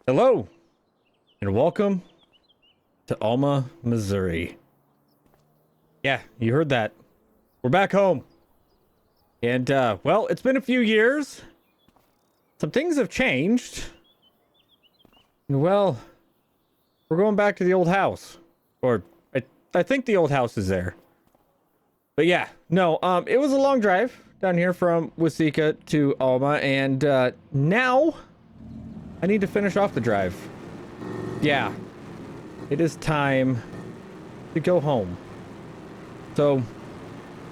Hello, and welcome to Alma, Missouri. Yeah, you heard that. We're back home. And, well, it's been a few years. Some things have changed. Well, we're going back to the old house. Or, I think the old house is there. But yeah, no, it was a long drive down here from Waseca to Alma, and, now I need to finish off the drive. Yeah, it is time to go home. So,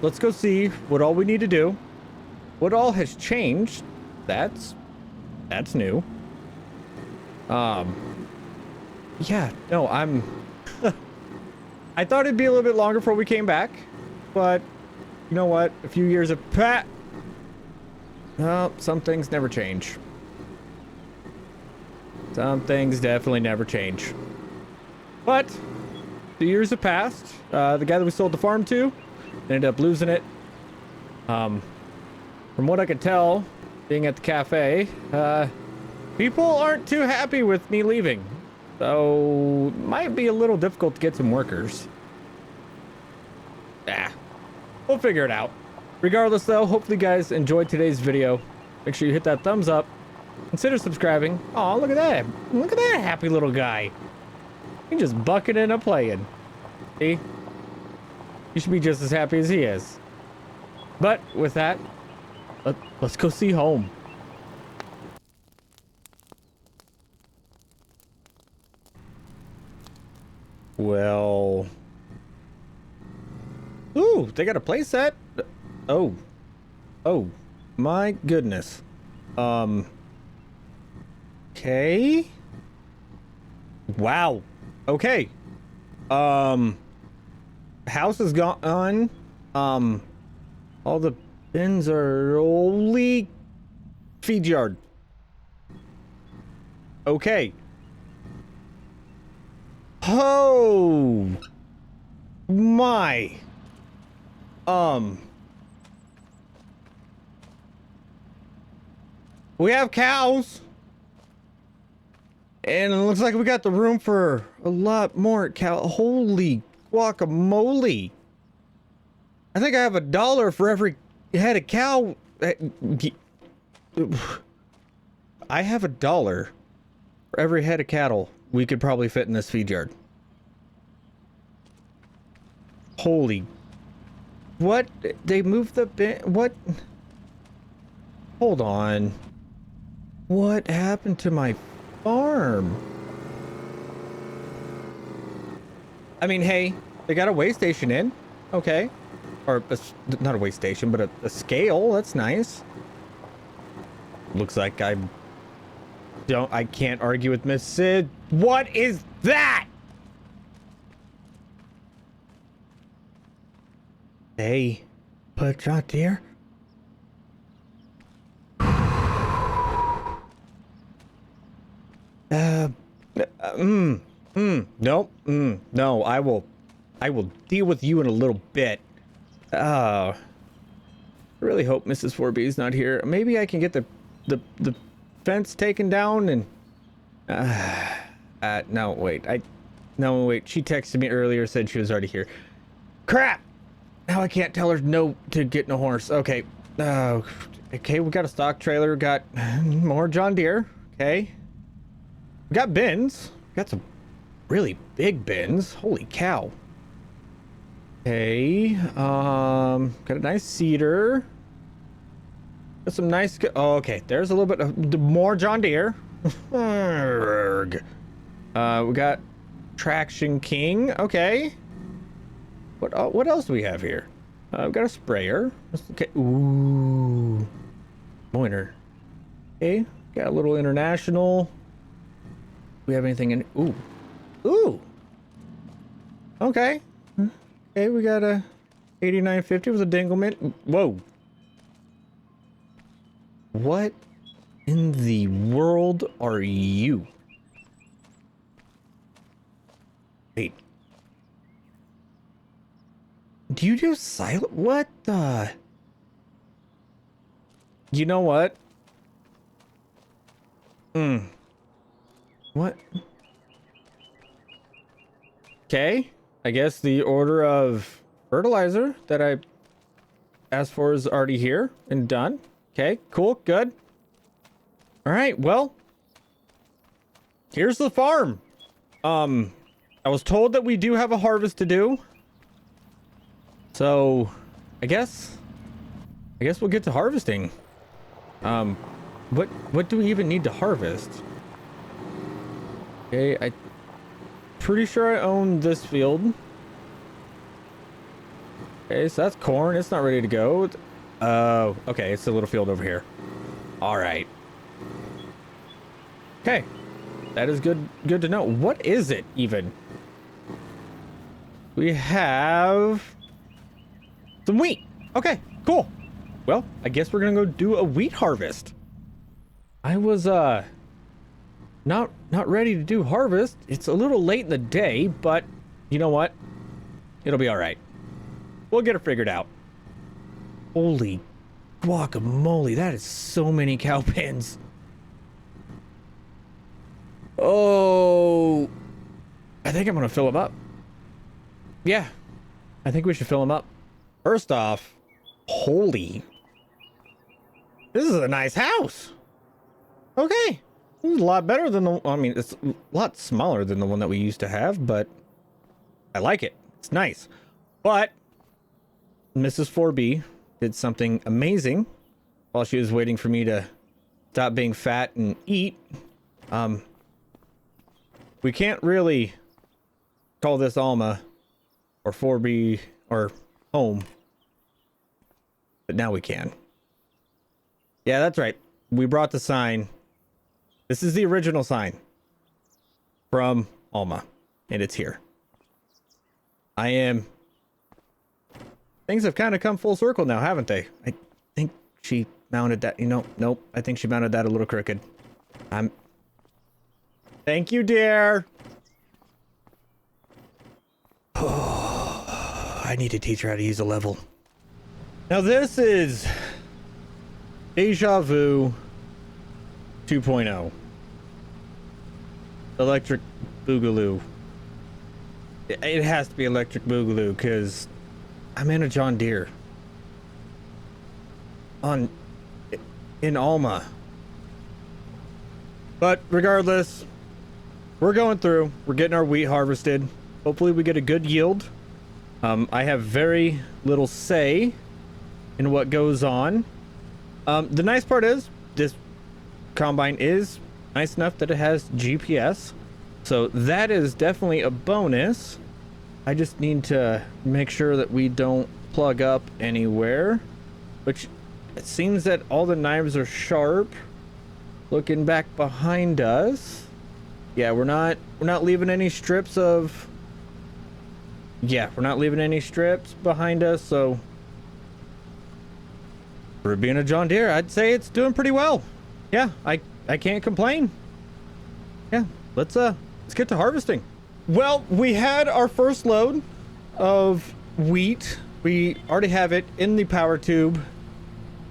let's go see what all we need to do. What all has changed. That's new. Yeah, no, I thought it'd be a little bit longer before we came back, but you know what? A few years of well, some things never change. Some things definitely never change. But the years have passed. The guy that we sold the farm to ended up losing it. From what I could tell, being at the cafe, people aren't too happy with me leaving. So, might be a little difficult to get some workers. We'll figure it out. Regardless though, hopefully you guys enjoyed today's video. Make sure you hit that thumbs up. Consider subscribing. Oh, look at that. Look at that happy little guy. He just bucketing and playing. See? You should be just as happy as he is. But with that, let's go see home. Well... Ooh, they got a playset? Oh. Oh. My goodness. Okay. Wow. Okay. House is gone. All the bins are only Feedyard. Okay. Oh my. We have cows. And it looks like we got the room for a lot more cow. Holy guacamole. I think I have $1 for every head of cow. I have $1 for every head of cattle we could probably fit in this feed yard. Holy. What? They moved the bin? What? Hold on. What happened to my farm? I mean, hey, they got a weigh station in. Okay. Or not a weigh station, but a scale. That's nice. Looks like I can't argue with Miss Sid. What is that? Hey, put John Deere. Nope. No, I will deal with you in a little bit. I really hope Mrs. 4B is not here. Maybe I can get the fence taken down and no, wait. She texted me earlier, said she was already here. Crap! Now I can't tell her no to getting a horse. Okay. Okay, we got a stock trailer. We got more John Deere. Okay. We got bins. We got some really big bins. Holy cow. Okay. Got a nice cedar. Got some nice... Oh, okay. There's a little bit of more John Deere. We got Traction King. Okay. What else do we have here? We've got a sprayer. Okay. Ooh. Moiner. Okay. Got a little international. We have anything in... Ooh. Ooh. Okay. Okay, we got a 8950 with a dinglement. Whoa. What in the world are you? Wait. Do you do silent? What the? You know what? What? Okay. I guess the order of fertilizer that I asked for is already here and done. Okay, cool, good. All right, well, here's the farm. I was told that we do have a harvest to do. So, I guess we'll get to harvesting. What do we even need to harvest? Okay, I'm pretty sure I own this field. Okay, so that's corn. It's not ready to go. Oh, okay, it's a little field over here. All right. Okay, that is good to know. What is it even? We have some wheat. Okay, cool. Well, I guess we're gonna go do a wheat harvest. I was not ready to do harvest. It's a little late in the day, but you know what? It'll be all right. We'll get it figured out. Holy guacamole, that is so many cow pens. Oh, I think I'm gonna fill them up. Yeah, I think we should fill them up. First off, holy, this is a nice house. Okay, this is a lot better than the, I mean, it's a lot smaller than the one that we used to have, but I like it. It's nice. But Mrs. 4B did something amazing while she was waiting for me to stop being fat and eat. We can't really call this Alma or 4B or home, but now we can. Yeah, that's right. We brought the sign. This is the original sign from Alma, and it's here. Things have kind of come full circle now, haven't they? I think she mounted that, you know, nope. I think she mounted that a little crooked. Thank you, dear. Oh, I need to teach her how to use a level. Now this is Deja Vu 2.0. Electric Boogaloo. It has to be Electric Boogaloo because I'm in a John Deere. In Alma. But regardless, we're going through. We're getting our wheat harvested. Hopefully we get a good yield. I have very little say in what goes on. The nice part is this combine is nice enough that it has GPS. So that is definitely a bonus. I just need to make sure that we don't plug up anywhere, which it seems that all the knives are sharp. Looking back behind us, yeah, we're not leaving any strips of, yeah, we're not leaving any strips behind us. So for being a John Deere, I'd say it's doing pretty well. Yeah, I can't complain. Yeah, let's get to harvesting. Well, we had our first load of wheat. We already have it in the power tube.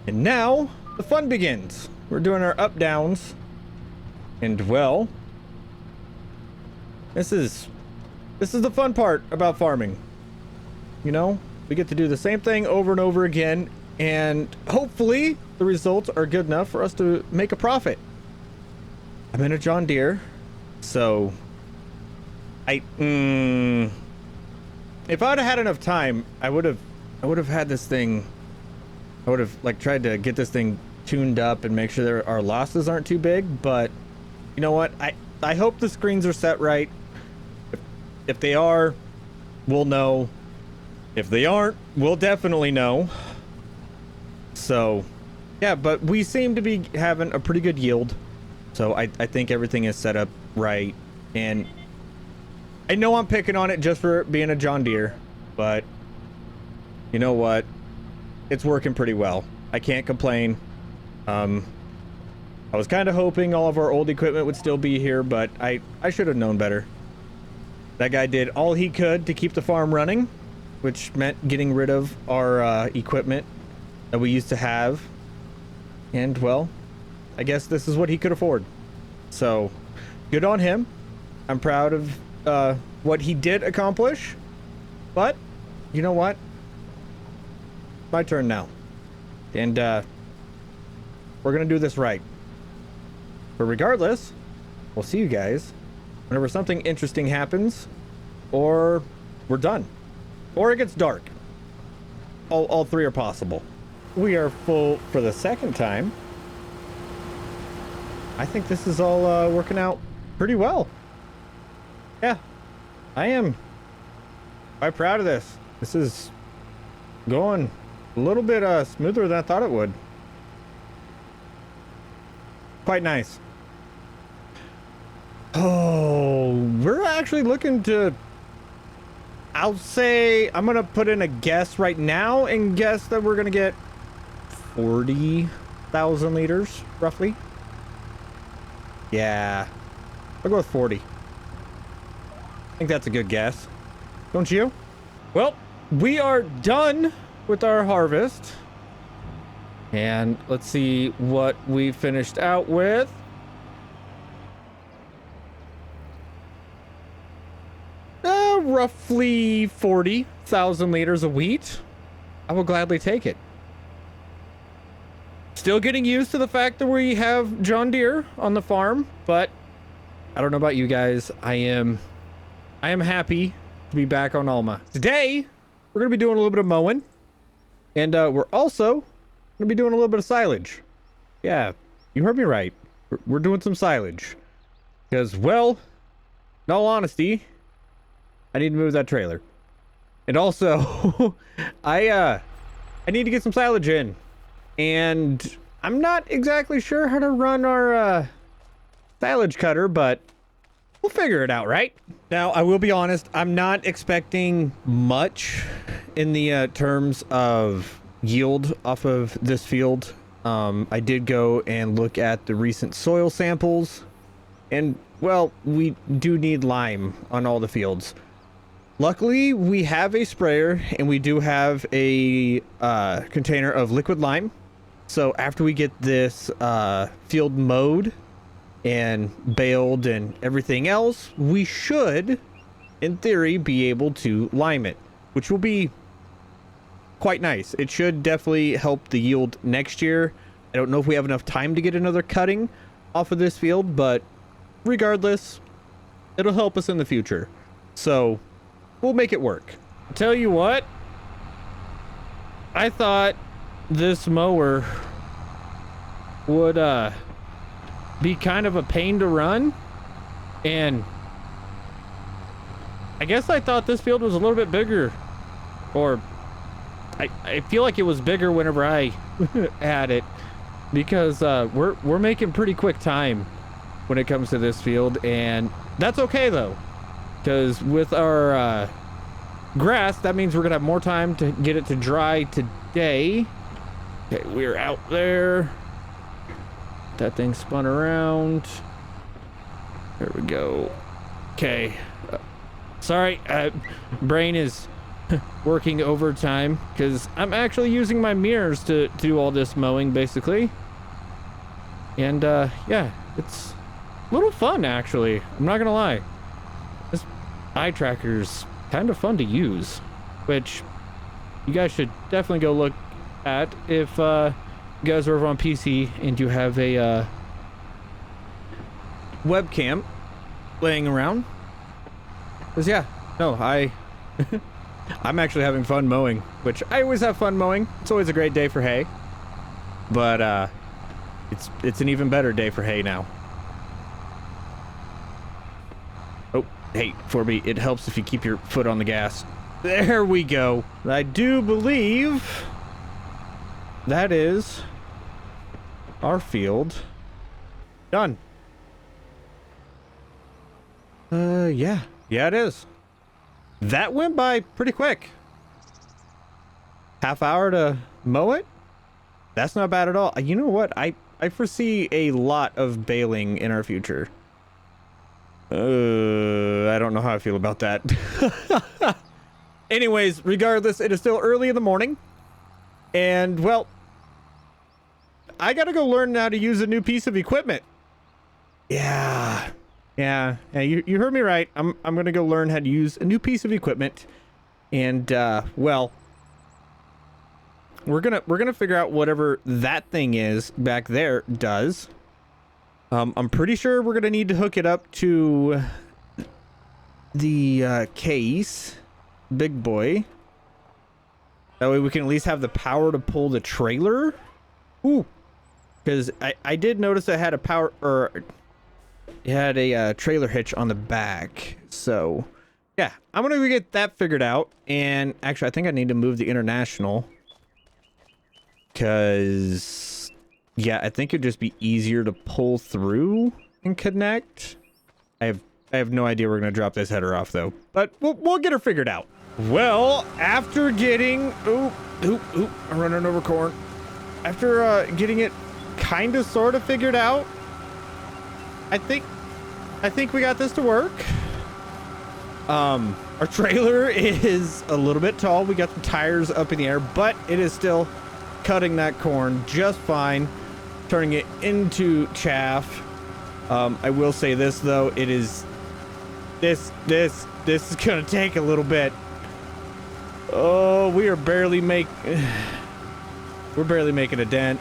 And now the fun begins. We're doing our up downs. And well, this is the fun part about farming. You know, we get to do the same thing over and over again, and hopefully the results are good enough for us to make a profit. I'm in a John Deere, so if I'd have had enough time, I would have had this thing. I would have like tried to get this thing tuned up and make sure our losses aren't too big. But you know what? I hope the screens are set right. If they are, we'll know. If they aren't, we'll definitely know. So yeah, but we seem to be having a pretty good yield. So I think everything is set up right. And I know I'm picking on it just for being a John Deere, but you know what? It's working pretty well. I can't complain. I was kind of hoping all of our old equipment would still be here, but I should have known better. That guy did all he could to keep the farm running, which meant getting rid of our equipment that we used to have. And well, I guess this is what he could afford. So good on him. I'm proud of what he did accomplish. But you know what? My turn now. And we're gonna do this right. But regardless, we'll see you guys whenever something interesting happens, or we're done, or it gets dark. All three are possible. We are full for the second time. I think this is all working out pretty well. Yeah, I am quite proud of this. This is going a little bit smoother than I thought it would. Quite nice. Oh, we're actually looking to, I'll say, I'm gonna put in a guess right now and guess that we're gonna get 40,000 liters roughly. Yeah, I'll go with 40. I think that's a good guess, don't you? Well, we are done with our harvest, and let's see what we finished out with. Roughly 40,000 liters of wheat. I will gladly take it. Still getting used to the fact that we have John Deere on the farm, but I don't know about you guys. I am happy to be back on Alma. Today, we're going to be doing a little bit of mowing, and we're also going to be doing a little bit of silage. Yeah, you heard me right. We're doing some silage. Because, well, in all honesty, I need to move that trailer. And also, I need to get some silage in. And I'm not exactly sure how to run our silage cutter, but we'll figure it out, right? Now, I will be honest, I'm not expecting much in the terms of yield off of this field. I did go and look at the recent soil samples, and, well, we do need lime on all the fields. Luckily, we have a sprayer, and we do have a container of liquid lime. So after we get this field mowed and baled and everything else, we should, in theory, be able to lime it, which will be quite nice. It should definitely help the yield next year. I don't know if we have enough time to get another cutting off of this field, but regardless, it'll help us in the future. So we'll make it work. I'll tell you what, I thought this mower would be kind of a pain to run, and I guess I thought this field was a little bit bigger, or I feel like it was bigger whenever I had it, because we're making pretty quick time when it comes to this field, and that's okay though. Because with our grass, that means we're going to have more time to get it to dry today. Okay, we're out there. That thing spun around. There we go. Okay. Sorry, brain is working overtime because I'm actually using my mirrors to do all this mowing, basically. And, yeah, it's a little fun, actually. I'm not going to lie. Eye tracker's kind of fun to use, which you guys should definitely go look at if you guys are over on PC and you have a webcam laying around. Because yeah, no, I'm actually having fun mowing, which I always have fun mowing. It's always a great day for hay, but it's an even better day for hay now. Hey, 4B, it helps if you keep your foot on the gas. There we go. I do believe that is our field done. Yeah, it is. That went by pretty quick. Half hour to mow it? That's not bad at all. You know what? I foresee a lot of baling in our future. I don't know how I feel about that. Anyways, regardless, it is still early in the morning. And, well, I gotta go learn how to use a new piece of equipment. Yeah. Yeah, you heard me right. I'm gonna go learn how to use a new piece of equipment, and well, we're gonna figure out whatever that thing is back there does. I'm pretty sure we're gonna need to hook it up to the case, big boy. That way we can at least have the power to pull the trailer. Ooh, because I did notice I had a power, or it had a trailer hitch on the back. So yeah, I'm gonna go get that figured out. And actually, I think I need to move the international, because yeah, I think it'd just be easier to pull through and connect. I have no idea we're gonna drop this header off though, but we'll get her figured out. Well, after getting I'm running over corn. After getting it kind of sort of figured out, I think we got this to work. Our trailer is a little bit tall. We got the tires up in the air, but it is still cutting that corn just fine, turning it into chaff. I will say this though, it is this is gonna take a little bit. Oh, we're barely making a dent.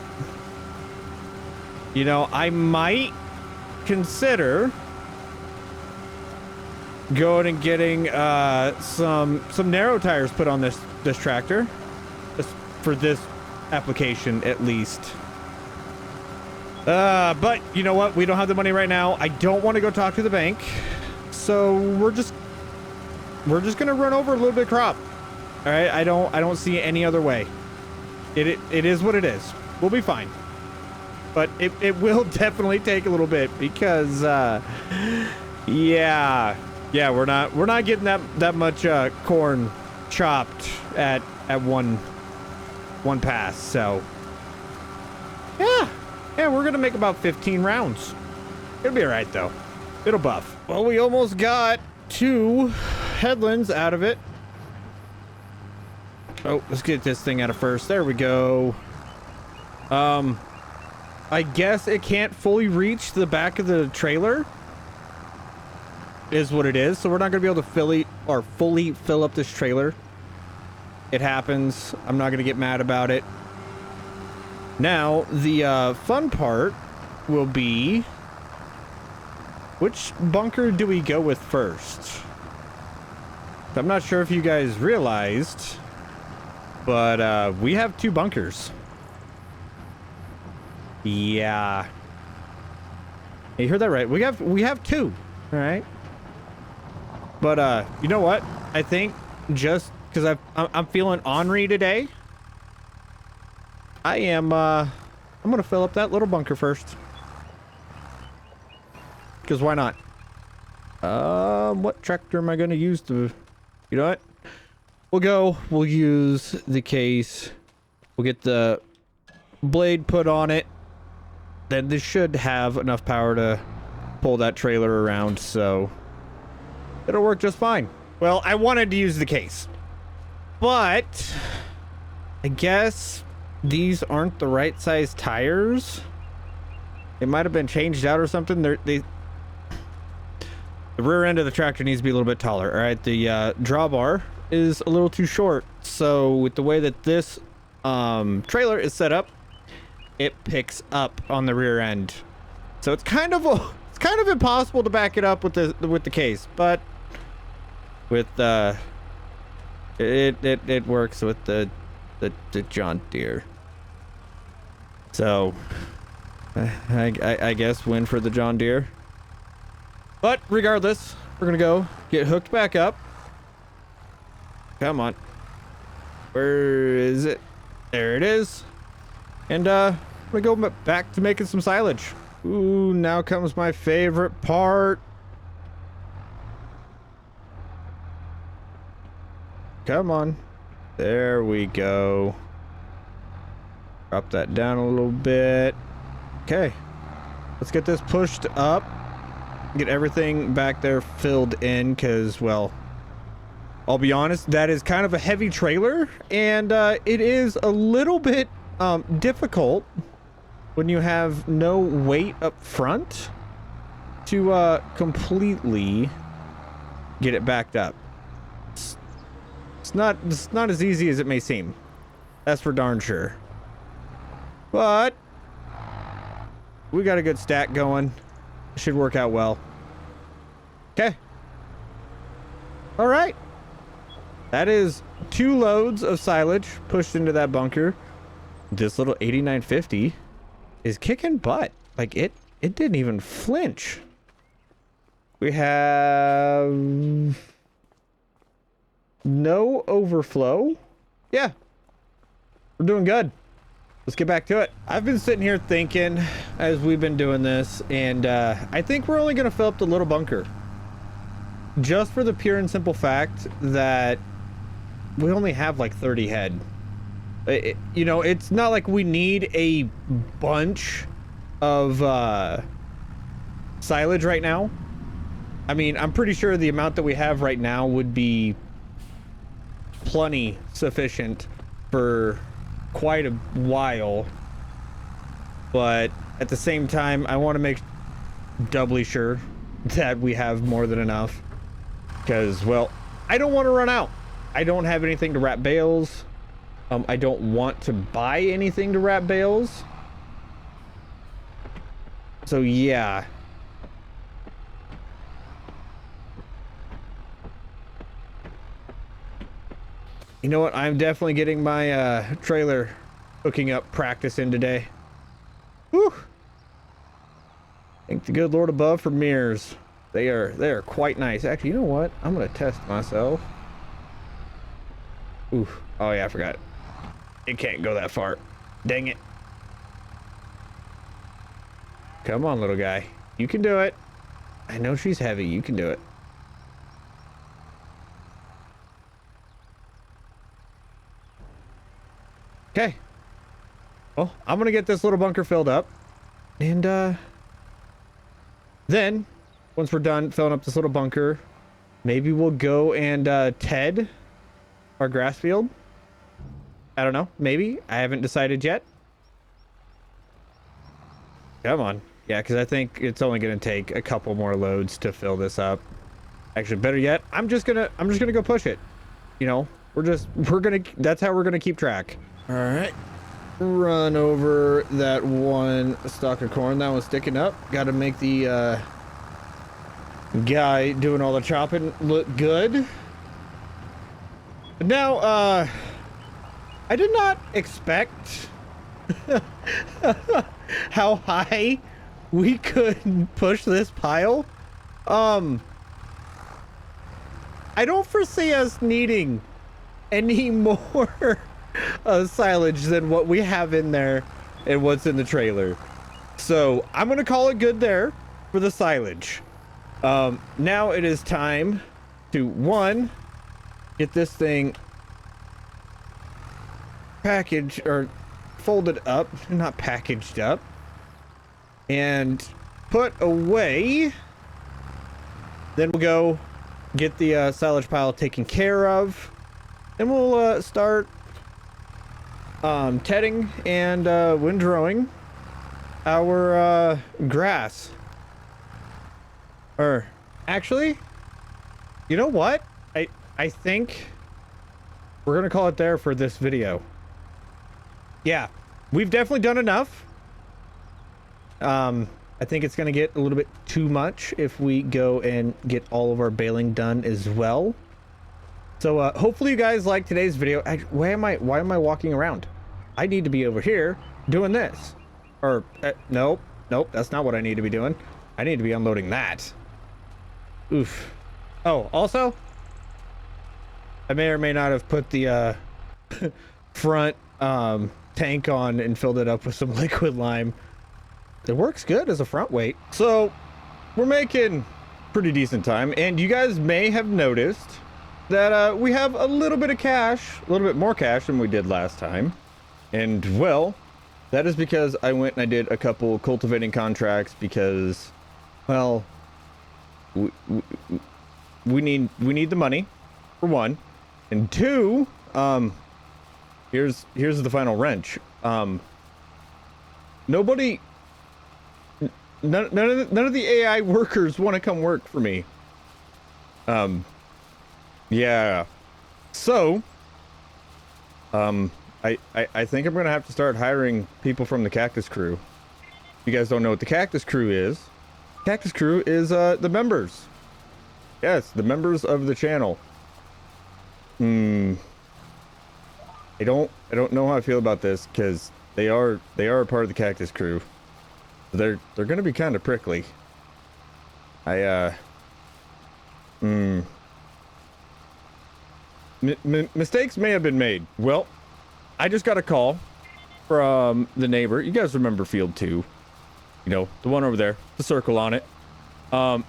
You know, I might consider going and getting some narrow tires put on this tractor, just for this application at least. But you know what? We don't have the money right now. I don't want to go talk to the bank, so we're just gonna run over a little bit of crop. All right, I don't see any other way. It is what it is. We'll be fine. But it will definitely take a little bit because yeah, we're not getting that much corn chopped at one pass. So yeah, we're gonna make about 15 rounds. It'll be all right though. It'll buff. Well, we almost got 2 headlands out of it. Oh, let's get this thing out of first. There we go. I guess it can't fully reach the back of the trailer, is what it is. So we're not gonna be able to fully fill up this trailer. It happens. I'm not gonna get mad about it. Now, the fun part will be, which bunker do we go with first? I'm not sure if you guys realized, but we have 2 bunkers. Yeah. You heard that right. We have 2. All right. But you know what? I think just because I'm feeling ornery today, I'm gonna fill up that little bunker first. Because why not? What tractor am I gonna use to? You know what? We'll use the case. We'll get the blade put on it. Then this should have enough power to pull that trailer around, so it'll work just fine. Well, I wanted to use the case, but I guess these aren't the right size tires. It might have been changed out or something. The rear end of the tractor needs to be a little bit taller. All right, the drawbar is a little too short. So with the way that this trailer is set up, it picks up on the rear end. So it's kind of impossible to back it up with the case, but with it works with the John Deere. So I guess win for the John Deere. But regardless, we're gonna go get hooked back up. Come on. Where is it? There it is. And we go back to making some silage. Ooh, now comes my favorite part. Come on. There we go. Drop that down a little bit. Okay. Let's get this pushed up. Get everything back there filled in, because, well, I'll be honest, that is kind of a heavy trailer, and it is a little bit difficult when you have no weight up front. to completely get it backed up. It's not as easy as it may seem. That's for darn sure. But we got a good stack going. Should work out well. Okay. All right. That is 2 loads of silage pushed into that bunker. This little 8950 is kicking butt. Like it didn't even flinch. We have no overflow. Yeah. We're doing good. Let's get back to it. I've been sitting here thinking as we've been doing this, and I think we're only going to fill up the little bunker. Just for the pure and simple fact that we only have like 30 head. You know, it's not like we need a bunch of silage right now. I mean, I'm pretty sure the amount that we have right now would be plenty sufficient for quite a while. But at the same time, I want to make doubly sure that we have more than enough. Because, well, I don't want to run out. I don't have anything to wrap bales. I don't want to buy anything to wrap bales. So, yeah. You know what? I'm definitely getting my trailer hooking up practice in today. Whew. Thank the good Lord above for mirrors. They are quite nice. Actually, you know what? I'm gonna test myself. Oof. Oh yeah, I forgot. It can't go that far. Dang it. Come on, little guy. You can do it. I know she's heavy. You can do it. Okay. Well, I'm gonna get this little bunker filled up. And then once we're done filling up this little bunker, maybe we'll go and ted our grass field. I don't know. Maybe. I haven't decided yet. Come on. Yeah, because I think it's only going to take a couple more loads to fill this up. Actually, better yet, I'm just gonna go push it. You know, that's how we're gonna keep track. All right. Run over that one stalk of corn that was sticking up. Got to make the guy doing all the chopping look good. Now, I did not expect how high we could push this pile. I don't foresee us needing any more silage than what we have in there and what's in the trailer. So I'm gonna call it good there for the silage. Now it is time to get this thing packaged or folded up, not packaged up, and put away. Then we'll go get the silage pile taken care of, and we'll start tedding and windrowing our grass. Or actually, you know what? I think we're gonna call it there for this video. Yeah, we've definitely done enough. I think it's gonna get a little bit too much if we go and get all of our baling done as well. So hopefully you guys like today's video. Why am I walking around? I need to be over here doing this. Or nope, that's not what I need to be doing. I need to be unloading that. Oof. Oh, also, I may or may not have put the front tank on and filled it up with some liquid lime. It works good as a front weight. So we're making pretty decent time, and you guys may have noticed that we have a little bit of cash, a little bit more cash than we did last time. And well, that is because I went and I did a couple cultivating contracts because, well, we need the money, for one, and two, here's the final wrench. Nobody none of the AI workers want to come work for me. Yeah. So, I think I'm gonna have to start hiring people from the Cactus Crew. If you guys don't know what the Cactus Crew is, Cactus Crew is the members. Yes, the members of the channel. I don't know how I feel about this because they are a part of the Cactus Crew. They're gonna be kind of prickly. Mistakes may have been made. Well, I just got a call from the neighbor. You guys remember Field 2? You know, the one over there, the circle on it.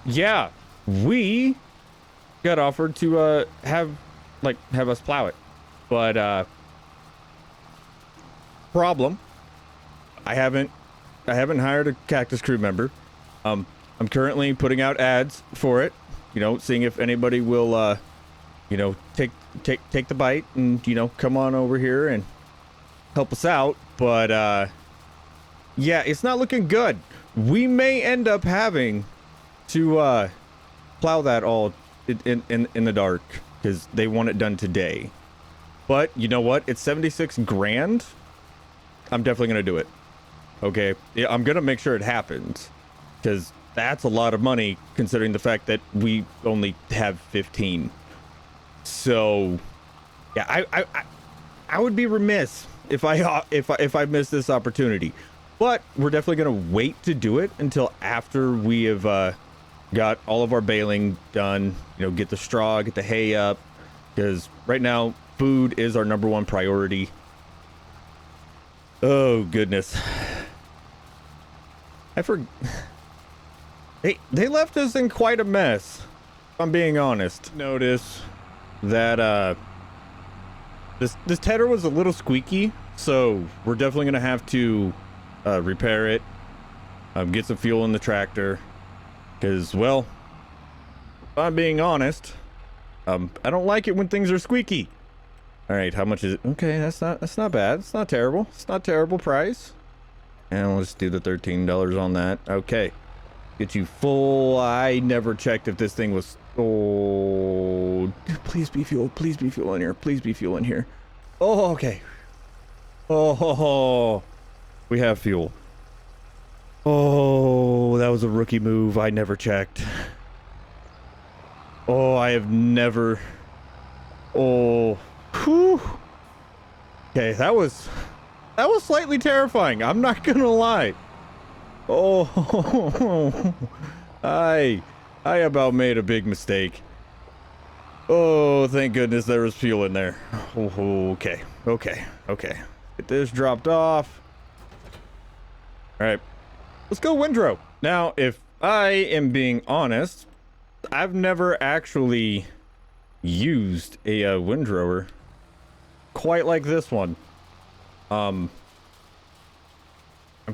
Yeah, we got offered to have us plow it. But problem, I haven't hired a Cactus Crew member. I'm currently putting out ads for it, you know, seeing if anybody will you know, take the bite and, you know, come on over here and help us out. But yeah, it's not looking good. We may end up having to plow that all in the dark because they want it done today. But you know what? It's 76 grand. I'm definitely gonna do it. Okay, yeah, I'm gonna make sure it happens because that's a lot of money considering the fact that we only have 15. So, yeah, I would be remiss if I miss this opportunity. But we're definitely gonna wait to do it until after we have got all of our baling done. You know, get the straw, get the hay up, because right now food is our #1 priority. Oh goodness, they left us in quite a mess, if I'm being honest. Notice that this tedder was a little squeaky, so we're definitely gonna have to repair it, get some fuel in the tractor, because, well, if I'm being honest, I don't like it when things are squeaky. All right, how much is it? Okay, that's not bad. It's not terrible. It's not terrible price. And let's do the $13 on that. Okay, get you full. I never checked if this thing was. Oh, please be fuel. Please be fuel in here. Please be fuel in here. Oh, okay. Oh, we have fuel. Oh, that was a rookie move. I never checked. Oh, I have never. Oh, whew. Okay, that was slightly terrifying. I'm not gonna lie. Oh, I about made a big mistake. Oh, thank goodness there was fuel in there. Oh, okay. Get this dropped off. All right, let's go windrow. Now, if I am being honest, I've never actually used a windrower quite like this one. I'm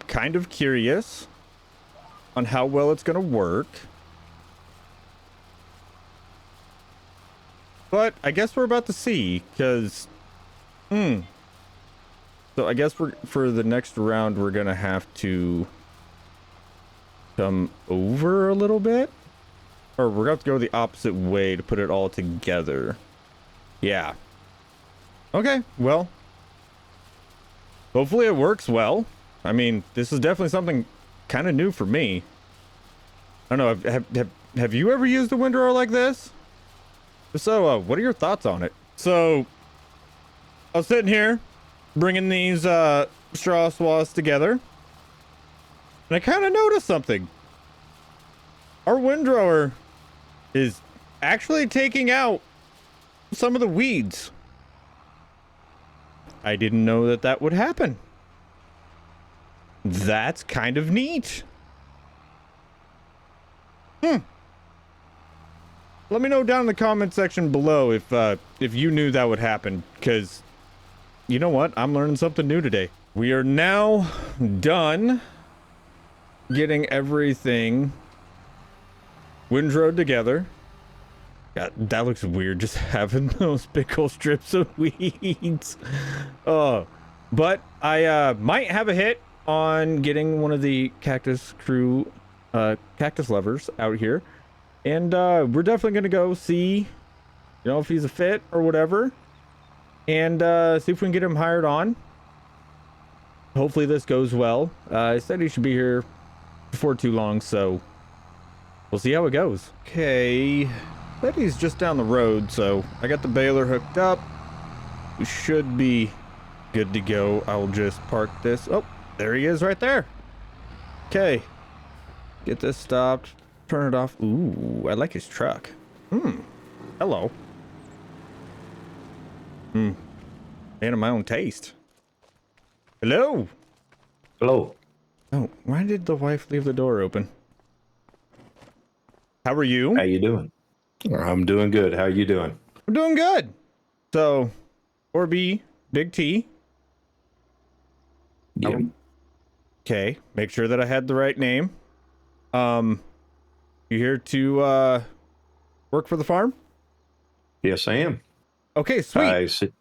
kind of curious on how well it's gonna work. But I guess we're about to see, because so I guess for the next round we're gonna have to come over a little bit, or we're gonna have to go the opposite way to put it all together. Yeah. Okay, well, hopefully it works well. I mean, this is definitely something kind of new for me. I don't know, have you ever used a windrower like this? If so, what are your thoughts on it? So, I was sitting here, bringing these straw swaths together, and I kind of noticed something. Our windrower is actually taking out some of the weeds. I didn't know that would happen. That's kind of neat. Let me know down in the comment section below if you knew that would happen, because you know what? I'm learning something new today. We are now done getting everything windrowed together. God, that looks weird, just having those big old strips of weeds. Oh, but I might have a hit on getting one of the Cactus Crew cactus lovers out here. And we're definitely going to go see, you know, if he's a fit or whatever. And see if we can get him hired on. Hopefully this goes well. I said he should be here before too long, so we'll see how it goes. Okay, bet he's just down the road, so I got the baler hooked up. We should be good to go. I'll just park this. Oh, there he is right there. Okay, get this stopped, turn it off. Ooh, I like his truck. Hello. Man of my own taste. Hello. Hello. Oh, why did the wife leave the door open? How are you? How you doing? I'm doing good. How you doing? I'm doing good. So, 4B, Big T. Yeah. Okay, make sure that I had the right name. You here to work for the farm? Yes, I am. Okay, sweet. I see.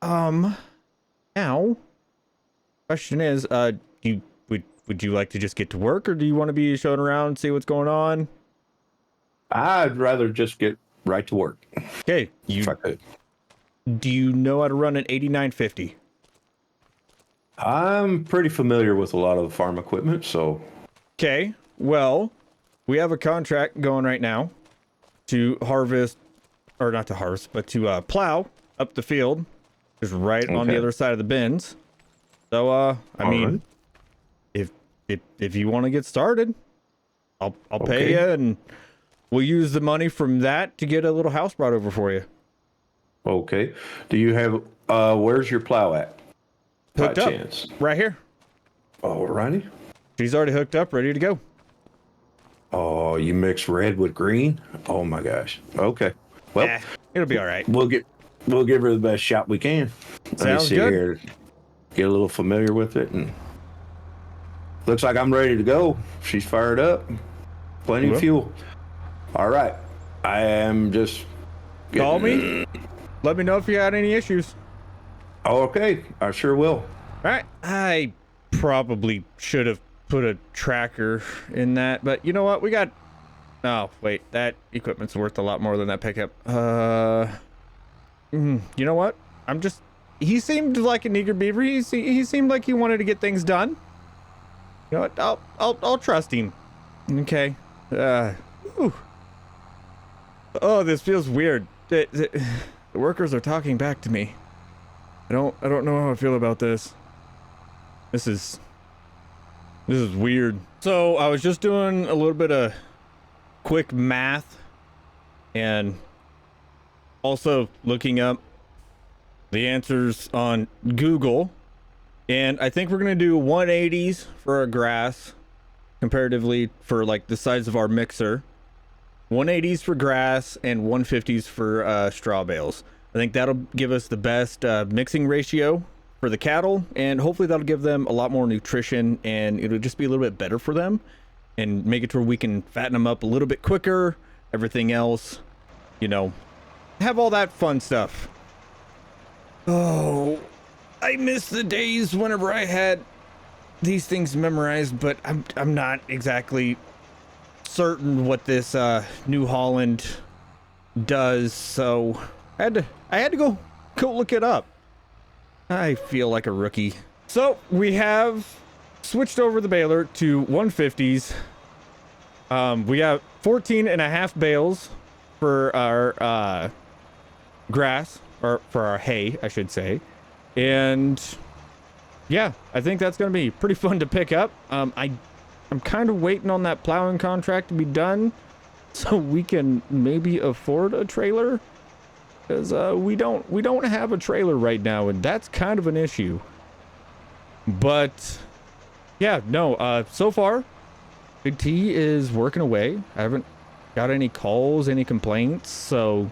Now, question is, would you like to just get to work, or do you want to be showing around, see what's going on? I'd rather just get right to work. Okay, If I could. do you know how to run an 8950? I'm pretty familiar with a lot of the farm equipment, so Okay, well, we have a contract going right now to harvest, or not to harvest, but to plow up the field, just right on the Okay. other side of the bins. So, I mean, right. if you want to get started, I'll pay Okay. you, and we'll use the money from that to get a little house brought over for you. Okay. Do you have where's your plow at? Hooked By up, chance. right here. Alrighty. She's already hooked up, ready to go. Oh, you mix red with green? Oh my gosh. Okay. Well, It'll be all right. we'll give her the best shot we can. Let me Sounds see good. here. Get a little familiar with it, and looks like I'm ready to go. She's fired up. Plenty Well. of fuel. All right. I am just Call me. Let me know if you had any issues. Oh, okay. I sure will. All right. I probably should have put a tracker in that, but you know what? We got. Oh wait, that equipment's worth a lot more than that pickup. You know what? He seemed like an eager beaver. He seemed like he wanted to get things done. You know what? I'll trust him. Okay. Ooh. Oh, this feels weird. The workers are talking back to me. I don't know how I feel about this. This is weird. So I was just doing a little bit of quick math and also looking up the answers on Google, and I think we're gonna do 180s for our grass comparatively for like the size of our mixer, 180s for grass and 150s for straw bales. I think that'll give us the best mixing ratio for the cattle, and hopefully that'll give them a lot more nutrition, and it'll just be a little bit better for them and make it to where we can fatten them up a little bit quicker, everything else, you know, have all that fun stuff. Oh, I miss the days whenever I had these things memorized, but I'm not exactly certain what this New Holland does, so I had to go look it up. I feel like a rookie. So we have switched over the baler to 150s. We got 14 and a half bales for our grass, or for our hay, I should say. And yeah, I think that's going to be pretty fun to pick up. I'm kind of waiting on that plowing contract to be done so we can maybe afford a trailer, because we don't have a trailer right now, and that's kind of an issue. But yeah, no, so far Big T is working away. I haven't got any calls, any complaints, so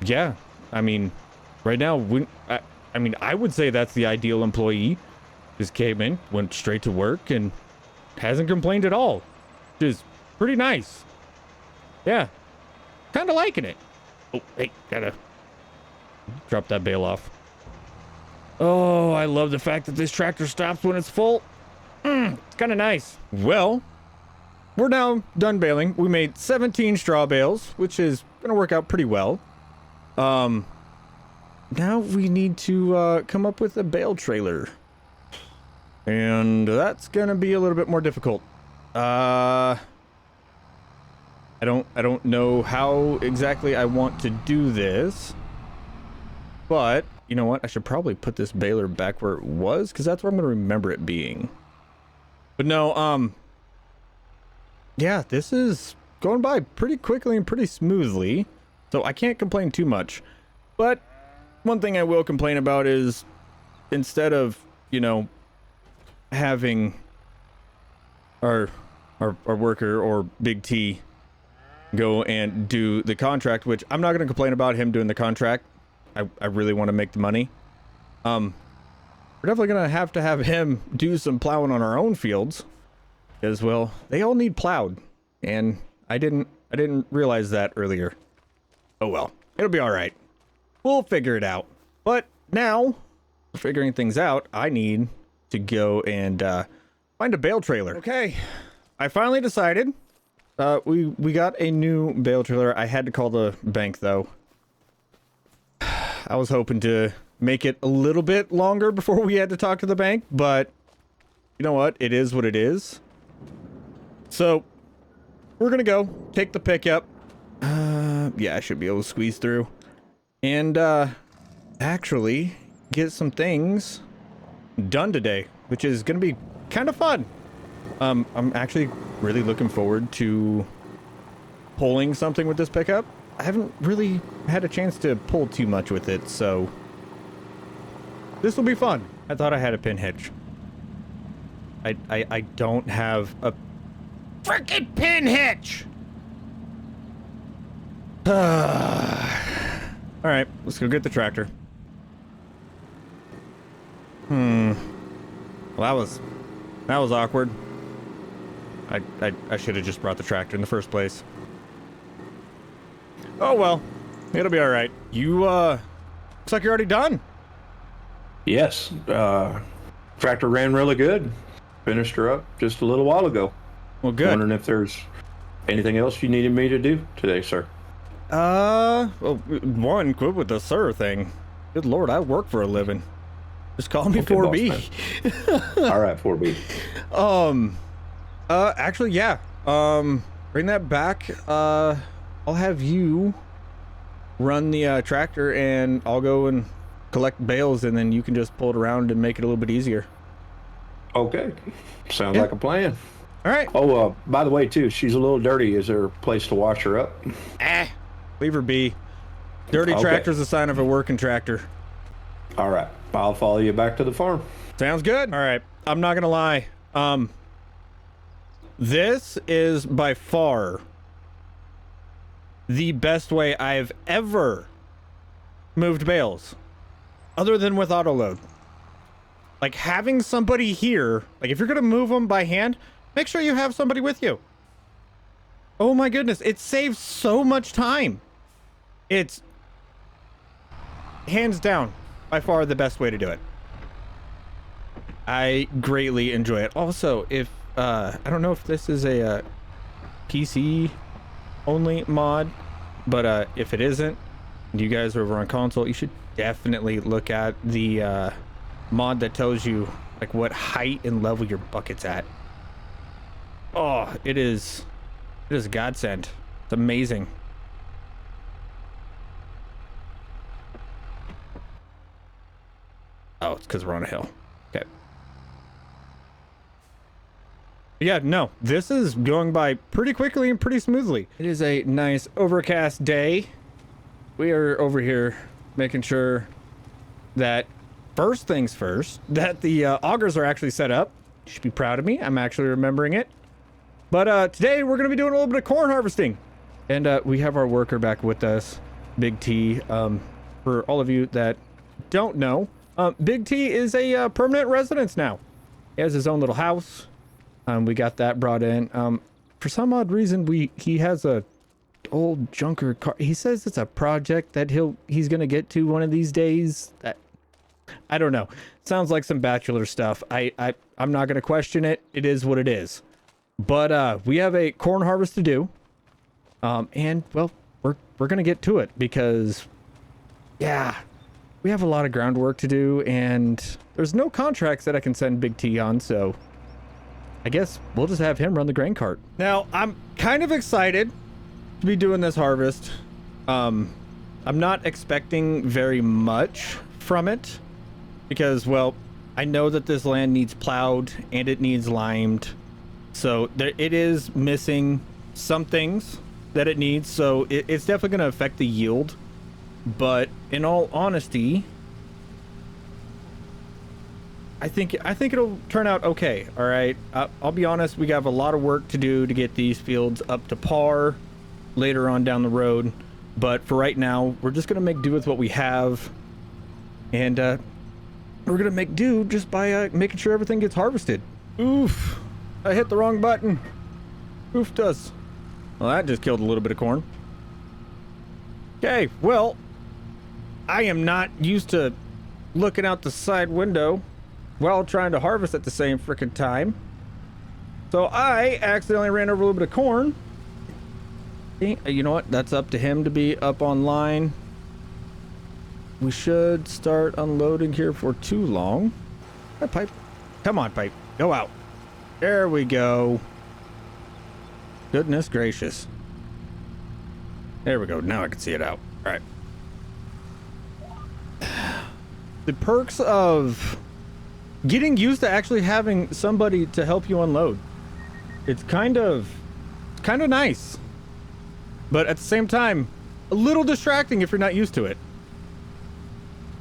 yeah, I mean, right now I would say that's the ideal employee. Just came in, went straight to work, and hasn't complained at all, which is pretty nice. Yeah, kind of liking it. Oh, hey, gotta drop that bale off. Oh, I love the fact that this tractor stops when it's full. It's kind of nice. Well, we're now done baling. We made 17 straw bales, which is gonna work out pretty well. Now we need to come up with a bale trailer, and that's gonna be a little bit more difficult. I don't know how exactly I want to do this, but you know what? I should probably put this baler back where it was, because that's where I'm gonna remember it being. But no, yeah, this is going by pretty quickly and pretty smoothly, so I can't complain too much. But one thing I will complain about is, instead of, you know, having our worker, or Big T, go and do the contract, which I'm not going to complain about him doing the contract. I really want to make the money. We're definitely going to have him do some plowing on our own fields, as well. They all need plowed, and I didn't realize that earlier. Oh well, it'll be all right. We'll figure it out. But now, for figuring things out, I need to go and find a bale trailer. Okay, I finally decided. We got a new bale trailer. I had to call the bank though. I was hoping to make it a little bit longer before we had to talk to the bank, but you know what? It is what it is. So we're gonna go take the pickup. Yeah, I should be able to squeeze through, and actually get some things done today, which is gonna be kind of fun. I'm actually really looking forward to pulling something with this pickup. I haven't really had a chance to pull too much with it, so this will be fun. I thought I had a pin hitch. I don't have a freaking pin hitch. All right, let's go get the tractor. Well, that was awkward. I should have just brought the tractor in the first place. Oh well, it'll be all right. You looks like you're already done. Yes, tractor ran really good. Finished her up just a little while ago. Well, good. Wondering if there's anything else you needed me to do today, sir. Well, one, quit with the sir thing. Good lord, I work for a living. Just call me Okay, 4B. All right, 4B. Actually, yeah. Bring that back. I'll have you run the tractor, and I'll go and collect bales, and then you can just pull it around and make it a little bit easier. Okay, sounds like a plan. All right. Oh, by the way, too, she's a little dirty. Is there a place to wash her up? Leave her be. Dirty tractor's a sign of a working tractor. All right, I'll follow you back to the farm. Sounds good. All right, I'm not gonna lie. This is by far the best way I've ever moved bales, other than with autoload. Like, having somebody here, like if you're gonna move them by hand, make sure you have somebody with you. Oh my goodness, it saves so much time. It's hands down by far the best way to do it. I greatly enjoy it. Also, if I don't know if this is a PC only mod, but if it isn't, you guys are over on console, you should definitely look at the mod that tells you like what height and level your bucket's at. Oh, it is a godsend. It's amazing. Oh, it's because we're on a hill. Okay. Yeah, no, this is going by pretty quickly and pretty smoothly. It is a nice overcast day. We are over here making sure that first things first, that the augers are actually set up. You should be proud of me. I'm actually remembering it. But today we're going to be doing a little bit of corn harvesting. And we have our worker back with us, Big T. For all of you that don't know, Big T is a permanent residence now. He has his own little house. We got that brought in. For some odd reason, he has a old junker car. He says it's a project that he's gonna get to one of these days. That I don't know. Sounds like some bachelor stuff. I'm not going to question it. It is what it is. But we have a corn harvest to do. And well, we're going to get to it because yeah, we have a lot of groundwork to do and there's no contracts that I can send Big T on, so I guess we'll just have him run the grain cart. Now, I'm kind of excited to be doing this harvest. I'm not expecting very much from it because, well, I know that this land needs plowed and it needs limed. So it is missing some things that it needs. So it's definitely going to affect the yield. But in all honesty, I think it'll turn out okay. All right. I'll be honest. We have a lot of work to do to get these fields up to par later on down the road. But for right now, we're just going to make do with what we have. And we're going to make do just by making sure everything gets harvested. Oof. I hit the wrong button. Oof does. Well, that just killed a little bit of corn. Okay, well, I am not used to looking out the side window while trying to harvest at the same frickin' time. So I accidentally ran over a little bit of corn. You know what? That's up to him to be up online. We should start unloading here for too long. Hey, pipe. Come on, pipe. Go out. There we go. Goodness gracious. There we go. Now I can see it out. All right. The perks of getting used to actually having somebody to help you unload. It's kind of nice. But at the same time, a little distracting if you're not used to it.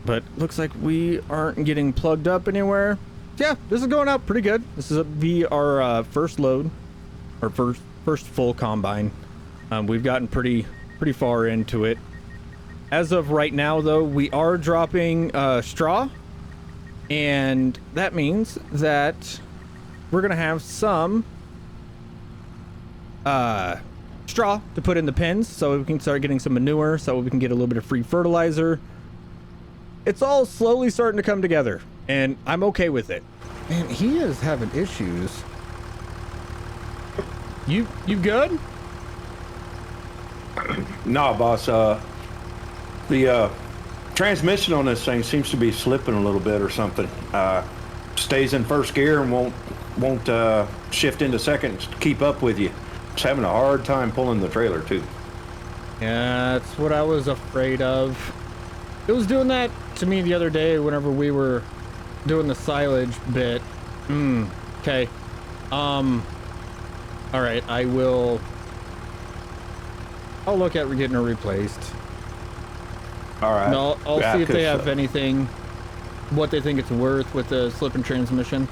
But looks like we aren't getting plugged up anywhere. Yeah, this is going out pretty good. This is be our first load, our first full combine. We've gotten pretty far into it. As of right now, though, we are dropping straw, and that means that we're gonna have some straw to put in the pens, so we can start getting some manure, so we can get a little bit of free fertilizer. It's all slowly starting to come together, and I'm okay with it. Man, he is having issues. You good? No, boss. The transmission on this thing seems to be slipping a little bit or something. Stays in first gear and won't shift into second to keep up with you. It's having a hard time pulling the trailer too. Yeah, that's what I was afraid of. It was doing that to me the other day whenever we were doing the silage bit. Okay. All right, I'll look at getting her replaced. All right. No, I'll see if they have anything, what they think it's worth with the slipping transmission.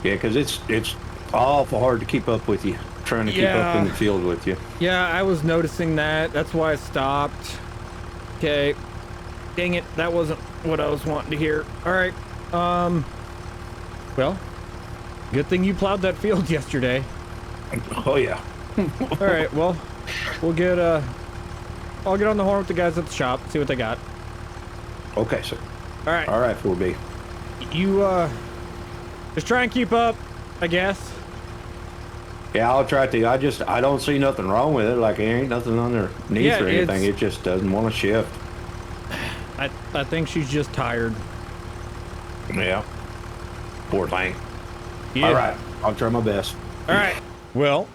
Yeah, because it's awful hard to keep up with you, trying to keep up in the field with you. Yeah, I was noticing that. That's why I stopped. Okay. Dang it, that wasn't what I was wanting to hear. All right. Well, good thing you plowed that field yesterday. Oh yeah. All right, well, we'll get I'll get on the horn with the guys at the shop, see what they got. Okay, sir. All right. All right, 4B. You just try and keep up, I guess. Yeah, I'll try to. I don't see nothing wrong with it. Like, it ain't nothing underneath or anything. It just doesn't want to shift. I think she's just tired. Yeah. Poor thing. Yeah. All right. I'll try my best. All right. Well,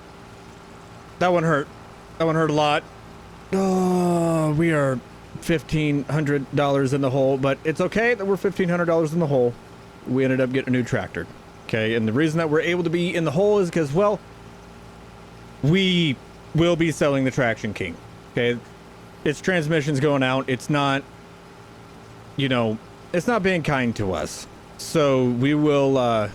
that one hurt. That one hurt a lot. Oh, we are $1,500 in the hole, but it's okay that we're $1,500 in the hole. We ended up getting a new tractor. Okay, and the reason that we're able to be in the hole is because, well, we will be selling the Traction King. Okay, its transmission's going out. It's not, you know, it's not being kind to us. So we will,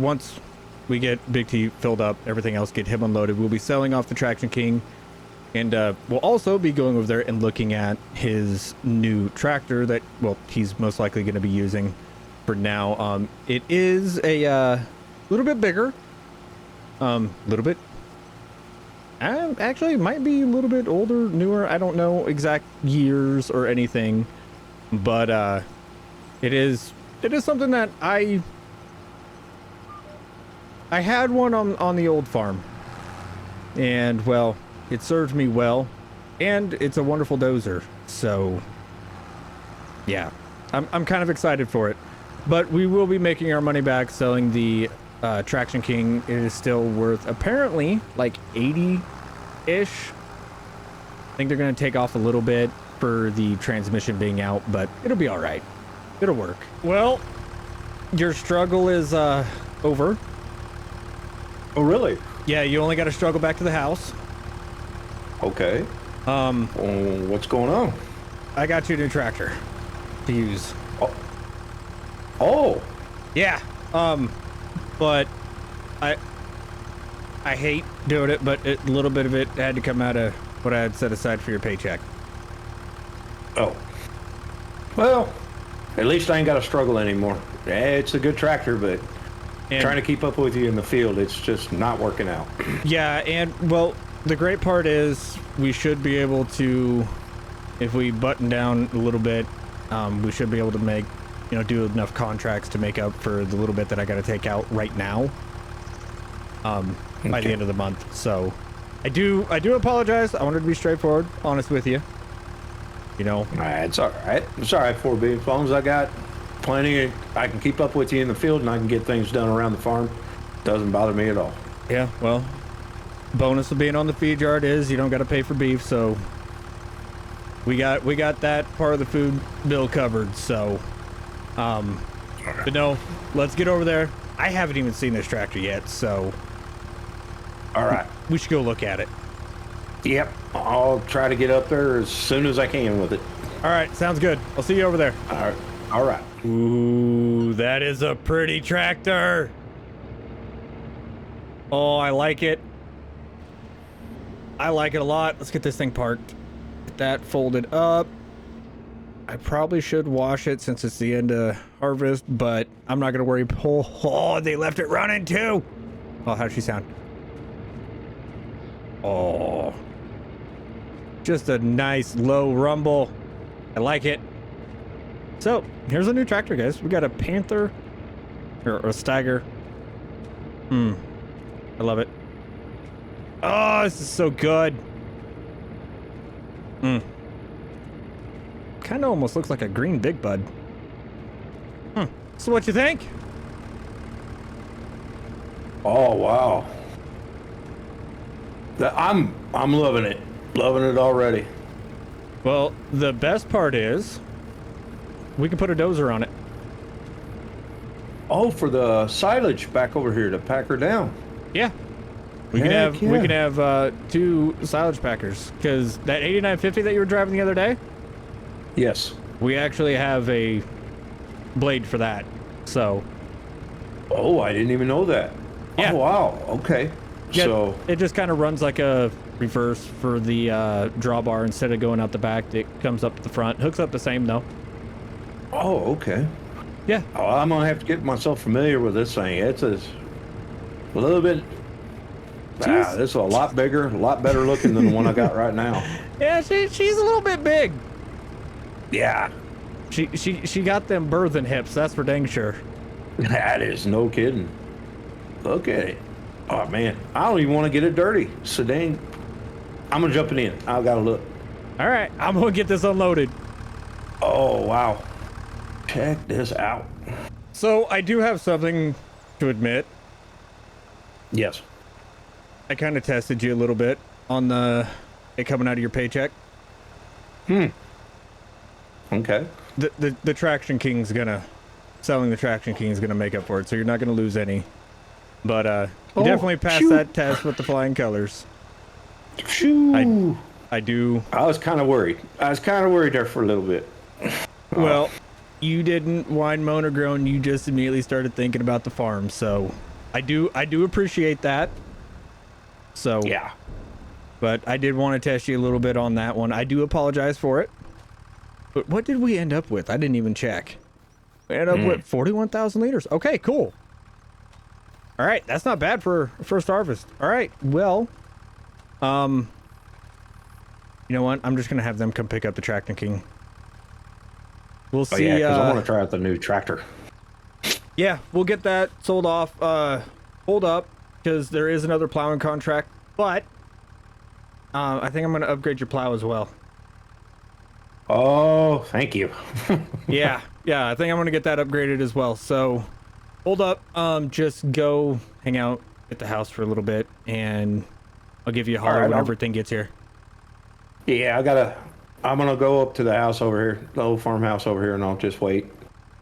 once we get Big T filled up, everything else, get him unloaded, we'll be selling off the Traction King. And we'll also be going over there and looking at his new tractor that, well, he's most likely going to be using for now. It is a little bit bigger. Little bit. Actually, it might be a little bit older, newer. I don't know exact years or anything. But It is something that I had one on the old farm, and well, it served me well, and it's a wonderful dozer. So yeah, I'm kind of excited for it, but we will be making our money back selling the Traction King. It is still worth apparently like 80-ish. I think they're going to take off a little bit for the transmission being out, but it'll be all right. It'll work. Well, your struggle is over. Oh, really? Yeah, you only got to struggle back to the house. Okay. What's going on? I got you a new tractor to use. Oh. Yeah. But I hate doing it, but a little bit of it had to come out of what I had set aside for your paycheck. Oh. Well, at least I ain't got to struggle anymore. Yeah, it's a good tractor, but trying to keep up with you in the field, it's just not working out. Yeah, and well, the great part is we should be able to, if we button down a little bit, we should be able to make, do enough contracts to make up for the little bit that I got to take out right now. By the end of the month. So I do apologize. I wanted to be straightforward, honest with you. It's all right. It's all right, 4B. As long as I got plenty, I can keep up with you in the field and I can get things done around the farm. Doesn't bother me at all. Yeah, well, bonus of being on the feed yard is you don't got to pay for beef, so we got that part of the food bill covered. So, but no, let's get over there. I haven't even seen this tractor yet, so all right, we should go look at it. Yep, I'll try to get up there as soon as I can with it. All right, sounds good. I'll see you over there. All right. Ooh, that is a pretty tractor. Oh, I like it. I like it a lot. Let's get this thing parked. Get that folded up. I probably should wash it since it's the end of harvest, but I'm not gonna worry. Oh, they left it running too. Oh, how'd she sound? Oh, just a nice low rumble. I like it. So here's a new tractor, guys. We got a Panther or a Stagger. I love it. Oh, this is so good. Kind of almost looks like a green Big Bud. So what you think? Oh, wow. I'm loving it. Loving it already. Well, the best part is we can put a dozer on it. Oh, for the silage back over here to pack her down. Yeah. We can have two silage packers, because that 8950 that you were driving the other day, yes, we actually have a blade for that. So oh, I didn't even know that. Yeah. Oh, wow. Okay. yeah, So it just kind of runs like a reverse for the drawbar. Instead of going out the back, it comes up the front. Hooks up the same though. oh, okay. Yeah. Oh, I'm gonna have to get myself familiar with this thing. It's a little bit. This is a lot bigger, a lot better looking than the one I got right now. Yeah, she's a little bit big. Yeah, She got them birthing hips, that's for dang sure. that is no kidding. Look at it. Oh man, I don't even want to get it dirty. So dang, I'm gonna jump it in. I gotta look. All right, I'm gonna get this unloaded. Oh wow, check this out. So I do have something to admit. Yes. I kind of tested you a little bit on it coming out of your paycheck. Okay. The Traction King's selling the Traction King's gonna make up for it, so you're not gonna lose any. But you definitely passed that test with the flying colors. Shoo. I do. I was kind of worried. There for a little bit. Well, you didn't whine, moan, or groan. You just immediately started thinking about the farm. So I do appreciate that. So Yeah. But I did want to test you a little bit on that one. I do apologize for it. But what did we end up with? I didn't even check. We ended up with 41,000 liters. Okay, cool. All right, that's not bad for first harvest. All right, well, you know what? I'm just gonna have them come pick up the Traction King. we'll Oh see. yeah, because I want to try out the new tractor. Yeah, we'll get that sold off. Hold up, because there is another plowing contract, but I think I'm going to upgrade your plow as well. Oh, thank you. Yeah, I think I'm going to get that upgraded as well. So, hold up, just go hang out at the house for a little bit, and I'll give you a holler when everything gets here. Yeah, I'm going to go up to the house over here, the old farmhouse over here, and I'll just wait.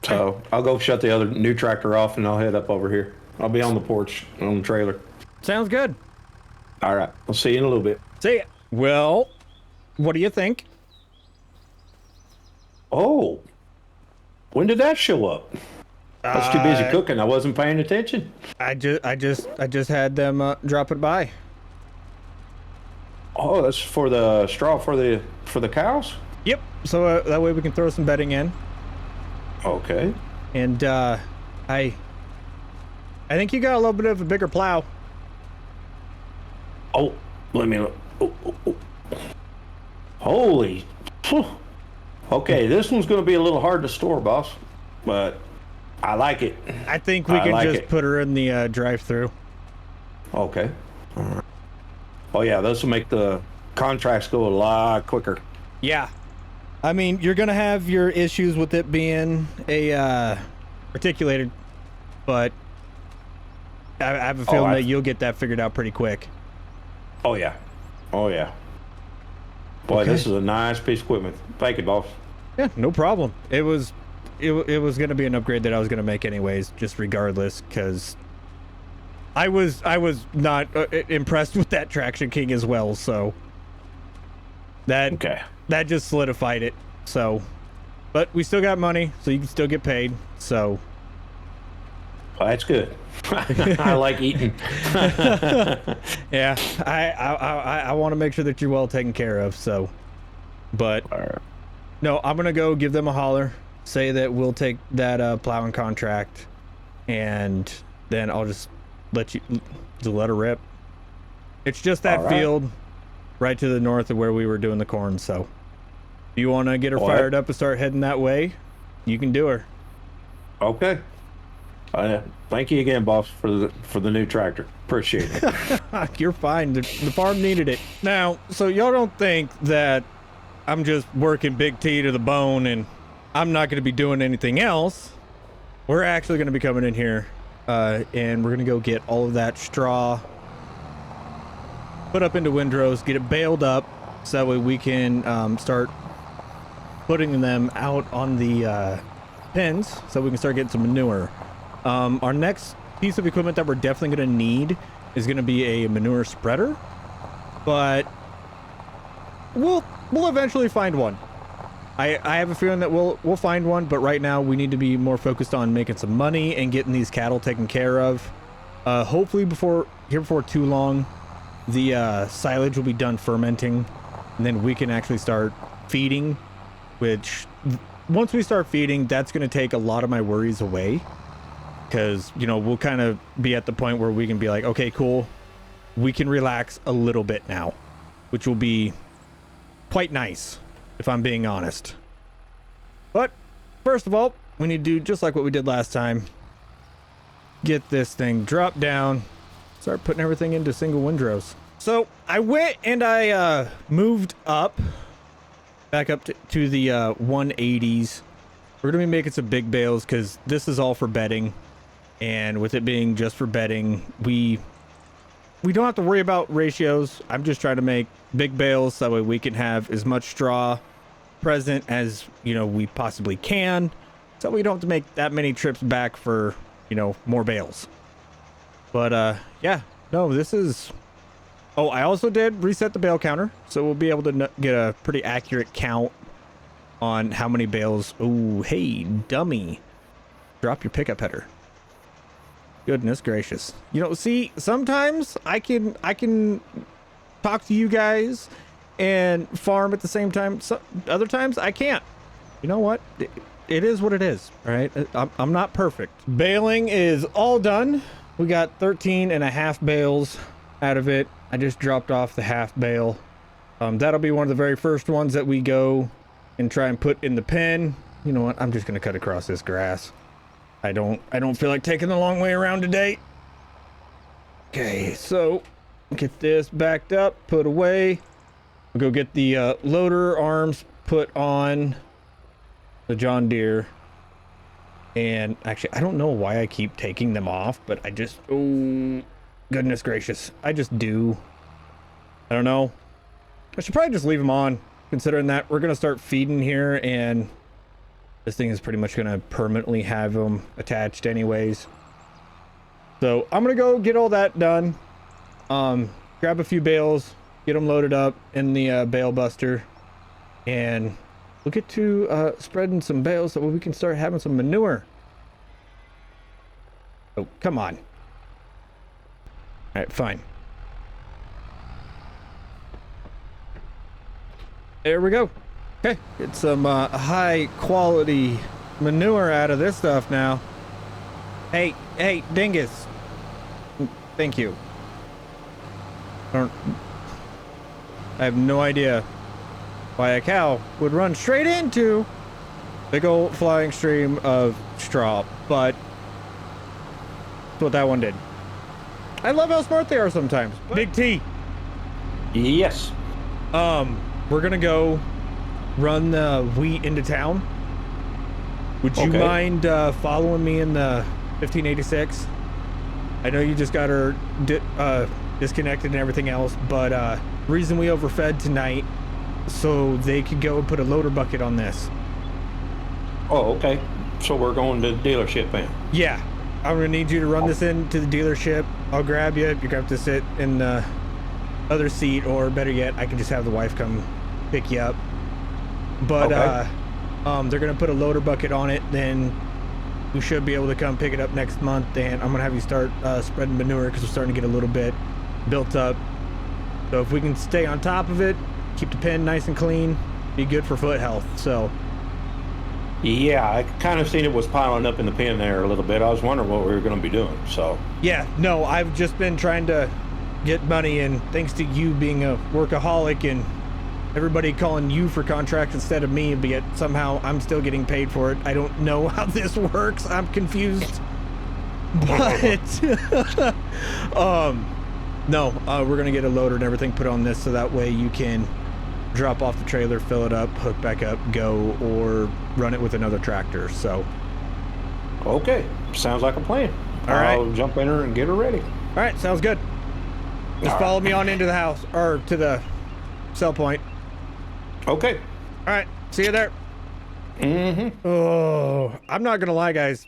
So I'll go shut the other new tractor off, and I'll head up over here. I'll be on the porch, on the trailer. Sounds good. All right, I'll see you in a little bit. See ya. Well, what do you think? Oh, when did that show up? I was too busy cooking. I wasn't paying attention. I just had them drop it by. Oh, that's for the straw for the cows? Yep. So that way we can throw some bedding in. Okay. And I think you got a little bit of a bigger plow. Oh, let me look. Oh. Holy. Phew. Okay, this one's going to be a little hard to store, boss, but I like it. I think we can just put her in the drive-through. Okay. All right. Oh yeah, this will make the contracts go a lot quicker. Yeah. I mean, you're going to have your issues with it being a articulated, but I have a feeling that you'll get that figured out pretty quick. Oh yeah. Boy, okay. This is a nice piece of equipment. Thank you, boss. Yeah, no problem. It was going to be an upgrade that I was going to make anyways, just regardless, because I was not impressed with that Traction King as well, so that just solidified it. So, but we still got money, so you can still get paid. So, well, that's good. I like eating. Yeah, I want to make sure that you're well taken care of. So, but no, I'm gonna go give them a holler, say that we'll take that plowing contract, and then I'll just let her rip. It's just that field right to the north of where we were doing the corn. So, if you want to get her fired up and start heading that way, you can do her. Okay. Thank you again, boss, for the new tractor. Appreciate it. You're fine. The farm needed it. Now, so y'all don't think that I'm just working Big T to the bone and I'm not going to be doing anything else. We're actually going to be coming in here and we're going to go get all of that straw put up into windrows, get it baled up so that way we can start putting them out on the pens so we can start getting some manure. Our next piece of equipment that we're definitely going to need is going to be a manure spreader, but we'll eventually find one. I have a feeling that we'll find one, but right now we need to be more focused on making some money and getting these cattle taken care of. Hopefully before too long, the silage will be done fermenting, and then we can actually start feeding, which once we start feeding, that's going to take a lot of my worries away. Because, you know, we'll kind of be at the point where we can be like, okay, cool. We can relax a little bit now, which will be quite nice, if I'm being honest. But first of all, we need to do just like what we did last time. Get this thing dropped down, start putting everything into single windrows. So I went and I moved up, back up to the 180s. We're going to be making some big bales because this is all for bedding. And with it being just for bedding, we don't have to worry about ratios. I'm just trying to make big bales so that way we can have as much straw present as, you know, we possibly can. So we don't have to make that many trips back for, you know, more bales. But yeah, no, this is... Oh, I also did reset the bale counter. So we'll be able to get a pretty accurate count on how many bales. Oh, hey, dummy. Drop your pickup header. Goodness gracious. You know, see, sometimes I can talk to you guys and farm at the same time. So, other times I can't. You know what? It is what it is, all right? I'm not perfect. Baling is all done. We got 13.5 bales out of it. I just dropped off the half bale. That'll be one of the very first ones that we go and try and put in the pen. You know what? I'm just gonna cut across this grass. I don't feel like taking the long way around today. Okay, so get this backed up, put away. We'll go get the loader arms put on the John Deere. And actually, I don't know why I keep taking them off, but I just, oh, goodness gracious. I just do. I don't know. I should probably just leave them on, considering that we're going to start feeding here, and this thing is pretty much going to permanently have them attached anyways. So I'm going to go get all that done. Grab a few bales, get them loaded up in the bale buster, and we'll get to spreading some bales so we can start having some manure. Oh, come on. All right, fine. There we go. Okay, get some high quality manure out of this stuff now. Hey, dingus. Thank you. I have no idea why a cow would run straight into big old flying stream of straw, but that's what that one did. I love how smart they are sometimes. Big T. Yes. We're gonna go run the wheat into town. Would you mind following me in the 1586? I know you just got her disconnected and everything else, but reason we overfed tonight so they could go and put a loader bucket on this. Oh, okay. So we're going to the dealership then? Yeah. I'm gonna need you to run this into the dealership. I'll grab you. You're gonna have to sit in the other seat, or better yet, I can just have the wife come pick you up. But they're gonna put a loader bucket on it, then we should be able to come pick it up next month, and I'm gonna have you start spreading manure because we're starting to get a little bit built up. So if we can stay on top of it, keep the pen nice and clean, be good for foot health. So yeah, I kind of seen it was piling up in the pen there a little bit. I was wondering what we were going to be doing. So yeah, no, I've just been trying to get money, and thanks to you being a workaholic and everybody calling you for contracts instead of me, but yet somehow I'm still getting paid for it. I don't know how this works. I'm confused. But no, we're gonna get a loader and everything put on this, so that way you can drop off the trailer, fill it up, hook back up, go, or run it with another tractor. So okay, sounds like a plan. All right, I'll jump in her and get her ready. All right, sounds good. Just follow me on into the house, or to the sell point. Okay. All right, see you there. Mm-hmm. Oh, I'm not gonna lie, guys.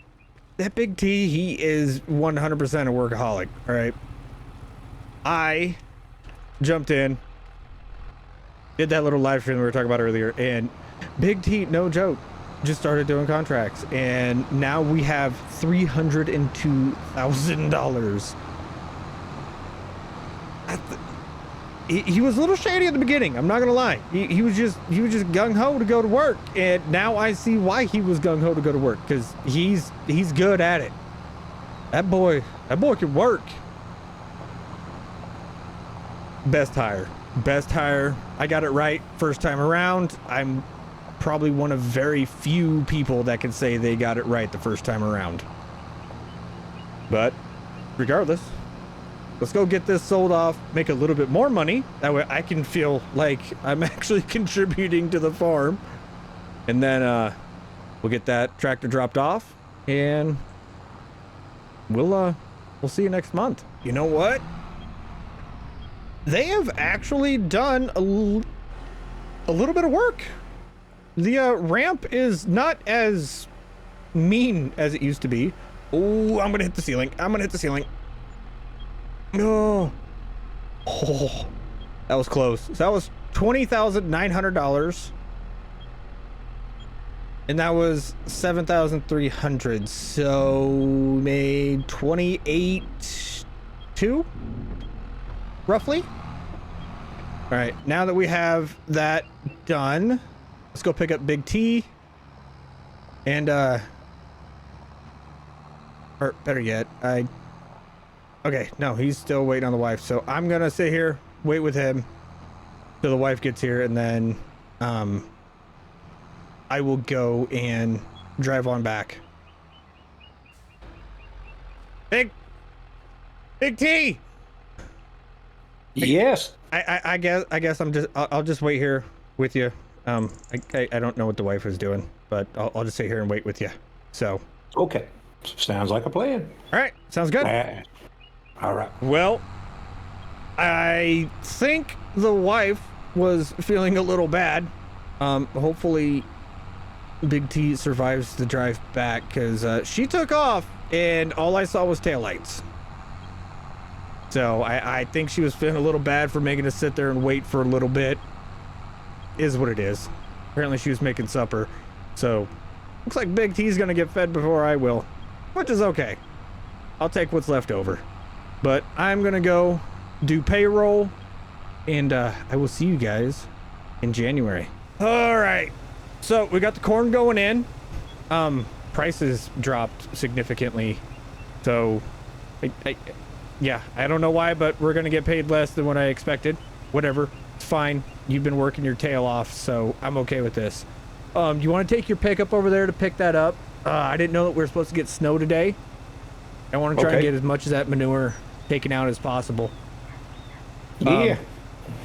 That Big T, he is 100% a workaholic. All right. I jumped in, did that little live stream we were talking about earlier, and Big T, no joke, just started doing contracts, and now we have $302,000. He was a little shady at the beginning, I'm not gonna lie. He was just gung-ho to go to work, and now I see why he was gung-ho to go to work, because he's good at it. That boy can work. Best hire. I got it right first time around. I'm probably one of very few people that can say they got it right the first time around. But regardless, let's go get this sold off, make a little bit more money. That way I can feel like I'm actually contributing to the farm. And then we'll get that tractor dropped off, and we'll see you next month. You know what? They have actually done a little bit of work. The ramp is not as mean as it used to be. Oh, I'm gonna hit the ceiling. No. Oh, that was close. So that was $20,900. And that was $7,300. So made 28.2 roughly. All right, now that we have that done, let's go pick up Big T. And or better yet, okay, no, he's still waiting on the wife, so I'm gonna sit here, wait with him till the wife gets here, and then I I will go and drive on back. Big T. Yes. I guess I'll just wait here with you. I don't know what the wife is doing, but I'll just sit here and wait with you. So. Okay. Sounds like a plan. All right. Sounds good. All right. Well, I think the wife was feeling a little bad. Hopefully Big T survives the drive back, because she took off and all I saw was taillights. So I think she was feeling a little bad for making us sit there and wait for a little bit. Is what it is. Apparently she was making supper. So looks like Big T's gonna get fed before I will, which is okay. I'll take what's left over. But I'm gonna go do payroll, and I will see you guys in January. All right. So we got the corn going in. Prices dropped significantly. So yeah, I don't know why, but we're gonna get paid less than what I expected. Whatever, it's fine. You've been working your tail off, so I'm okay with this. You want to take your pickup over there to pick that up? I didn't know that we were supposed to get snow today. I want to try and get as much of that manure taken out as possible. Yeah.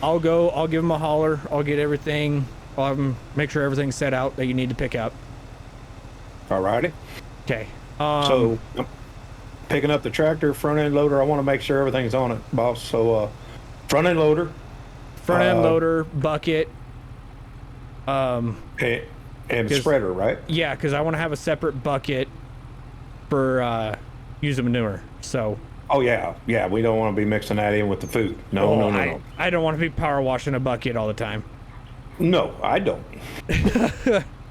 I'll give him a holler. I'll get everything. I'll have him make sure everything's set out that you need to pick up. All righty. Okay. So picking up the tractor, front end loader, I want to make sure everything's on it, boss. So front end loader. Front end loader, bucket. And spreader, right? Yeah, because I want to have a separate bucket for using manure. So. Oh yeah, we don't want to be mixing that in with the food. No. I don't want to be power washing a bucket all the time. No, I don't.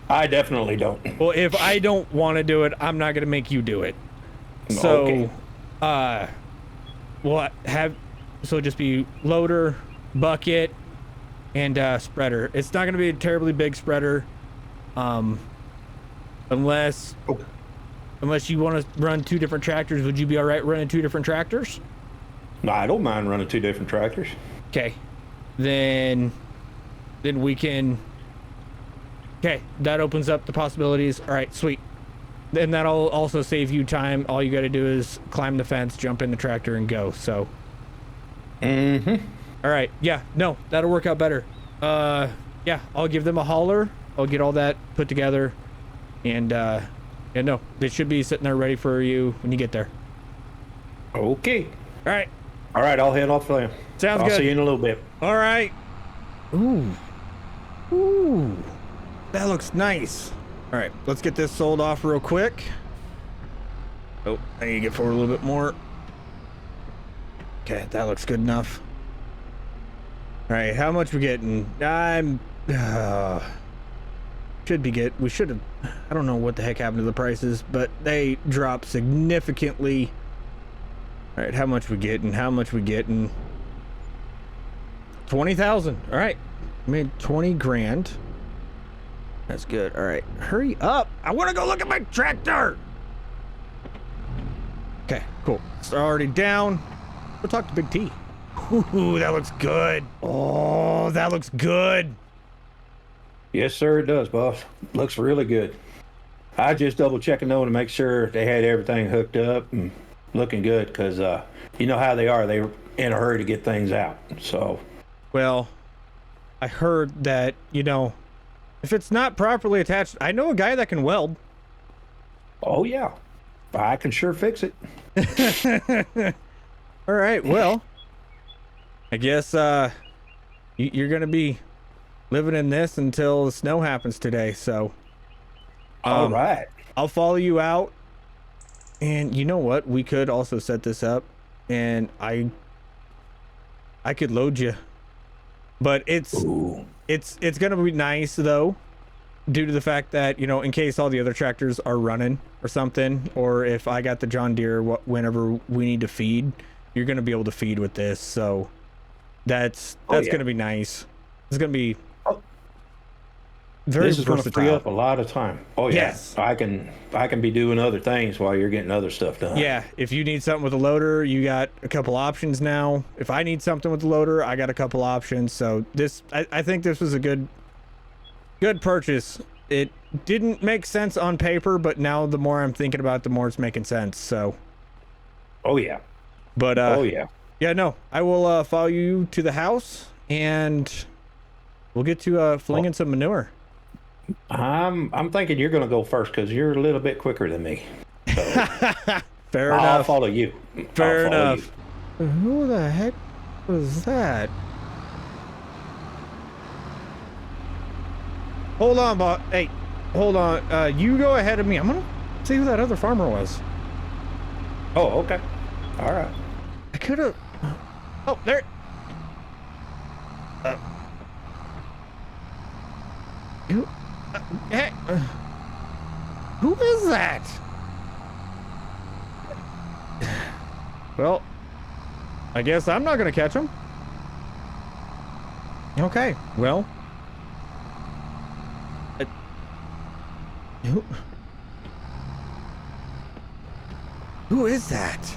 I definitely don't. Well, if I don't want to do it, I'm not going to make you do it. So, okay. So just be loader, bucket, and spreader. It's not going to be a terribly big spreader, unless you want to run two different tractors. Would you be all right running two different tractors? No, I don't mind running two different tractors. Okay, then we can. Okay, that opens up the possibilities. All right, sweet. Then that'll also save you time. All you got to do is climb the fence, jump in the tractor, and go. So. All right. Yeah. No, that'll work out better. Yeah, I'll give them a holler. I'll get all that put together, and yeah, no, they should be sitting there ready for you when you get there. Okay. All right. All right, I'll head off there. Sounds good. I'll see you in a little bit. All right. Ooh, that looks nice. All right, let's get this sold off real quick. Oh, I need to get forward a little bit more. Okay, that looks good enough. All right, how much we getting? We should have, I don't know what the heck happened to the prices, but they dropped significantly. All right, how much we getting? 20,000. All right, I made 20 grand. That's good. All right, hurry up. I want to go look at my tractor. Okay, cool. It's already down. We'll talk to Big T. Ooh, that looks good. Oh, that looks good. Yes, sir, it does, boss. Looks really good. I just double checking though to make sure they had everything hooked up and looking good, because you know how they are. They're in a hurry to get things out. So. Well, I heard that, if it's not properly attached, I know a guy that can weld. Oh yeah, I can sure fix it. All right, well, I guess you're gonna be living in this until the snow happens today. So, all right, I'll follow you out. And you know what? We could also set this up, and I could load you. But it's gonna be nice though, due to the fact that, in case all the other tractors are running or something, or if I got the John Deere whenever we need to feed, you're gonna be able to feed with this. So that's gonna be nice. It's gonna be very this is versatile. Gonna free up a lot of time. Oh yeah, yes. I can be doing other things while you're getting other stuff done. Yeah, if you need something with a loader, you got a couple options now. If I need something with the loader, I got a couple options. So I think this was a good purchase it didn't make sense on paper, but now the more I'm thinking about it, the more it's making sense. So. Oh yeah. But oh yeah. Yeah, no, I will follow you to the house, and we'll get to flinging some manure. I'm thinking you're gonna go first because you're a little bit quicker than me. So Fair I'll enough. follow you. Fair I'll follow enough. Who the heck was that? Hold on, Bob. Hey, hold on. You go ahead of me. I'm gonna see who that other farmer was. You. Oh, okay. All right. I could have. Oh, there. Who? Hey. Who is that? Well, I guess I'm not gonna catch him. Okay. Well. Who is that?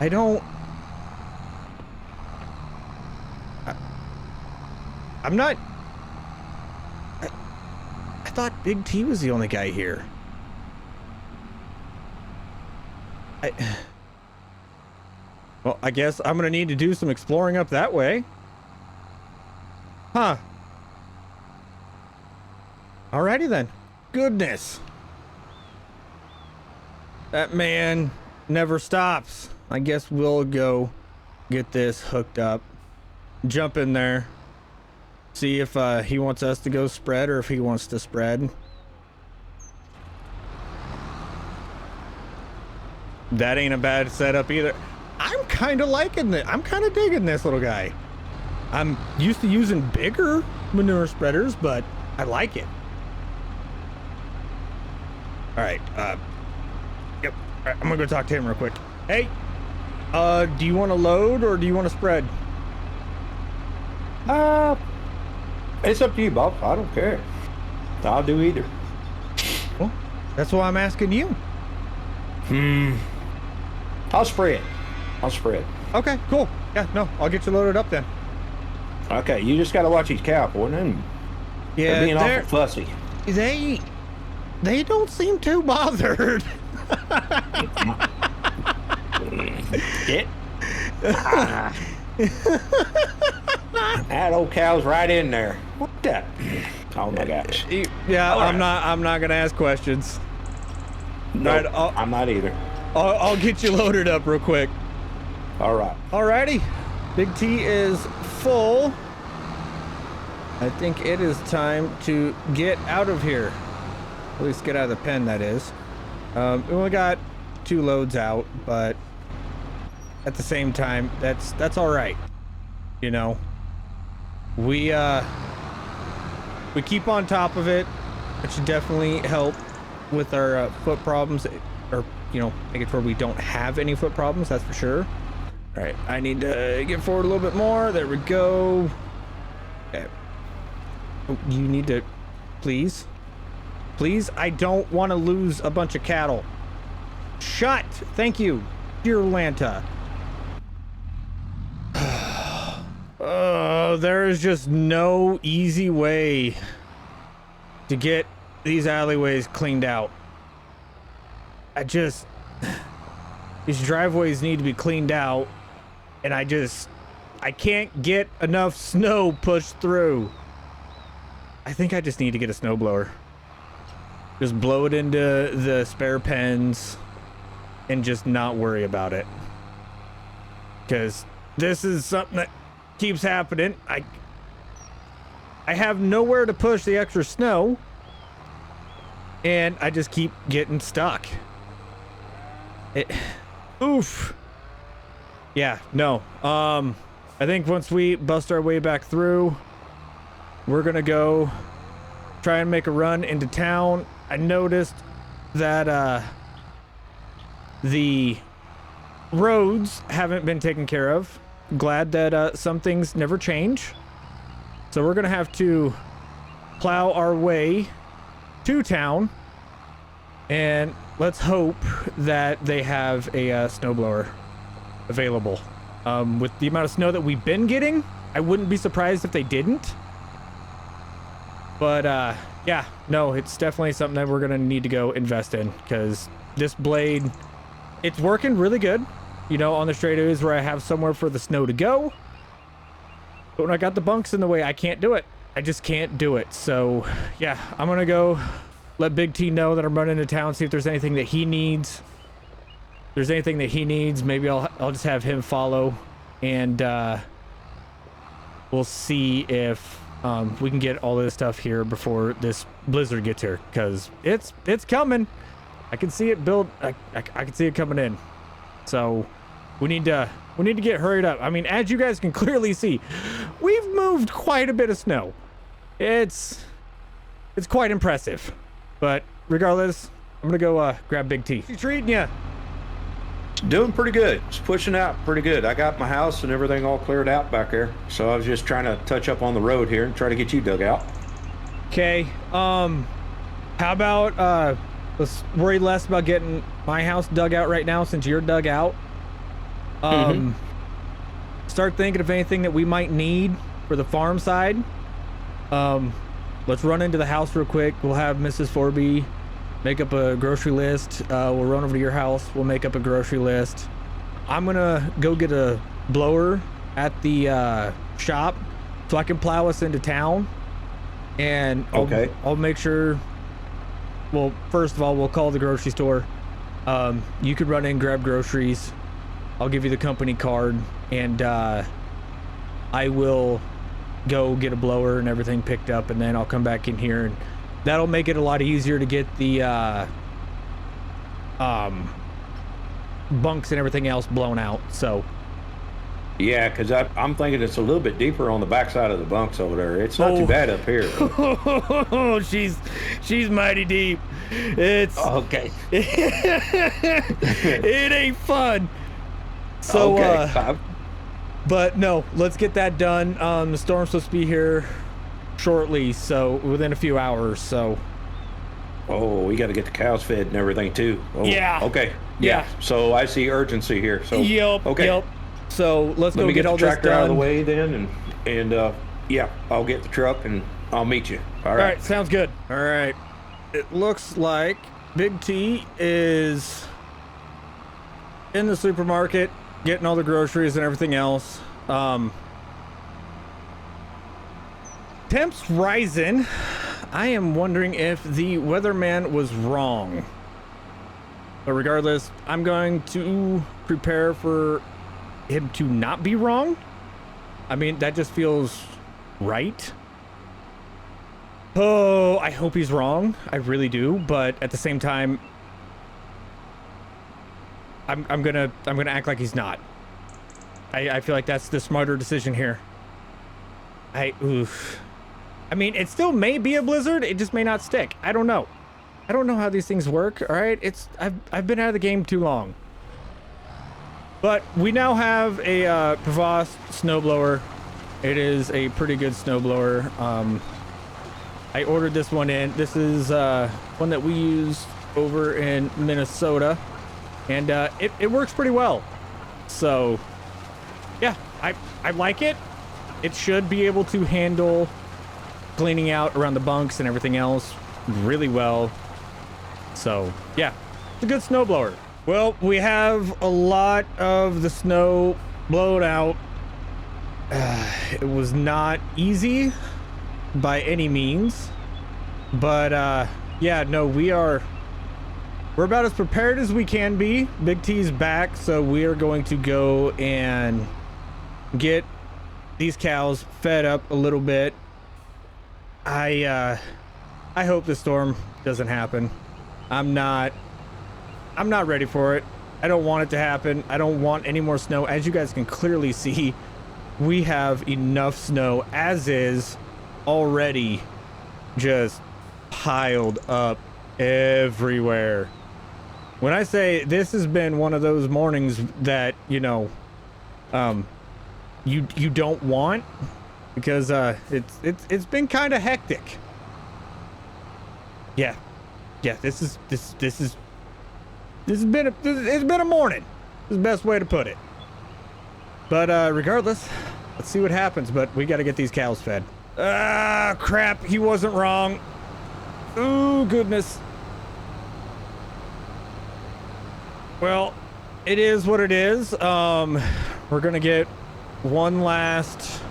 I don't. I'm not. I thought Big T was the only guy here. Well, I guess I'm gonna need to do some exploring up that way. Huh. Alrighty then. Goodness. That man never stops. I guess we'll go get this hooked up. Jump in there. See if he wants us to go spread or if he wants to spread. That ain't a bad setup either. I'm kind of liking it. I'm kind of digging this little guy. I'm used to using bigger manure spreaders, but I like it. All right. Yep. All right, I'm gonna go talk to him real quick. Hey, do you want to load or do you want to spread? It's up to you, Bob. I don't care. I'll do either. Well, that's why I'm asking you. I'll spread. Okay, cool. Yeah, no, I'll get you loaded up then. Okay, you just got to watch these cows, boy. Yeah, they're being awful fussy. They don't seem too bothered. It. That old cow's right in there. What the? Oh my gosh. Yeah, All I'm right. not gonna ask questions. No, Right, I'm not either. I'll get you loaded up real quick. All right. Alrighty, Big T is full. I think it is time to get out of here. At least get out of the pen, that is. We only got 2 loads out, but at the same time, that's all right. You know, we keep on top of it. It should definitely help with our foot problems, or you know, make it where we don't have any foot problems. That's for sure. All right, I need to get forward a little bit more. There we go. Okay. Oh, you need to, please. Please, I don't want to lose a bunch of cattle. Shut. Thank you, dear Lanta. There is just no easy way to get these alleyways cleaned out. These driveways need to be cleaned out, and I can't get enough snow pushed through. I think I just need to get a snowblower. Just blow it into the spare pens and just not worry about it. Because this is something that keeps happening. I have nowhere to push the extra snow, and I just keep getting stuck. Oof. Yeah, no. I think once we bust our way back through, we're gonna go try and make a run into town. I noticed that the roads haven't been taken care of. Glad that some things never change. So we're gonna have to plow our way to town, and let's hope that they have a snowblower available. With the amount of snow that we've been getting, I wouldn't be surprised if they didn't. But yeah, no, it's definitely something that we're gonna need to go invest in, because this blade, it's working really good, you know, on the straight areas where I have somewhere for the snow to go. But when I got the bunks in the way, I can't do it. I just can't do it. So yeah, I'm gonna go let Big T know that I'm running into town, see if there's anything that he needs. If there's anything that he needs, maybe I'll just have him follow, and we'll see if we can get all this stuff here before this blizzard gets here, because it's coming. I can see it build. I can see it coming in. So we need to get hurried up. I mean, as you guys can clearly see, we've moved quite a bit of snow. It's quite impressive. But regardless, I'm gonna go grab Big T. He's treating ya? Doing pretty good. It's pushing out pretty good. I got my house and everything all cleared out back there. So I was just trying to touch up on the road here and try to get you dug out. Okay. How about let's worry less about getting my house dug out right now, since you're dug out. Start thinking of anything that we might need for the farm side. Let's run into the house real quick. We'll have Mrs. Forby make up a grocery list. We'll run over to your house. We'll make up a grocery list. I'm gonna go get a blower at the shop so I can plow us into town. And I'll make sure. Well, first of all, we'll call the grocery store. You could run in, grab groceries. I'll give you the company card, and I will go get a blower and everything picked up, and then I'll come back in here, and that'll make it a lot easier to get the bunks and everything else blown out. So yeah, because I'm thinking it's a little bit deeper on the backside of the bunks over there. It's not too bad up here. Oh, she's mighty deep. It's okay. It ain't fun. So okay. but no, let's get that done. The storm's supposed to be here shortly, so within a few hours. So oh, we got to get the cows fed and everything too. Oh, yeah. Okay. Yeah. So I see urgency here. So yep. Okay. Yep. So let's Let go me get the all this tractor done. out of the way then, and yeah, I'll get the truck and I'll meet you. All right. All right, sounds good. All right. It looks like Big T is in the supermarket getting all the groceries and everything else. Temps Ryzen. I am wondering if the weatherman was wrong. But regardless, I'm going to prepare for him to not be wrong. I mean, that just feels right. Oh, I hope he's wrong. I really do. But at the same time, I'm gonna act like he's not. I feel like that's the smarter decision here. I mean, it still may be a blizzard. It just may not stick. I don't know. I don't know how these things work. All right, I've been out of the game too long. But we now have a Provost snowblower. It is a pretty good snowblower. I ordered this one in. This is one that we use over in Minnesota, and it works pretty well. So yeah, I like it. It should be able to handle cleaning out around the bunks and everything else really well. So yeah, it's a good snowblower. Well, we have a lot of the snow blown out. It was not easy by any means, but yeah, no, we're about as prepared as we can be. Big T's back, so we are going to go and get these cows fed up a little bit. I hope the storm doesn't happen. I'm not ready for it. I don't want it to happen. I don't want any more snow. As you guys can clearly see, we have enough snow as is already, just piled up everywhere. When I say this has been one of those mornings that, you know, you don't want, because it's been kind of hectic. Yeah, this has been a morning. Is the best way to put it. But regardless, let's see what happens. But we got to get these cows fed. Ah, crap. He wasn't wrong. Ooh, goodness. Well, it is what it is. We're gonna get one last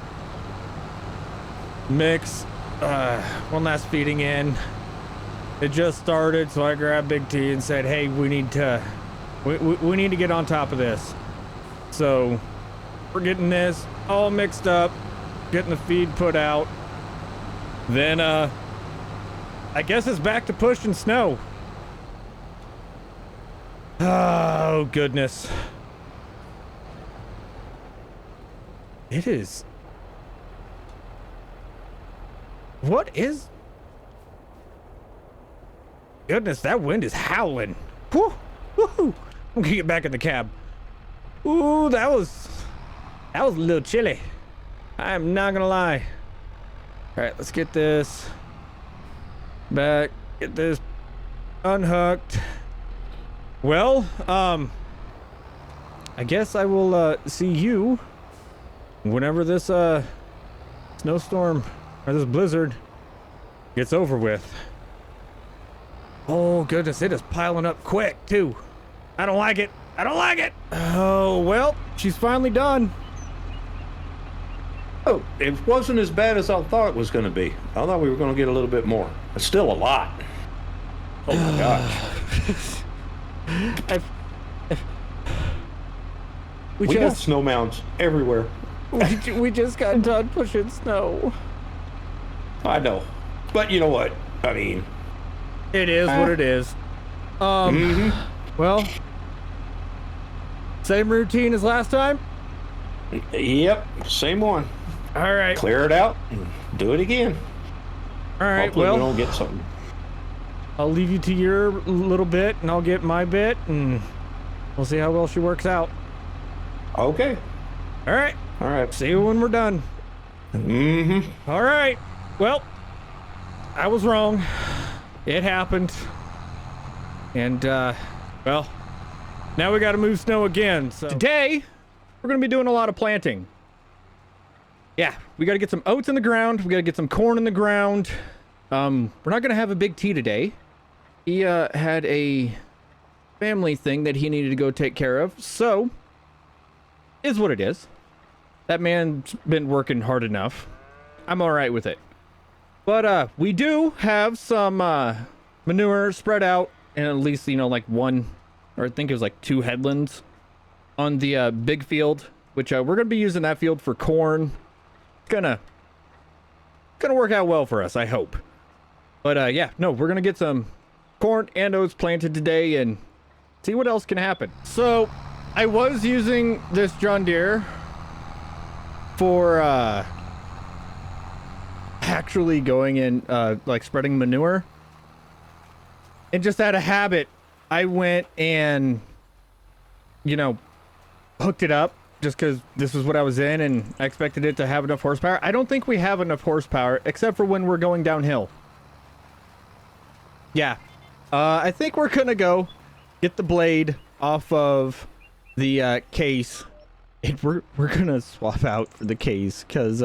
mix, one last feeding in. It just started, so I grabbed Big T and said, hey, we need to get on top of this. So we're getting this all mixed up, getting the feed put out. Then, I guess it's back to pushing snow. Oh, goodness. It is. What is? Goodness, that wind is howling. Woo! Woohoo! I'm gonna get back in the cab. Ooh, that was a little chilly. I'm not gonna lie. All right, let's get this back. Get this unhooked. Well, I guess I will see you whenever this snowstorm or this blizzard gets over with. Oh goodness, it is piling up quick too. I don't like it. I don't like it. Oh well, she's finally done. Oh, it wasn't as bad as I thought it was going to be. I thought we were going to get a little bit more. It's still a lot. Oh my gosh. We got snow mounds everywhere. we just got done pushing snow. I know, but you know what? I mean, it is what it is. Well, same routine as last time. Yep, same one. All right, clear it out and do it again. All right, hopefully well, we don't get something. I'll leave you to your little bit, and I'll get my bit, and we'll see how well she works out. Okay. All right. All right. See you when we're done. All right. Well, I was wrong. It happened. And, well, now we got to move snow again. So today, we're going to be doing a lot of planting. Yeah, we got to get some oats in the ground. We got to get some corn in the ground. We're not going to have a Big T today. He had a family thing that he needed to go take care of. So, is what it is. That man's been working hard enough. I'm all right with it. But we do have some manure spread out in at least, you know, like one, or I think it was like 2 headlands on the big field, which we're going to be using that field for corn. It's gonna work out well for us, I hope. But yeah, no, we're going to get some corn and oats planted today and see what else can happen. So I was using this John Deere for actually going in like spreading manure, and just out of habit I went and, you know, hooked it up just because this was what I was in and I expected it to have enough horsepower. I don't think we have enough horsepower except for when we're going downhill. Yeah, I think we're gonna go get the blade off of the case. And we're gonna swap out for the case because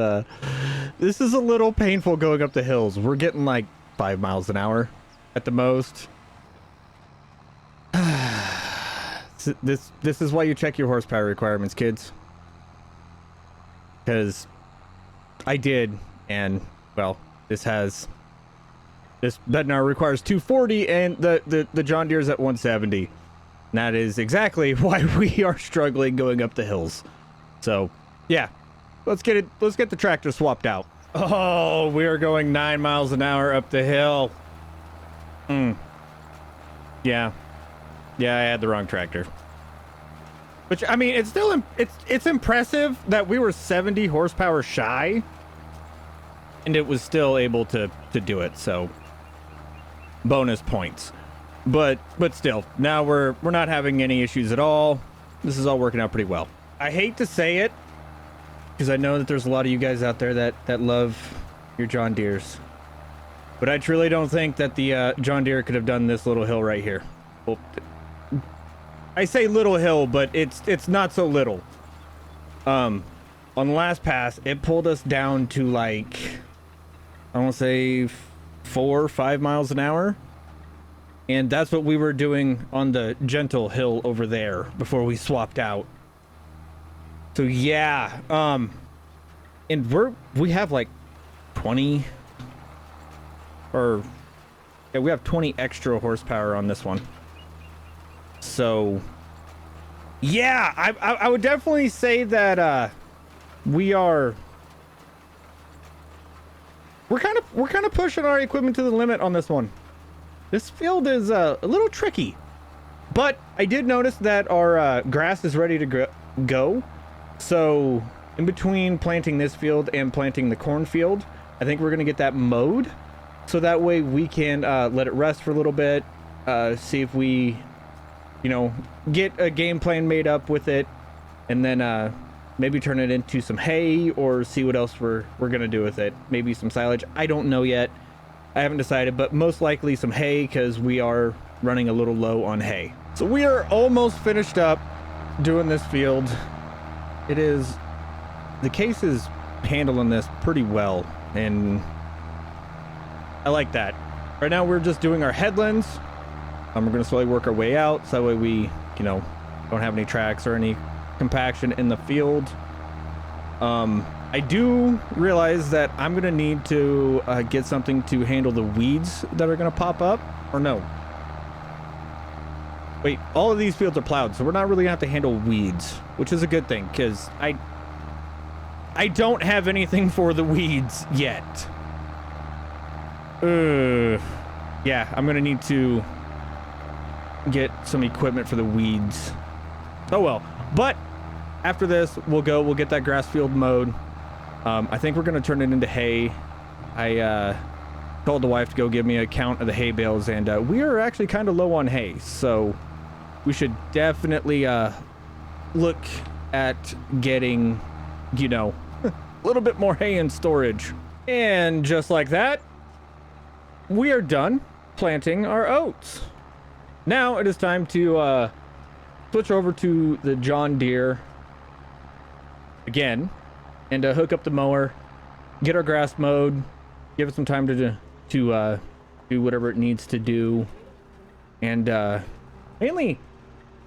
this is a little painful going up the hills. We're getting like 5 miles an hour at the most. This is why you check your horsepower requirements, kids. Because I did, and well, this Bednar requires 240, and the John Deere's at 170. And that is exactly why we are struggling going up the hills. So, yeah, let's get the tractor swapped out. Oh, we are going 9 miles an hour up the hill. Yeah, I had the wrong tractor. Which, I mean, it's still it's impressive that we were 70 horsepower shy, and it was still able to do it. So, bonus points. But still, now we're not having any issues at all. This is all working out pretty well. I hate to say it, because I know that there's a lot of you guys out there that love your John Deeres. But I truly don't think that the John Deere could have done this little hill right here. Well, I say little hill, but it's not so little. On the last pass, it pulled us down to like I want to say 4 or 5 miles an hour. And that's what we were doing on the gentle hill over there before we swapped out. So yeah, and we have like 20 or yeah, we have 20 extra horsepower on this one. So yeah, I would definitely say that we're kind of pushing our equipment to the limit on this one. This field is a little tricky, but I did notice that our grass is ready to go. So in between planting this field and planting the cornfield, I think we're gonna get that mowed, so that way we can let it rest for a little bit, see if we, you know, get a game plan made up with it, and then maybe turn it into some hay or see what else we're gonna do with it. Maybe some silage. I don't know yet. I haven't decided, but most likely some hay because we are running a little low on hay. So we are almost finished up doing this field. The case is handling this pretty well, and I like that. Right now we're just doing our headlands. We're gonna slowly work our way out, so that way we, you know, don't have any tracks or any compaction in the field. I do realize that I'm gonna need to get something to handle the weeds that are gonna pop up, or no. Wait, all of these fields are plowed, so we're not really gonna have to handle weeds, which is a good thing, because I don't have anything for the weeds yet. Yeah, I'm gonna need to get some equipment for the weeds. Oh well, but after this, we'll get that grass field mowed. I think we're gonna turn it into hay. I told the wife to go give me a count of the hay bales, and we are actually kind of low on hay, so we should definitely look at getting, you know, a little bit more hay in storage. And just like that, we are done planting our oats. Now it is time to switch over to the John Deere again and hook up the mower, get our grass mowed, give it some time to do whatever it needs to do, and mainly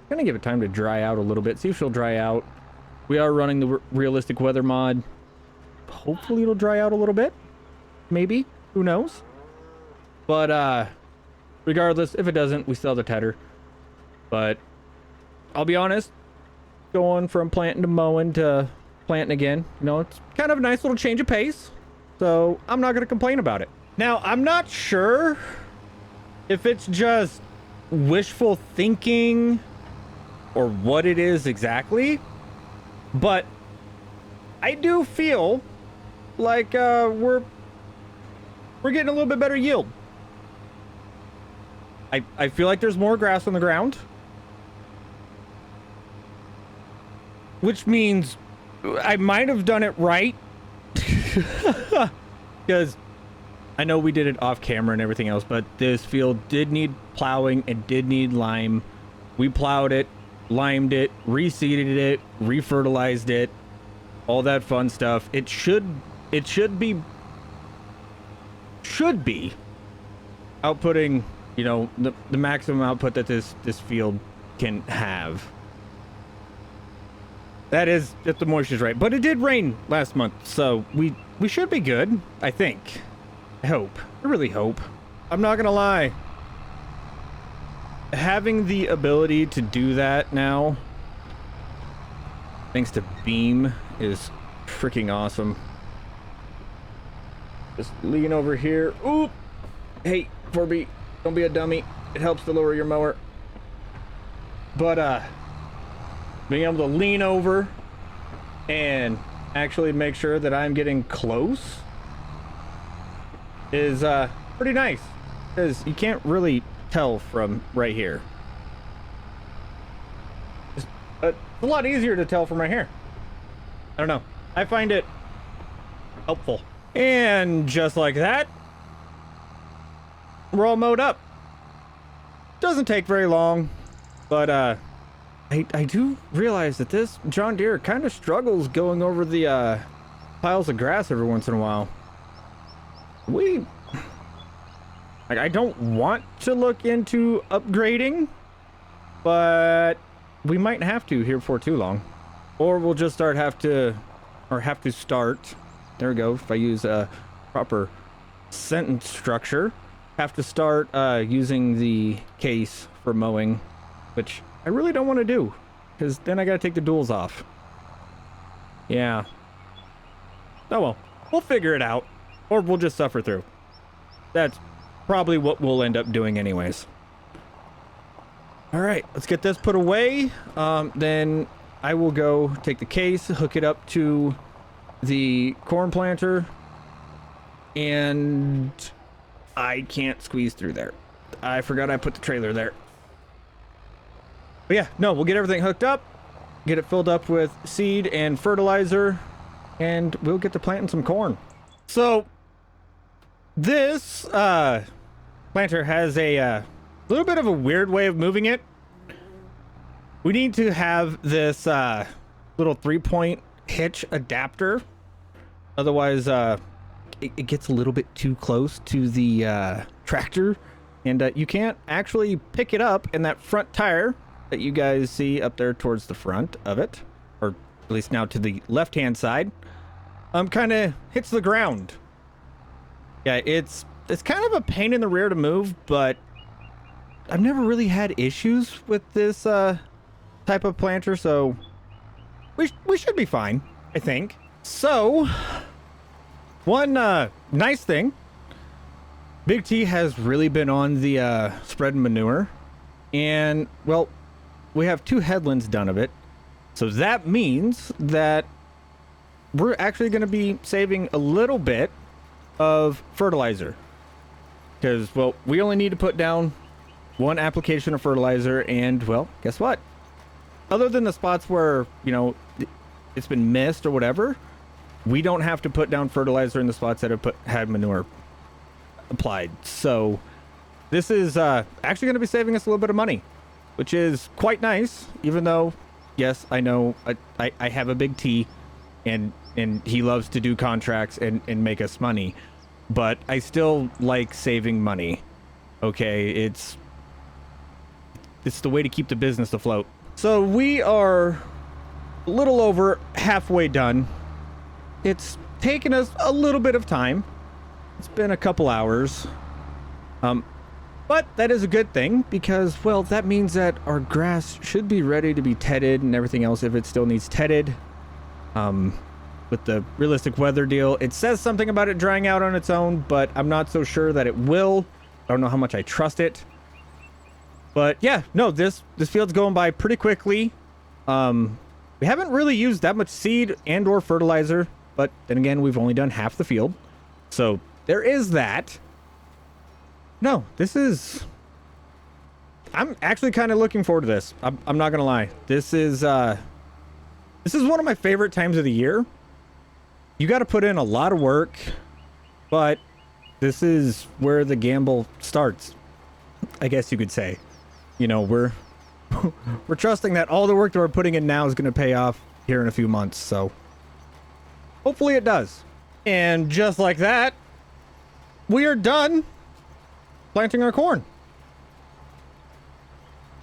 gonna give it time to dry out a little bit, see if she'll dry out. We are running the realistic weather mod. Hopefully it'll dry out a little bit, maybe, who knows. But regardless, if it doesn't, we still have the tedder. But I'll be honest, going from planting to mowing to planting again, you know, it's kind of a nice little change of pace, so I'm not gonna complain about it. Now, I'm not sure if it's just wishful thinking or what it is exactly, but I do feel like we're getting a little bit better yield. I feel like there's more grass on the ground, which means I might have done it right, because I know we did it off camera and everything else, but this field did need plowing and did need lime. We plowed it, limed it, reseeded it, refertilized it, all that fun stuff. It should be outputting, you know, the maximum output that this field can have. That is, if the moisture's right. But it did rain last month, so we should be good, I think. I hope. I really hope. I'm not gonna lie. Having the ability to do that now, thanks to Beam, is freaking awesome. Just lean over here. Oop! Hey, 4B, don't be a dummy. It helps to lower your mower. But, being able to lean over and actually make sure that I'm getting close is pretty nice, because you can't really tell from right here. It's a lot easier to tell from right here. I don't know. I find it helpful. And just like that, we're all mowed up. Doesn't take very long, but I do realize that this John Deere kind of struggles going over the piles of grass every once in a while. Like, I don't want to look into upgrading, but we might have to here for too long. Or we'll just have to start. There we go. If I use a proper sentence structure, have to start using the case for mowing, which I really don't want to do, because then I got to take the duals off. Yeah. Oh well, we'll figure it out, or we'll just suffer through. That's probably what we'll end up doing anyways. All right, let's get this put away. Then I will go take the case, hook it up to the corn planter, and I can't squeeze through there. I forgot I put the trailer there. But yeah, no, we'll get everything hooked up, get it filled up with seed and fertilizer, and we'll get to planting some corn. So this planter has a little bit of a weird way of moving it. We need to have this little 3-point hitch adapter. Otherwise, it gets a little bit too close to the tractor, and you can't actually pick it up in that front tire that you guys see up there towards the front of it, or at least now to the left-hand side. Kind of hits the ground. Yeah, it's kind of a pain in the rear to move, but I've never really had issues with this type of planter, so we should be fine, I think. So, one nice thing, Big T has really been on the spread manure, and well, we have 2 headlands done of it, so that means that we're actually going to be saving a little bit of fertilizer, because well, we only need to put down 1 application of fertilizer, and well, guess what? Other than the spots where, you know, it's been missed or whatever, we don't have to put down fertilizer in the spots that have had manure applied. So this is actually going to be saving us a little bit of money, which is quite nice, even though, yes, I know I have a Big T, and he loves to do contracts and make us money, but I still like saving money. Okay, it's the way to keep the business afloat. So we are a little over halfway done. It's taken us a little bit of time. It's been a couple hours. But that is a good thing, because, well, that means that our grass should be ready to be tedded and everything else if it still needs tedded. With the realistic weather deal, it says something about it drying out on its own, but I'm not so sure that it will. I don't know how much I trust it. But yeah, no, this field's going by pretty quickly. We haven't really used that much seed and or fertilizer, but then again, we've only done half the field. So there is that. No, I'm actually kind of looking forward to this. I'm not gonna lie. This is one of my favorite times of the year. You got to put in a lot of work, but this is where the gamble starts, I guess you could say. You know, we're trusting that all the work that we're putting in now is going to pay off here in a few months, so hopefully it does. And just like that, we are done planting our corn.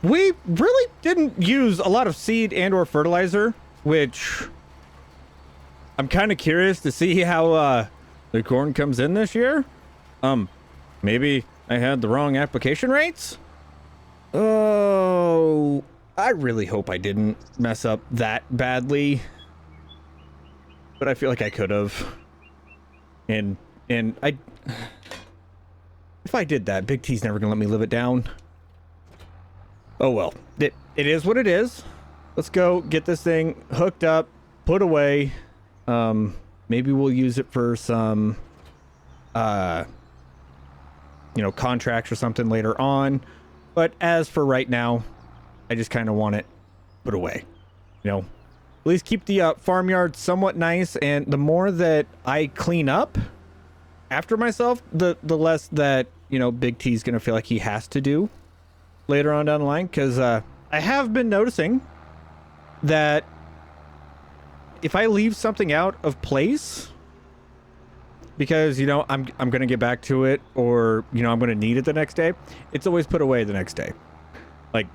We really didn't use a lot of seed and or fertilizer, which I'm kind of curious to see how the corn comes in this year. Maybe I had the wrong application rates. Oh, I really hope I didn't mess up that badly, but I feel like I could have. And if I did that, Big T's never gonna let me live it down. Oh well, it is what it is. Let's go get this thing hooked up, put away. Maybe we'll use it for some, contracts or something later on. But as for right now, I just kind of want it put away. You know, at least keep the farmyard somewhat nice. And the more that I clean up after myself, the less that, you know, Big T's going to feel like he has to do later on down the line. Because I have been noticing that if I leave something out of place, because, you know, I'm going to get back to it, or, you know, I'm going to need it the next day. It's always put away the next day. Like,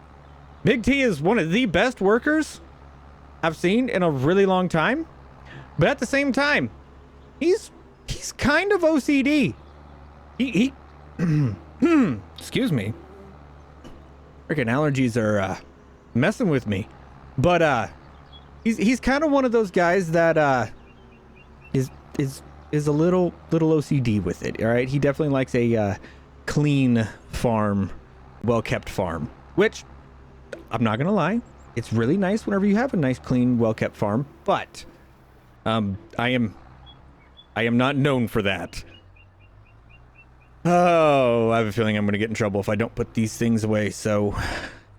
Big T is one of the best workers I've seen in a really long time. But at the same time, he's kind of OCD. He excuse me. Freaking allergies are messing with me. But he's kind of one of those guys that is a little OCD with it. All right, he definitely likes a clean farm, well-kept farm, which I'm not gonna lie, it's really nice whenever you have a nice, clean, well-kept farm. But I am not known for that. Oh, I have a feeling I'm gonna get in trouble if I don't put these things away. So,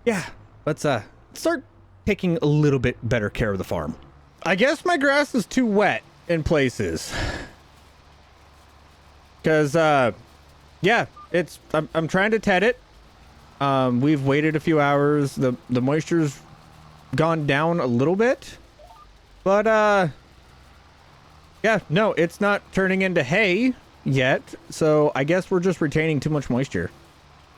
yeah, let's start taking a little bit better care of the farm. I guess my grass is too wet in places. Cause yeah, I'm trying to ted it. We've waited a few hours. The moisture's gone down a little bit, but yeah, no, it's not turning into hay yet. So I guess we're just retaining too much moisture.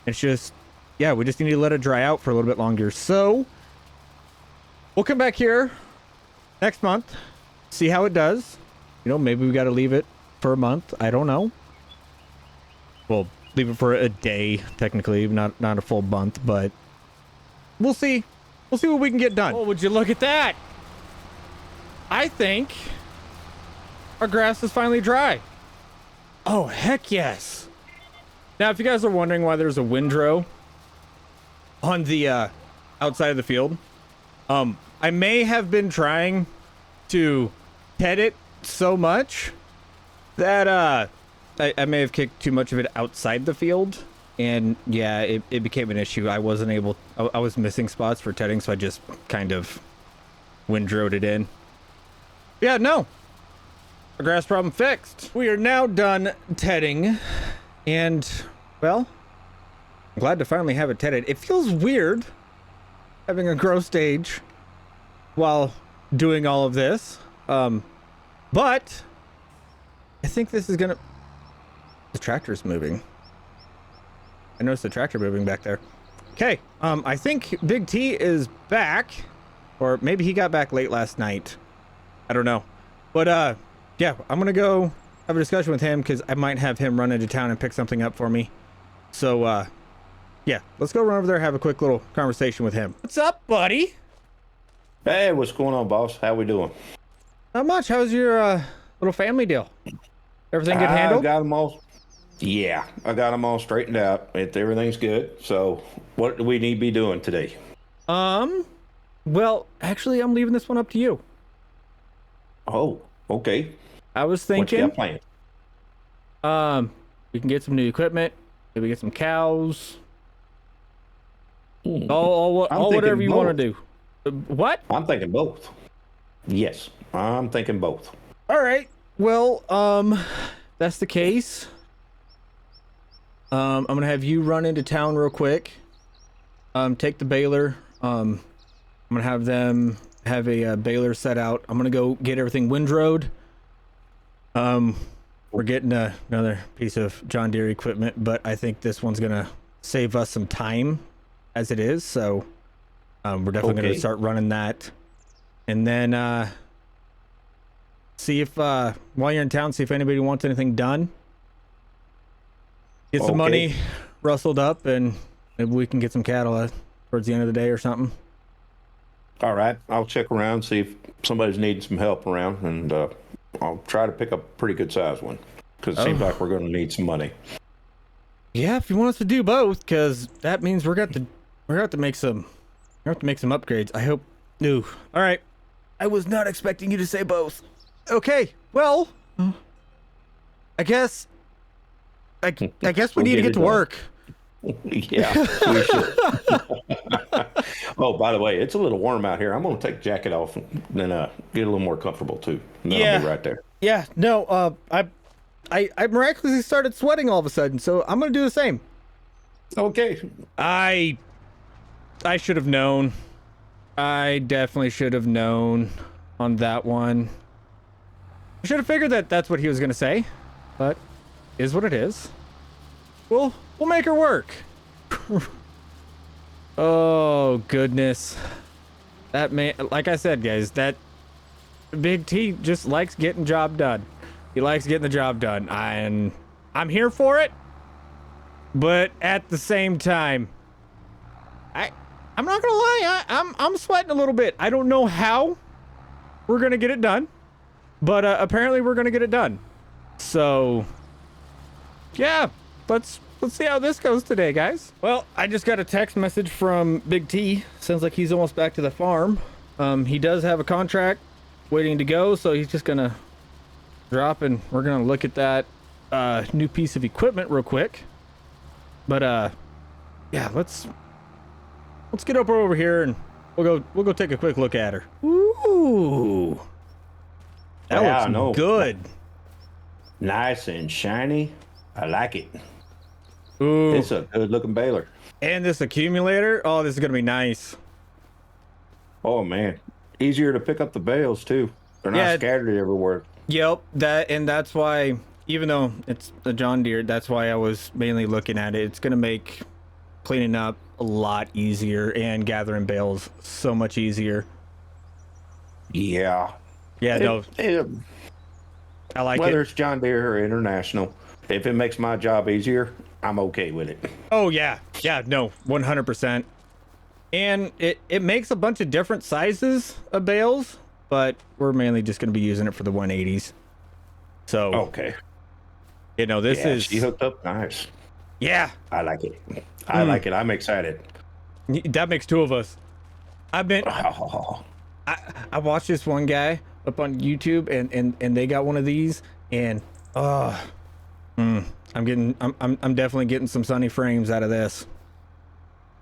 It's just, yeah, we just need to let it dry out for a little bit longer. So we'll come back here next month, see how it does. You know, maybe we got to leave it for a month. I don't know. Well, leave it for a day, technically, not a full month, but we'll see. We'll see what we can get done. Oh, would you look at that? I think our grass is finally dry. Oh, heck yes. Now, if you guys are wondering why there's a windrow on the outside of the field, I may have been trying to ted it so much that I may have kicked too much of it outside the field, and yeah, it became an issue. I wasn't able, I was missing spots for tedding, so I just kind of windrowed it in. Yeah, no, our grass problem fixed. We are now done tedding, and well, I'm glad to finally have it tedded. It feels weird having a grow stage while doing all of this, but I think this is gonna... The tractor's moving. I noticed the tractor moving back there. Okay, I think Big T is back, or maybe he got back late last night. I don't know, but yeah, I'm gonna go have a discussion with him because I might have him run into town and pick something up for me. So yeah, let's go run over there and have a quick little conversation with him. What's up, buddy? Hey, what's going on, boss? How we doing? Not much. How's your little family deal? Everything get handled? I got them all. Yeah, I got them all straightened out. Everything's good. So, what do we need to be doing today? Well, actually, I'm leaving this one up to you. Oh, okay. I was thinking, what you got planned? We can get some new equipment. Maybe get some cows. All whatever you want to do. What? I'm thinking both. Yes, I'm thinking both. All right. Well, that's the case. I'm gonna have you run into town real quick. Take the baler. I'm gonna have them have a baler set out. I'm gonna go get everything windrowed. We're getting another piece of John Deere equipment, but I think this one's gonna save us some time as it is. So, we're definitely gonna start running that, and then see if while you're in town, see if anybody wants anything done. Get some money rustled up, and maybe we can get some cattle towards the end of the day or something. All right, I'll check around, see if somebody's needing some help around, and I'll try to pick up a pretty good size one because it seems like we're going to need some money. Yeah, if you want us to do both, because that means we're going to have to make some upgrades. I hope. No. All right. I was not expecting you to say both. Okay. Well, I guess we need to get to work. Yeah, we should. Oh, by the way, it's a little warm out here. I'm going to take the jacket off and then get a little more comfortable too. And then I'll be right there. Yeah. No. I miraculously started sweating all of a sudden, so I'm going to do the same. Okay. I should have known. I definitely should have known on that one. I should have figured that that's what he was going to say. but is what it is. We'll make her work. Oh goodness, that man, like I said, guys, that Big T just likes getting job done. He likes getting the job done, and I'm here for it. But at the same time, I'm not gonna lie, I'm sweating a little bit. I don't know how we're gonna get it done, but apparently we're gonna get it done. So yeah, let's see how this goes today, guys. Well, I just got a text message from Big T. Sounds like he's almost back to the farm. He does have a contract waiting to go, so he's just gonna drop and we're gonna look at that new piece of equipment real quick. But yeah, let's get up over here and we'll go take a quick look at her. Ooh, that looks good. Nice and shiny. I like it. Ooh, it's a good looking baler. And this accumulator, oh, this is gonna be nice. Oh man, easier to pick up the bales too. They're not scattered everywhere. Yep, that's why, even though it's a John Deere, that's why I was mainly looking at it. It's gonna make cleaning up a lot easier and gathering bales so much easier. Yeah. Yeah, I like it. Whether it's John Deere or International, if it makes my job easier, I'm okay with it. Oh yeah, no, 100%. And it makes a bunch of different sizes of bales, but we're mainly just going to be using it for the 180s. So okay, you know, this is she hooked up nice. Yeah, I like it. I like it. I'm excited. That makes two of us. I watched this one guy up on YouTube and they got one of these and I'm definitely getting some sunny frames out of this.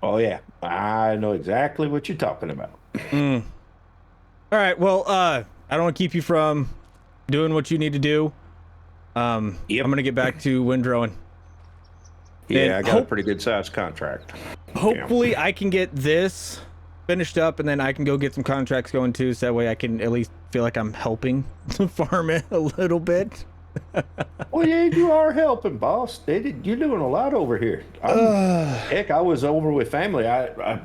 Oh yeah, I know exactly what you're talking about. All right, well, I don't want to keep you from doing what you need to do. I'm gonna get back to windrowing. Yeah, I got a pretty good sized contract. Hopefully, I can get this finished up, and then I can go get some contracts going too, so that way I can at least feel like I'm helping to farm it a little bit. Well, yeah, you are helping, boss. You're doing a lot over here. Heck, I was over with family. I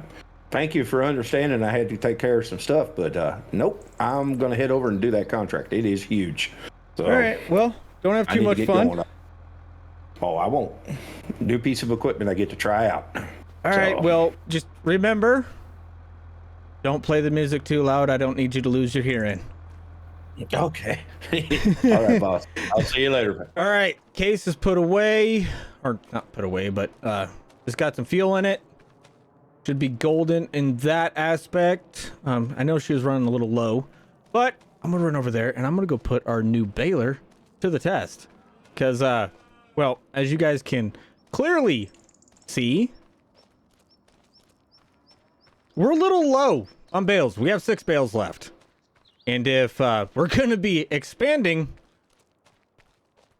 thank you for understanding. I had to take care of some stuff, but nope, I'm gonna head over and do that contract. It is huge. So, all right, well, don't have too much fun. Oh, I won't. New piece of equipment I get to try out. All right, well, just remember, don't play the music too loud. I don't need you to lose your hearing. Okay. All right, boss. I'll see you later. All right, case is put away, or not put away, but it's got some fuel in it. Should be golden in that aspect. I know she was running a little low, but I'm gonna run over there and I'm gonna go put our new baler to the test. Because, well, as you guys can clearly see, we're a little low on bales. We have 6 bales left. And if we're going to be expanding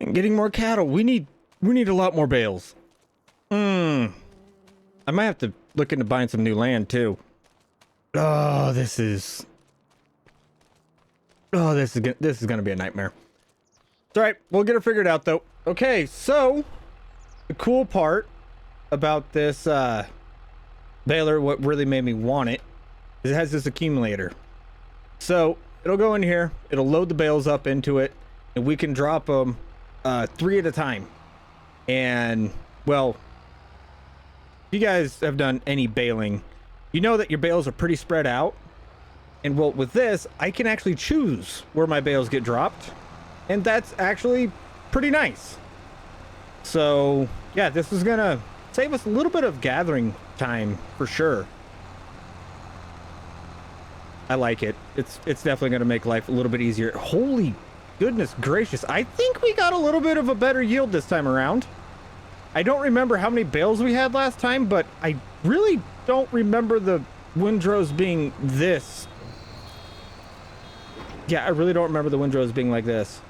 and getting more cattle, we need a lot more bales. I might have to look into buying some new land too. Oh, this is going to be a nightmare. It's all right. We'll get it figured out though. Okay, so the cool part about this baler, what really made me want it, is it has this accumulator. So it'll go in here, it'll load the bales up into it, and we can drop them 3 at a time. And, well, if you guys have done any baling, you know that your bales are pretty spread out. And, well, with this, I can actually choose where my bales get dropped. And that's actually pretty nice. So, yeah, this is going to save us a little bit of gathering time for sure. I like it. It's definitely going to make life a little bit easier. Holy goodness gracious. I think we got a little bit of a better yield this time around. I don't remember how many bales we had last time, but I really don't remember the windrows being this. Yeah, I really don't remember the windrows being like this.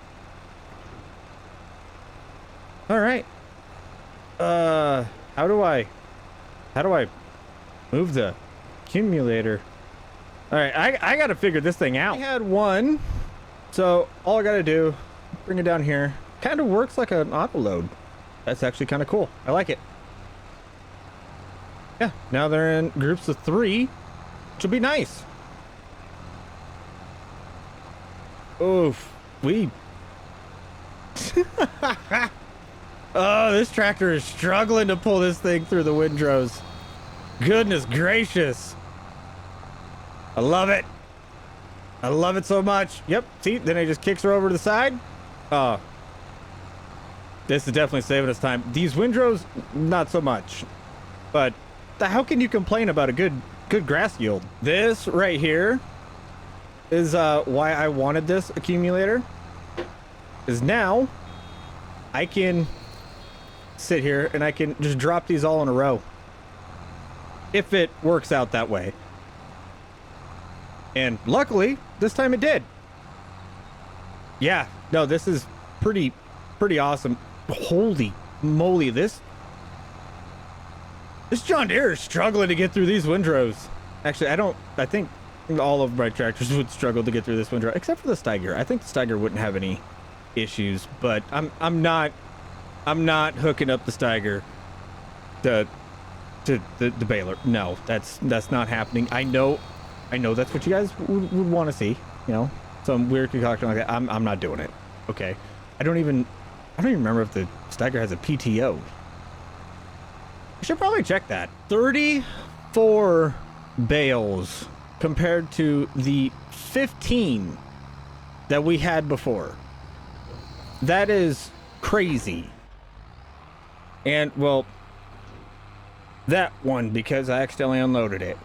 All right. How do I move the accumulator? All right, I got to figure this thing out. I had one, so all I got to do, bring it down here, kind of works like an auto load. That's actually kind of cool. I like it. Yeah, now they're in groups of 3, which will be nice. Oof. Oh, this tractor is struggling to pull this thing through the windrows. Goodness gracious. I love it. I love it so much. Yep, see, then it just kicks her over to the side. Oh. This is definitely saving us time. These windrows, not so much. But how can you complain about a good grass yield? This right here is why I wanted this accumulator. Is now I can sit here and I can just drop these all in a row. If it works out that way. And luckily, this time it did. Yeah, no, this is pretty awesome. Holy moly, this John Deere is struggling to get through these windrows. Actually, I think all of my tractors would struggle to get through this windrow, except for the Steiger. I think the Steiger wouldn't have any issues, but I'm not hooking up the Steiger to the baler. No, that's not happening. I know that's what you guys would want to see, you know, some weird concoction like that. I'm not doing it. Okay. I don't even remember if the Steiger has a PTO. I should probably check that. 34 bales compared to the 15 that we had before. That is crazy. And, well, that one, because I accidentally unloaded it.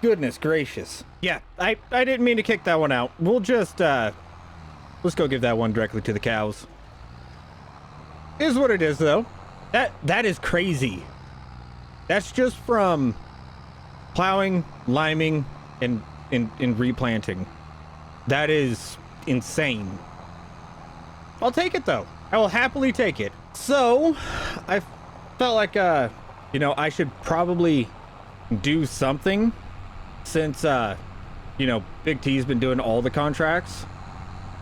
Goodness gracious. Yeah, I didn't mean to kick that one out. We'll just, let's go give that one directly to the cows. Is what it is, though. That is crazy. That's just from plowing, liming, and replanting. That is insane. I'll take it, though. I will happily take it. So, I felt like, you know, I should probably do something since, you know, Big T's been doing all the contracts.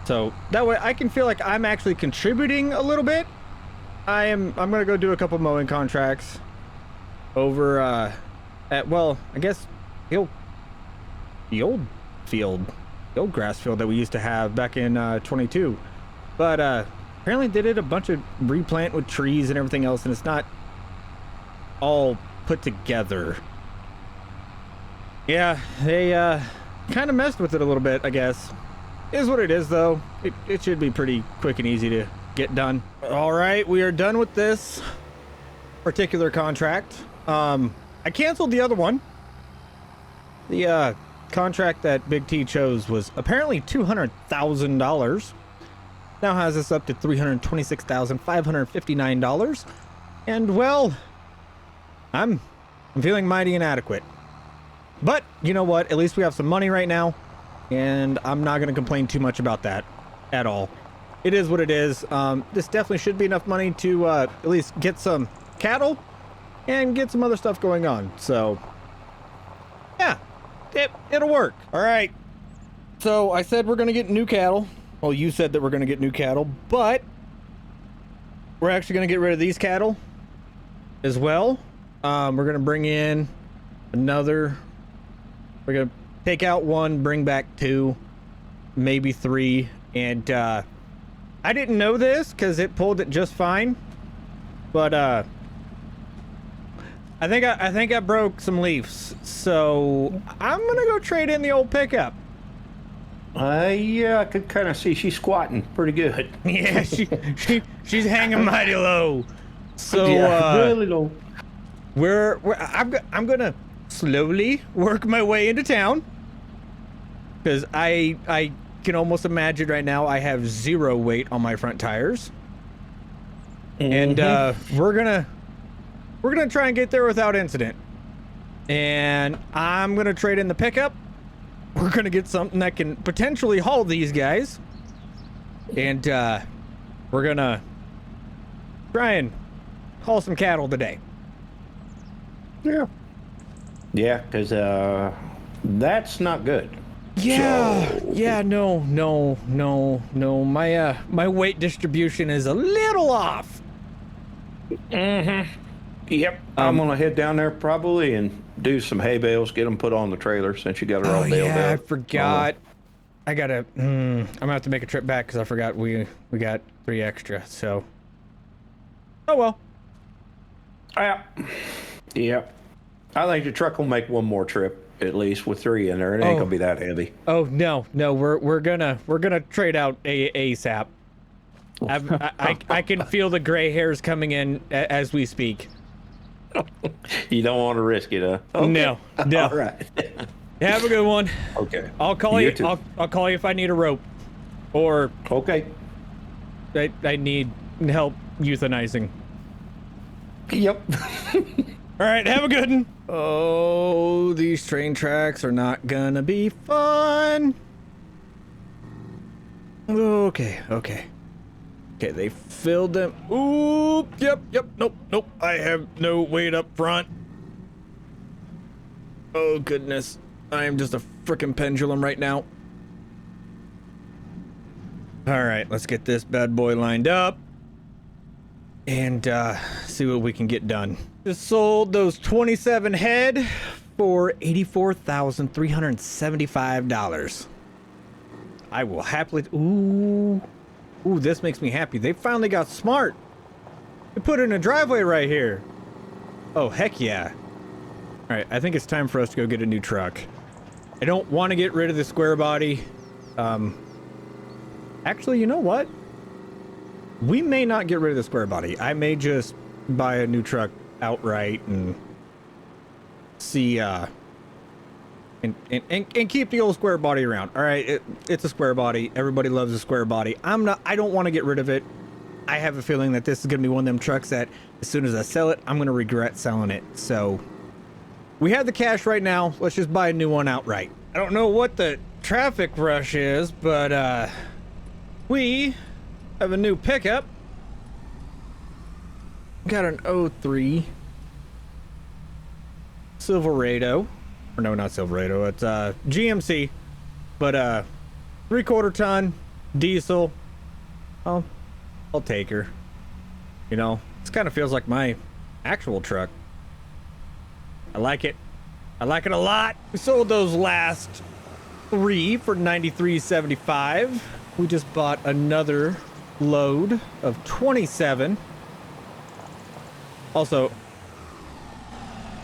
So, that way I can feel like I'm actually contributing a little bit. I'm gonna go do a couple mowing contracts over at, well, I guess the old grass field that we used to have back in 22. But apparently they did a bunch of replant with trees and everything else, and it's not all put together. Yeah, they kind of messed with it a little bit, I guess. Is what it is, though. It should be pretty quick and easy to get done. All right, we are done with this particular contract. I canceled the other one. The contract that Big T chose was apparently $200,000. Now has us up to $326,559. And, well, I'm feeling mighty inadequate. But, you know what? At least we have some money right now. And I'm not going to complain too much about that at all. It is what it is. This definitely should be enough money to at least get some cattle and get some other stuff going on. So, yeah, it'll work. All right. So I said we're going to get new cattle. Well, you said that we're going to get new cattle, but we're actually going to get rid of these cattle as well. We're going to bring in another. We're going to take out one, bring back 2, maybe 3, and I didn't know this because it pulled it just fine, but I think I broke some leaves, so I'm gonna go trade in the old pickup. Yeah, I could kind of see she's squatting pretty good. Yeah, she's hanging mighty low. So yeah, really low. I'm gonna slowly work my way into town because I can almost imagine right now I have 0 weight on my front tires. And we're gonna try and get there without incident. And I'm gonna trade in the pickup. We're gonna get something that can potentially haul these guys. And we're gonna try and haul some cattle today. Yeah, because that's not good. Yeah, yeah, no. My weight distribution is a little off. Yep. I'm gonna head down there probably and do some hay bales, get them put on the trailer since you got it all bailed Yeah, I up. forgot. I gotta. I'm gonna have to make a trip back because I forgot we got 3 extra. So. Oh well. Yeah. I think the truck will make one more trip at least with 3 in there. It ain't gonna be that heavy. Oh no, we're gonna trade out ASAP. I can feel the gray hairs coming in as we speak. You don't want to risk it, huh? Okay. No. All right. Have a good one. Okay. I'll call you. too. I'll call you if I need a rope, or Okay. I need help euthanizing. Yep. All right, have a good one. Oh, these train tracks are not gonna be fun. Okay. They filled them. Ooh, yep. Nope. I have no weight up front. Oh goodness, I am just a freaking pendulum right now. All right, let's get this bad boy lined up and see what we can get done. Just sold those 27 head for $84,375. I will happily. Ooh, this makes me happy. They finally got smart. They put in a driveway right here. Oh, heck yeah. All right, I think it's time for us to go get a new truck. I don't want to get rid of the square body. Actually, you know what? We may not get rid of the square body. I may just buy a new truck outright and see, and keep the old square body around. All right, it's a square body. Everybody loves a square body. I don't want to get rid of it. I have a feeling that this is going to be one of them trucks that as soon as I sell it, I'm going to regret selling it. So we have the cash right now. Let's just buy a new one outright. I don't know what the traffic rush is, but we have a new pickup. Got an 03 Silverado. Or no, not Silverado. It's GMC, but 3/4 ton diesel. I'll take her. You know, this kind of feels like my actual truck. I like it. I like it a lot. We sold those last 3 for $93.75. We just bought another load of 27. Also,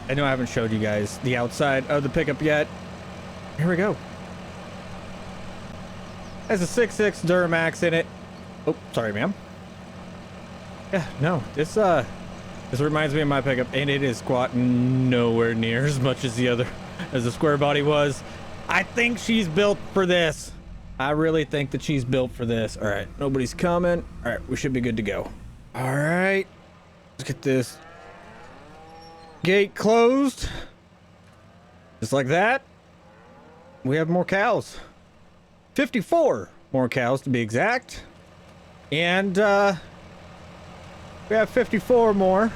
I know I haven't showed you guys the outside of the pickup yet. Here we go. Has a 6.6 Duramax in it. Oh, sorry, ma'am. Yeah, no, this reminds me of my pickup, and it is squatting nowhere near as much as the square body was. I think she's built for this. I really think that she's built for this. All right, nobody's coming. All right, we should be good to go. All right, let's get this gate closed. Just like that. We have more cows. 54 more cows to be exact. And we have 54 more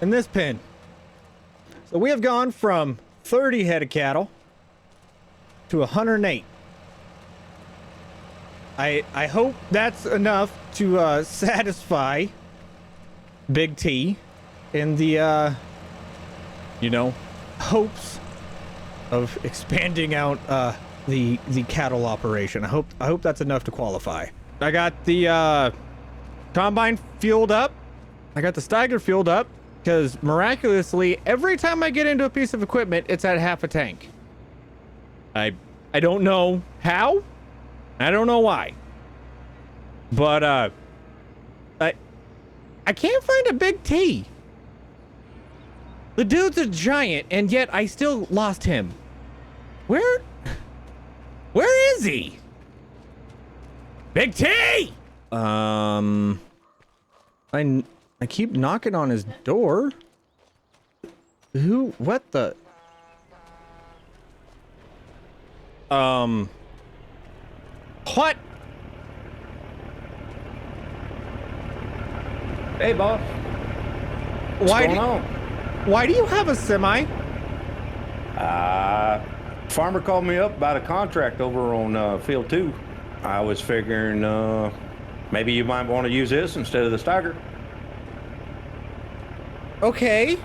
in this pen. So we have gone from 30 head of cattle to 108. I hope that's enough to satisfy Big T in the hopes of expanding out the cattle operation. I hope that's enough to qualify. I got the combine fueled up. I got the Steiger fueled up because miraculously every time I get into a piece of equipment, it's at half a tank. I don't know how. I don't know why. But I can't find a Big T. The dude's a giant, and yet I still lost him. Where is he? Big T! I keep knocking on his door. What the? What? Hey, boss. Why do you have a semi? Farmer called me up about a contract over on field 2. I was figuring maybe you might want to use this instead of the Steiger. Okay.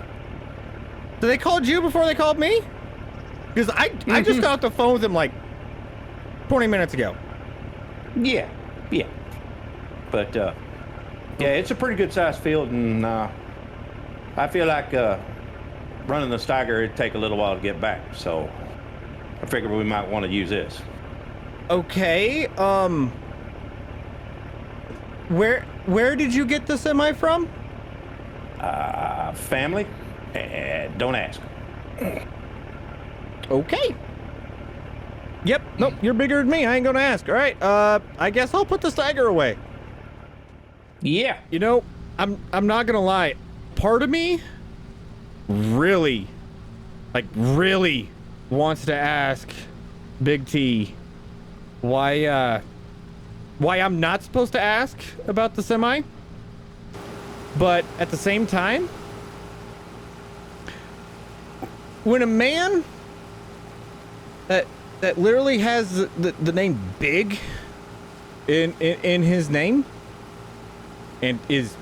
So they called you before they called me? Because I just got off the phone with him like 20 minutes ago. Yeah. But yeah, it's a pretty good sized field, and I feel like running the Steiger it'd take a little while to get back. So I figured we might want to use this. Okay. Where did you get the semi from? Family? Don't ask. Okay. Yep. Nope. You're bigger than me. I ain't gonna ask. All right. I guess I'll put the Steiger away. Yeah. You know, I'm not gonna lie. Part of me really wants to ask Big T why I'm not supposed to ask about the semi. But at the same time, when a man that literally has the name Big in his name and is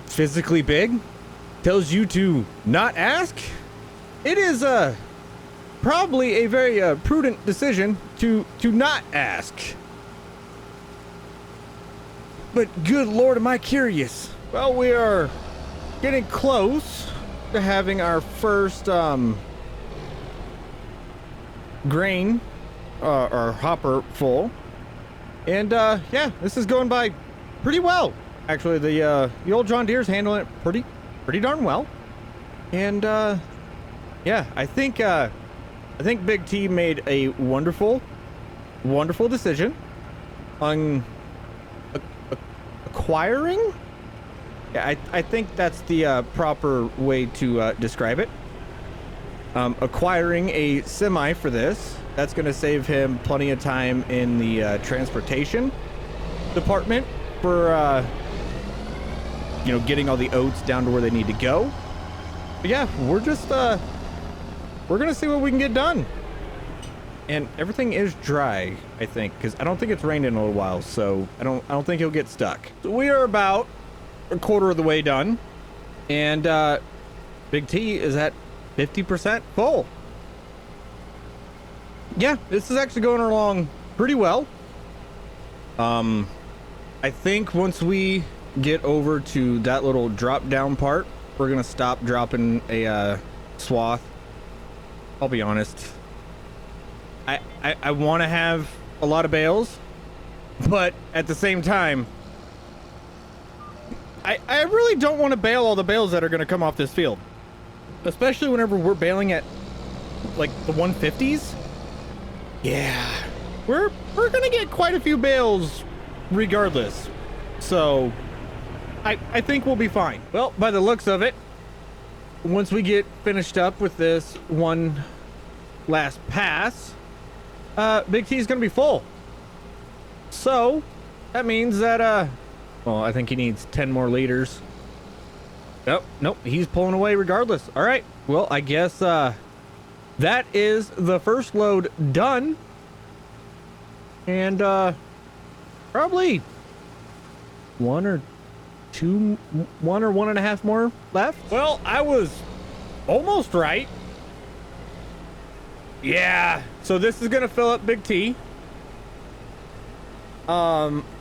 physically big tells you to not ask, it is probably a very prudent decision to not ask. But good Lord, am I curious. Well, we are getting close to having our first grain or hopper full, and yeah, this is going by pretty well. Actually, the old John Deere's handling it pretty darn well, and yeah, I think Big T made a wonderful decision on acquiring. Yeah, I think that's the proper way to describe it. Acquiring a semi for this. That's going to save him plenty of time in the transportation department for, you know, getting all the oats down to where they need to go. But yeah, we're just, we're going to see what we can get done. And everything is dry, I think, because I don't think it's rained in a little while, so I don't think he'll get stuck. So we are about a quarter of the way done, and Big T is at 50% full. Yeah, this is actually going along pretty well. I think once we get over to that little drop down part, we're gonna stop dropping a swath. I'll be honest, I want to have a lot of bales, but at the same time, I really don't want to bale all the bales that are going to come off this field, especially whenever we're baling at like the 150s. Yeah, we're going to get quite a few bales regardless. So I think we'll be fine. Well, by the looks of it, once we get finished up with this one last pass, Big T is going to be full. So that means that well, I think he needs 10 more liters. Nope, he's pulling away regardless. All right, well, I guess that is the first load done. And probably one or one and a half more left. Well, I was almost right. Yeah, so this is gonna fill up Big T.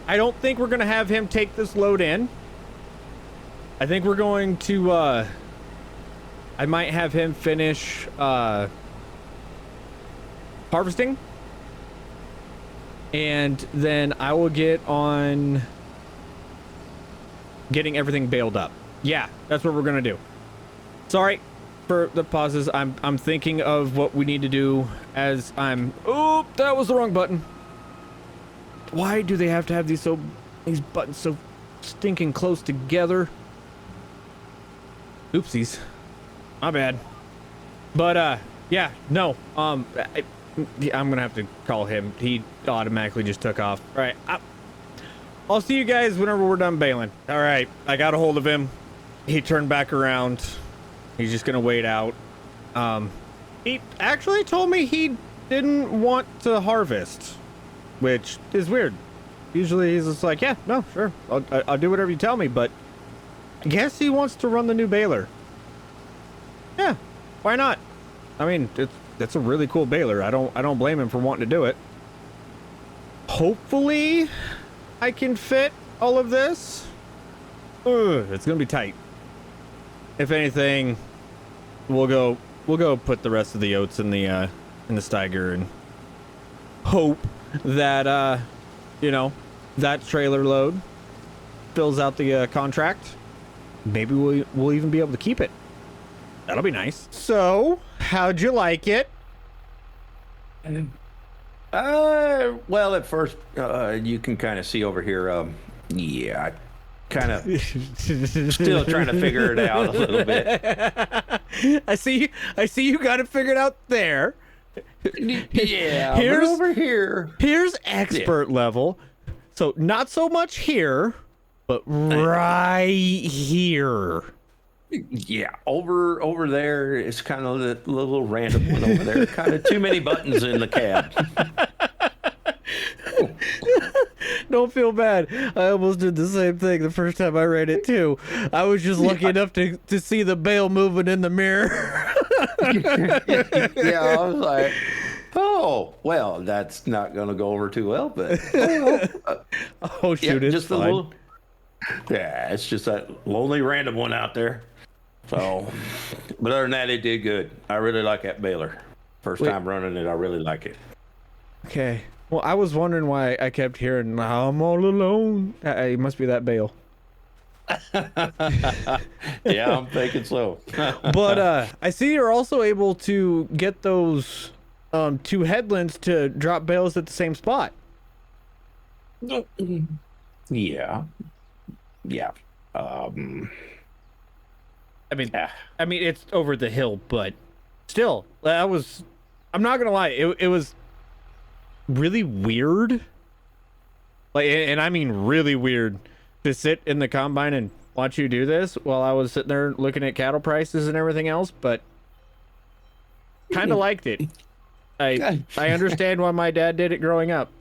I don't think we're gonna have him take this load in. I think we're going to I might have him finish harvesting, and then I will get on getting everything baled up. Yeah, that's what we're gonna do. Sorry for the pauses. I'm thinking of what we need to do as I'm... Oh, that was the wrong button. Why do they have to have these buttons so stinking close together? Oopsies. My bad. But yeah, no. I'm gonna have to call him. He automatically just took off. All right. I'll see you guys whenever we're done baling. All right. I got a hold of him. He turned back around. He's just gonna wait out. He actually told me he'd didn't want to harvest, which is weird. Usually he's just like, yeah, no, sure, I'll do whatever you tell me, but I guess he wants to run the new baler. Yeah, why not? I mean, it's a really cool baler. I don't blame him for wanting to do it. Hopefully I can fit all of this. It's gonna be tight. If anything, we'll go put the rest of the oats in the Steiger and hope that you know, that trailer load fills out the contract. Maybe we'll even be able to keep it. That'll be nice. So, how'd you like it? Well, at first, you can kind of see over here. Yeah, kind of still trying to figure it out a little bit. I see you got it figured out there. Yeah, here's but over here. Here's expert level. So not so much here, but right here. Yeah, over there is kind of the little random one over there. Kind of too many buttons in the cab. Don't feel bad. I almost did the same thing the first time I read it too. I was just lucky enough to see the bale moving in the mirror. Yeah, I was like, oh, well, that's not going to go over too well, but oh shoot, yeah, it's just fine. a little. Yeah, it's just that lonely random one out there. So, but other than that, it did good. I really like that baler. First time running it, I really like it. Okay. Well, I was wondering why I kept hearing, I'm all alone. It must be that bale. Yeah, I'm thinking so. But I see you're also able to get those two headlands to drop bales at the same spot. Yeah. Yeah. I mean, it's over the hill, but still, I'm not gonna lie, it was really weird. Like, and I mean really weird to sit in the combine and watch you do this while I was sitting there looking at cattle prices and everything else, but kind of liked it. I understand why my dad did it growing up.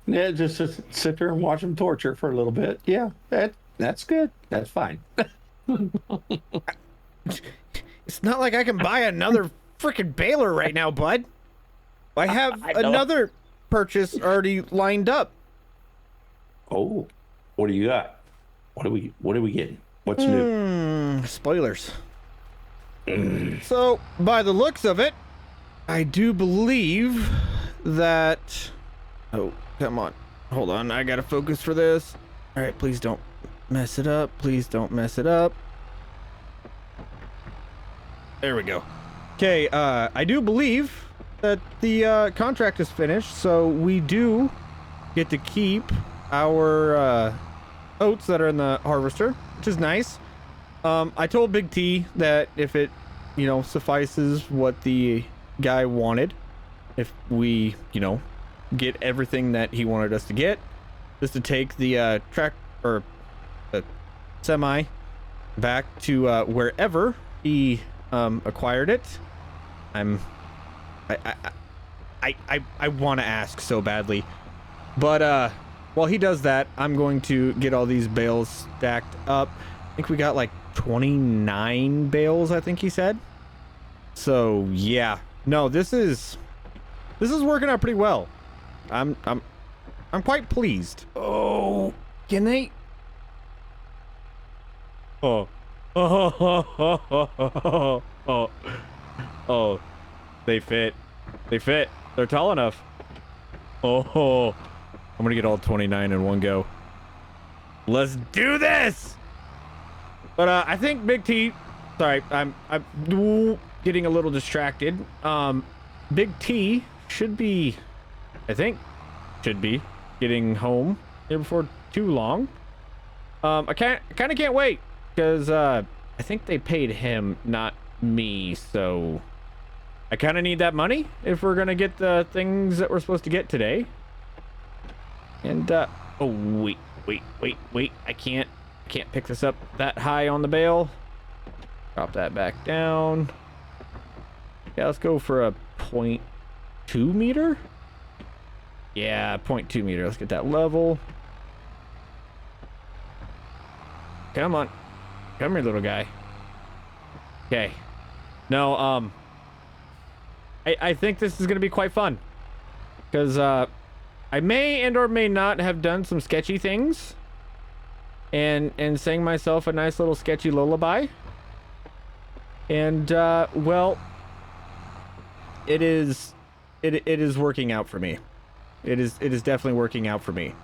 Yeah, just sit there and watch them torture for a little bit. Yeah, that's good. That's fine. It's not like I can buy another freaking baler right now, bud. I have another purchase already lined up. Oh, what do you got? What are we getting? What's new? Spoilers. So, by the looks of it, I do believe that... Oh, come on. Hold on, I gotta focus for this. All right, please don't mess it up. Please don't mess it up. There we go. Okay, I do believe that the contract is finished, so we do get to keep our oats that are in the harvester, which is nice. I told Big T that if it, suffices what the guy wanted, if we, get everything that he wanted us to get, just to take the track or the semi back to wherever he acquired it. I want to ask so badly, but while he does that, I'm going to get all these bales stacked up. I think we got like 29 bales, I think he said. So yeah, no, this is working out pretty well. I'm quite pleased. Oh, can they? Oh. Oh, they fit. They're tall enough. Oh, I'm gonna get all 29 in one go. Let's do this. But I think Big T. Sorry, I'm getting a little distracted. Big T should be, I think, getting home here before too long. I kind of can't wait because I think they paid him, not me, so I kind of need that money if we're gonna get the things that we're supposed to get today. And oh wait, I can't pick this up that high on the bale. Drop that back down. Yeah, let's go for a 0.2 meter? Yeah, 0.2 meter. Let's get that level. Come on. Come here, little guy. Okay. No, I think this is going to be quite fun. Because, I may and or may not have done some sketchy things. And sang myself a nice little sketchy lullaby. And, well, it is working out for me. It is definitely working out for me.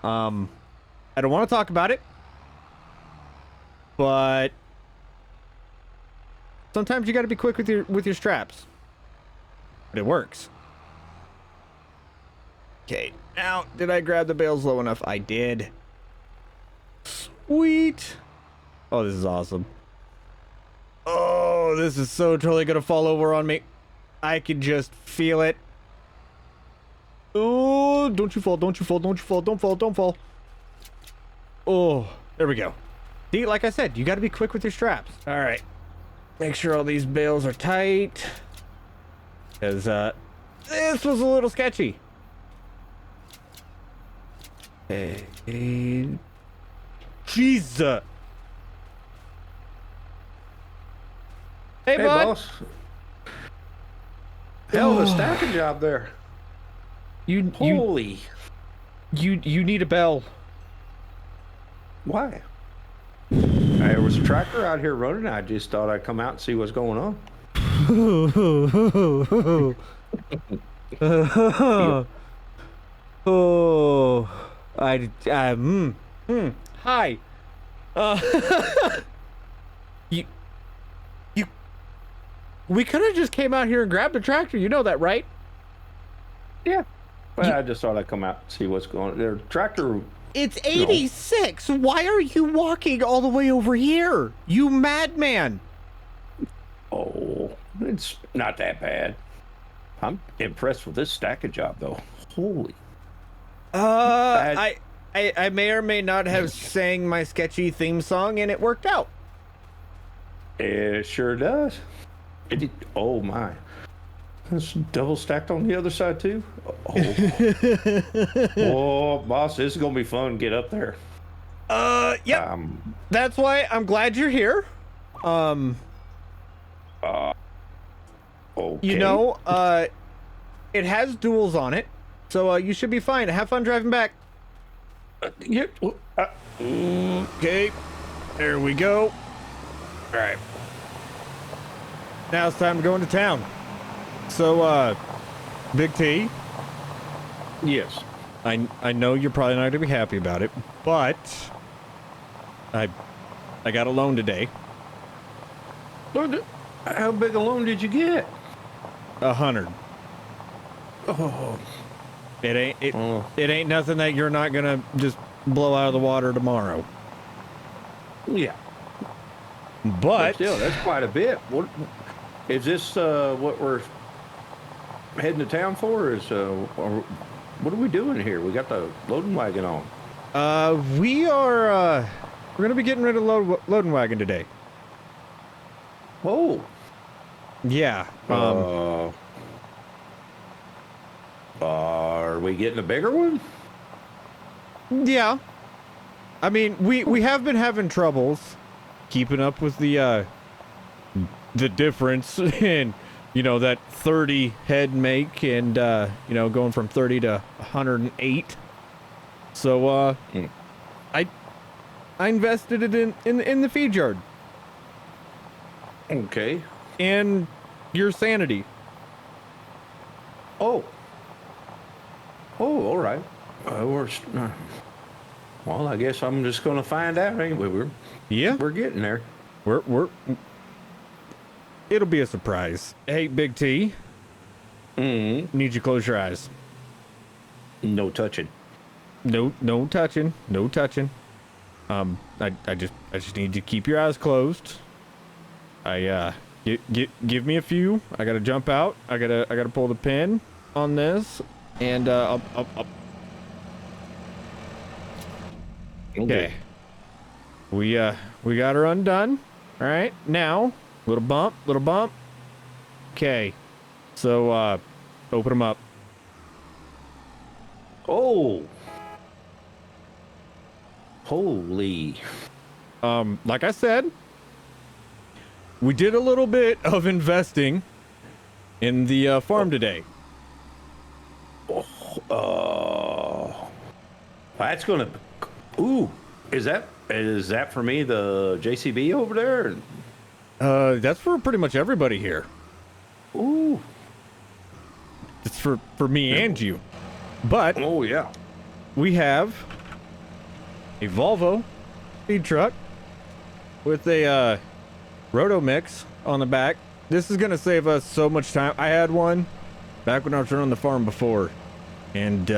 I don't want to talk about it. But sometimes you got to be quick with your straps. But it works. Okay, now did I grab the bales low enough? I did. Sweet. Oh, this is awesome. Oh, this is so totally gonna fall over on me. I can just feel it. Oh, don't you fall, don't you fall, don't you fall, don't fall, don't fall. Oh, there we go. See, like I said, you got to be quick with your straps. All right. Make sure all these bales are tight. Because, this was a little sketchy. Hey, Jesus. Hey, bud. Boss. Hell of a stacking job there. Holy. You need a bell. Why? There was a tractor out here running. I just thought I'd come out and see what's going on. Oh, hi. We could have just came out here and grabbed the tractor. You know that, right? Yeah. Well, I just thought I'd come out and see what's going on. Their tractor. It's 86. No. Why are you walking all the way over here? You madman. Oh, it's not that bad. I'm impressed with this stacking job, though. Holy. I may or may not have sang my sketchy theme song, and it worked out. It sure does. Oh, my. It's double stacked on the other side, too. Oh, oh boss, this is going to be fun. Get up there. Yeah. That's why I'm glad you're here. Okay. You know, it has duals on it, so you should be fine. Have fun driving back. Yeah. Okay. There we go. All right. Now it's time to go into town. So, Big T. Yes. I know you're probably not going to be happy about it, but I got a loan today. How big a loan did you get? 100. Oh. It ain't nothing that you're not gonna just blow out of the water tomorrow. Yeah. But still, that's quite a bit. What is this? What we're heading to town for? Is what are we doing here? We got the loading wagon on. we're gonna be getting rid of the loading wagon today. Oh. Yeah. Are we getting a bigger one? Yeah. I mean, we have been having troubles keeping up with the difference in, you know, that 30 head make and, you know, going from 30 to 108. So, I invested it in the feed yard. Okay. And your sanity. Oh, all right. Well, I guess I'm just going to find out. Anyway, we're getting there. It'll be a surprise. Hey, Big T. Need you to close your eyes. No touching. No touching. No touching. I just need you to keep your eyes closed. Give me a few. I gotta jump out. I gotta pull the pin on this, and I'll Okay. We got her undone. All right. Now, little bump. Okay. So, open them up. Oh. Holy. Like I said, we did a little bit of investing in the farm today. That's gonna. Ooh, is that for me, the JCB over there? That's for pretty much everybody here. Ooh, It's for me and you. But oh yeah. we have a Volvo feed truck with a roto mix on the back. This is gonna save us so much time. I had one back when I was running the farm before, and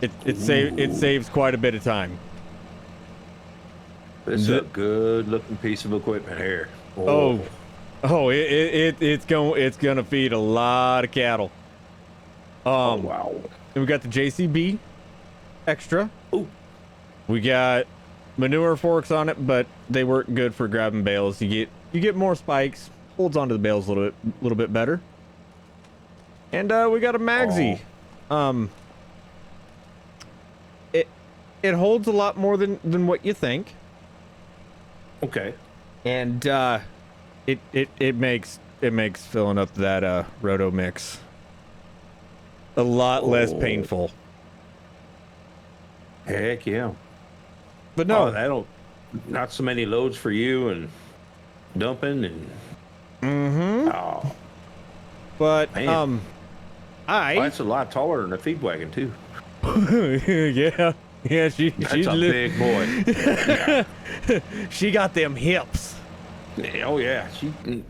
it saves quite a bit of time. This is a good looking piece of equipment here. It's gonna feed a lot of cattle. Wow. And we got the JCB extra. Ooh. We got manure forks on it, but they work good for grabbing bales. You get more spikes, holds onto the bales a little bit better. And we got a Magzi. It holds a lot more than what you think. Okay. And it makes filling up that roto mix a lot less painful. Heck yeah. But no, that'll not so many loads for you and dumping and. Oh. But Man. That's a lot taller than a feed wagon too. yeah, That's she's a big boy. Yeah. She got them hips. Oh yeah,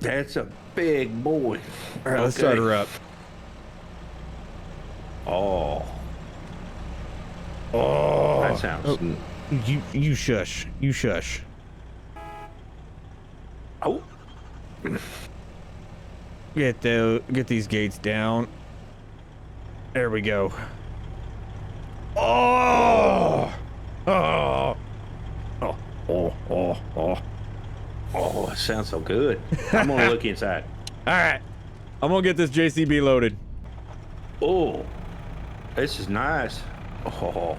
that's a big boy. All right, let's start her up. Oh, that sounds. You shush. You shush. Oh, Get these gates down. There we go. Oh, it sounds so good. I'm gonna look inside. all right. I'm gonna get this JCB loaded. Oh, this is nice. Oh,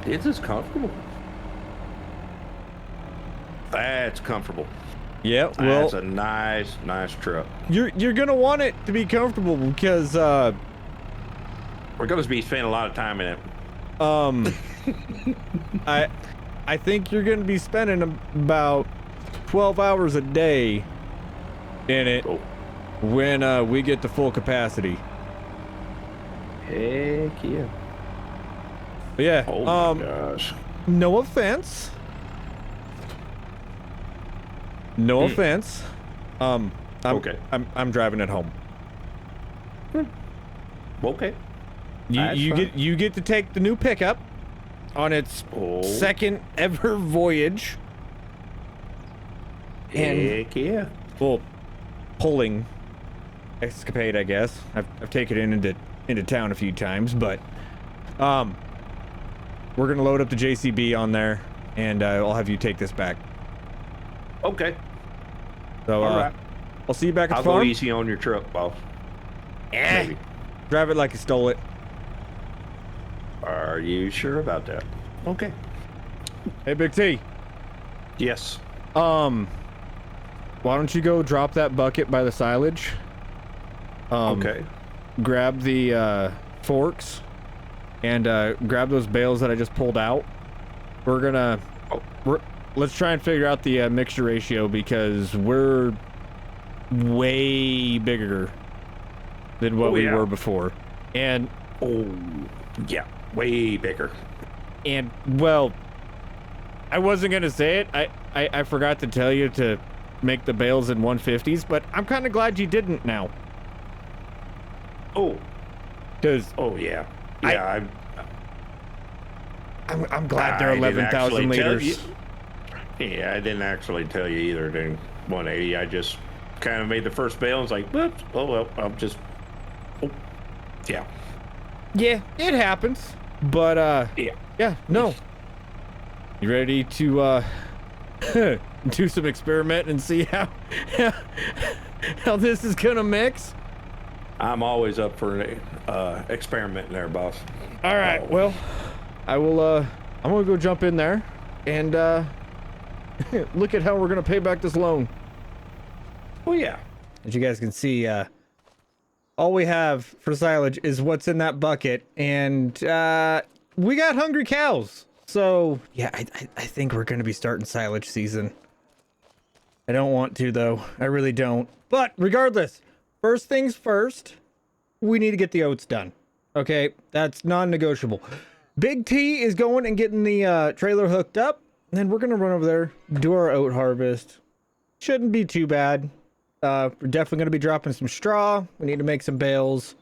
this is comfortable. That's comfortable. Yeah, well, That's a nice truck. you're gonna want it to be comfortable because We're gonna be spending a lot of time in it. I think you're gonna be spending about 12 hours a day in it when we get to full capacity. Heck yeah. But yeah. Oh my gosh. No offense. No offense. Okay. I'm driving it home. Okay. You get to take the new pickup on its second ever voyage. Heck yeah. Well, pulling escapade, I guess. I've taken it into town a few times, but we're gonna load up the JCB on there, and I'll have you take this back. Okay. So all right. I'll see you back at I'll the farm. go easy on your truck, boss. Maybe. Drive it like you stole it. Are you sure about that? Okay. Hey, Big T. Yes. Why don't you go drop that bucket by the silage? Okay. Grab the forks and grab those bales that I just pulled out. We're gonna let's try and figure out the mixture ratio because we're way bigger than what we were before. And yeah, way bigger. And well, I wasn't gonna say it. I forgot to tell you to make the bales in 150s, but I'm kind of glad you didn't now. Because Yeah, I'm glad they're 11,000 liters. Yeah, I didn't actually tell you either during 180. I just kind of made the first bale and was like, whoops, oh well, I'm just, yeah. Yeah, it happens. But yeah, no. You ready to do some experiment and see how this is gonna mix? I'm always up for experimenting there, boss. All right, well, I will, I'm gonna go jump in there and, look at how we're gonna pay back this loan. Oh, yeah. As you guys can see, all we have for silage is what's in that bucket, and, we got hungry cows. So, yeah, I think we're gonna be starting silage season. I don't want to, though. I really don't. But, regardless, first things first, we need to get the oats done. Okay, that's non-negotiable. Big T is going and getting the trailer hooked up, and then we're gonna run over there, do our oat harvest. Shouldn't be too bad. We're definitely gonna be dropping some straw. We need to make some bales.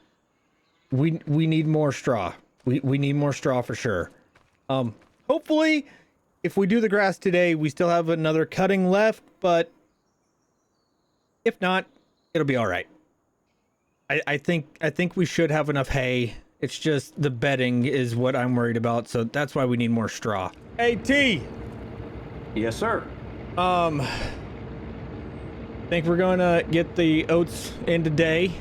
We need more straw. We need more straw for sure. Hopefully, if we do the grass today, we still have another cutting left, but if not, it'll be all right. I think we should have enough hay. It's just the bedding is what I'm worried about, so that's why we need more straw. Hey, T! Yes, sir. Think we're gonna get the oats in today,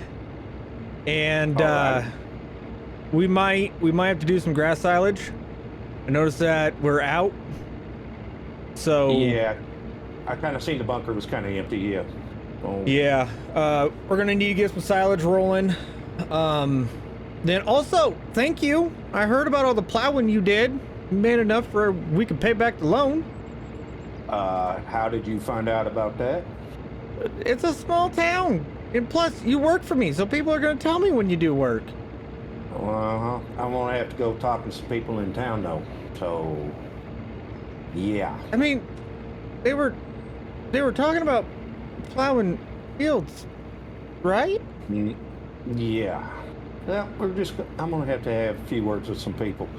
and right. we might have to do some grass silage. I noticed that we're out, so Yeah, I kind of seen the bunker was kind of empty. Yeah. Oh. yeah, we're gonna need to get some silage rolling. Then also, thank you. I heard about all the plowing you did. You made enough for we could pay back the loan. How did you find out about that? It's a small town, and plus you work for me, so people are gonna tell me when you do work. I'm gonna have to go talk to some people in town though. So, yeah. I mean, they were talking about plowing fields, right? Yeah. Well, I'm gonna have to have a few words with some people.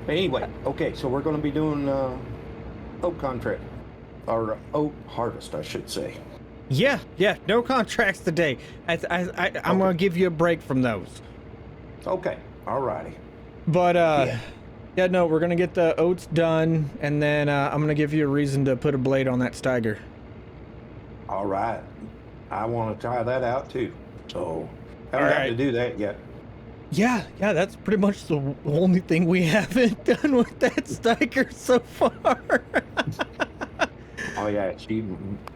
Anyway, okay, so we're gonna be doing oat contract, or oat harvest, I should say. Yeah. No contracts today. I'm gonna give you a break from those. Okay, alrighty. But yeah, no, we're gonna get the oats done, and then I'm gonna give you a reason to put a blade on that Steiger. All right, I want to try that out too. So, haven't had to do that yet. Yeah, that's pretty much the only thing we haven't done with that Steiger so far. Oh yeah,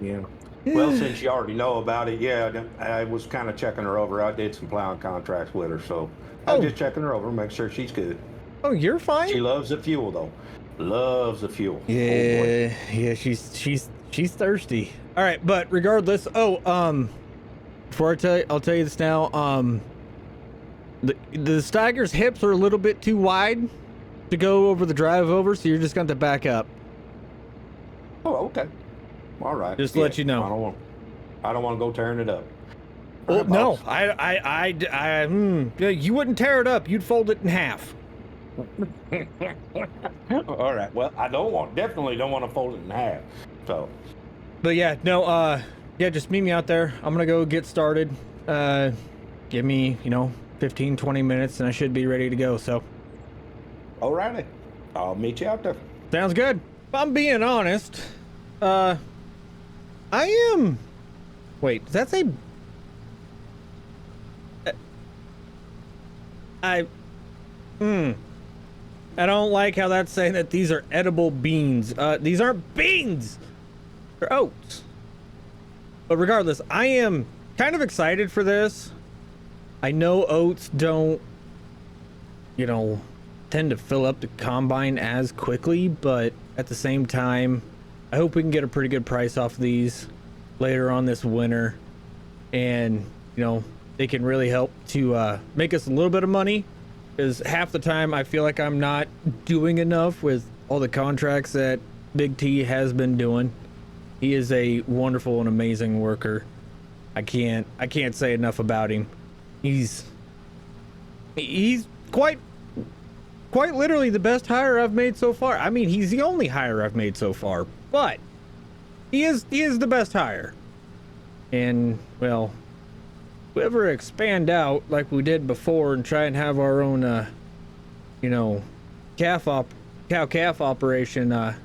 yeah. Well, since you already know about it, yeah, I was kind of checking her over. I did some plowing contracts with her, so I'm just checking her over, make sure she's good. Oh, you're fine. She loves the fuel though. Loves the fuel. Yeah, she's thirsty. All right, but regardless, before I'll tell you this now. The Steiger's hips are a little bit too wide to go over the drive over, so you're just going to back up. Oh, okay. All right. Just to let you know. I don't want to go tearing it up. Well, no, you wouldn't tear it up. You'd fold it in half. All right. Well, definitely don't want to fold it in half. So. But yeah, no, just meet me out there. I'm going to go get started. Give me, 15, 20 minutes and I should be ready to go, so. Alrighty. I'll meet you out there. Sounds good. If I'm being honest, I am... Wait, does that say... I don't like how that's saying that these are edible beans. These aren't beans! They're oats. But regardless, I am kind of excited for this. I know oats don't, tend to fill up the combine as quickly, but at the same time, I hope we can get a pretty good price off these later on this winter. And, they can really help to make us a little bit of money, because half the time I feel like I'm not doing enough with all the contracts that Big T has been doing. He is a wonderful and amazing worker. I can't say enough about him. He's quite literally the best hire I've made so far. I mean, he's the only hire I've made so far, but he is the best hire. And well, if we ever expand out like we did before and try and have our own cow-calf operation, I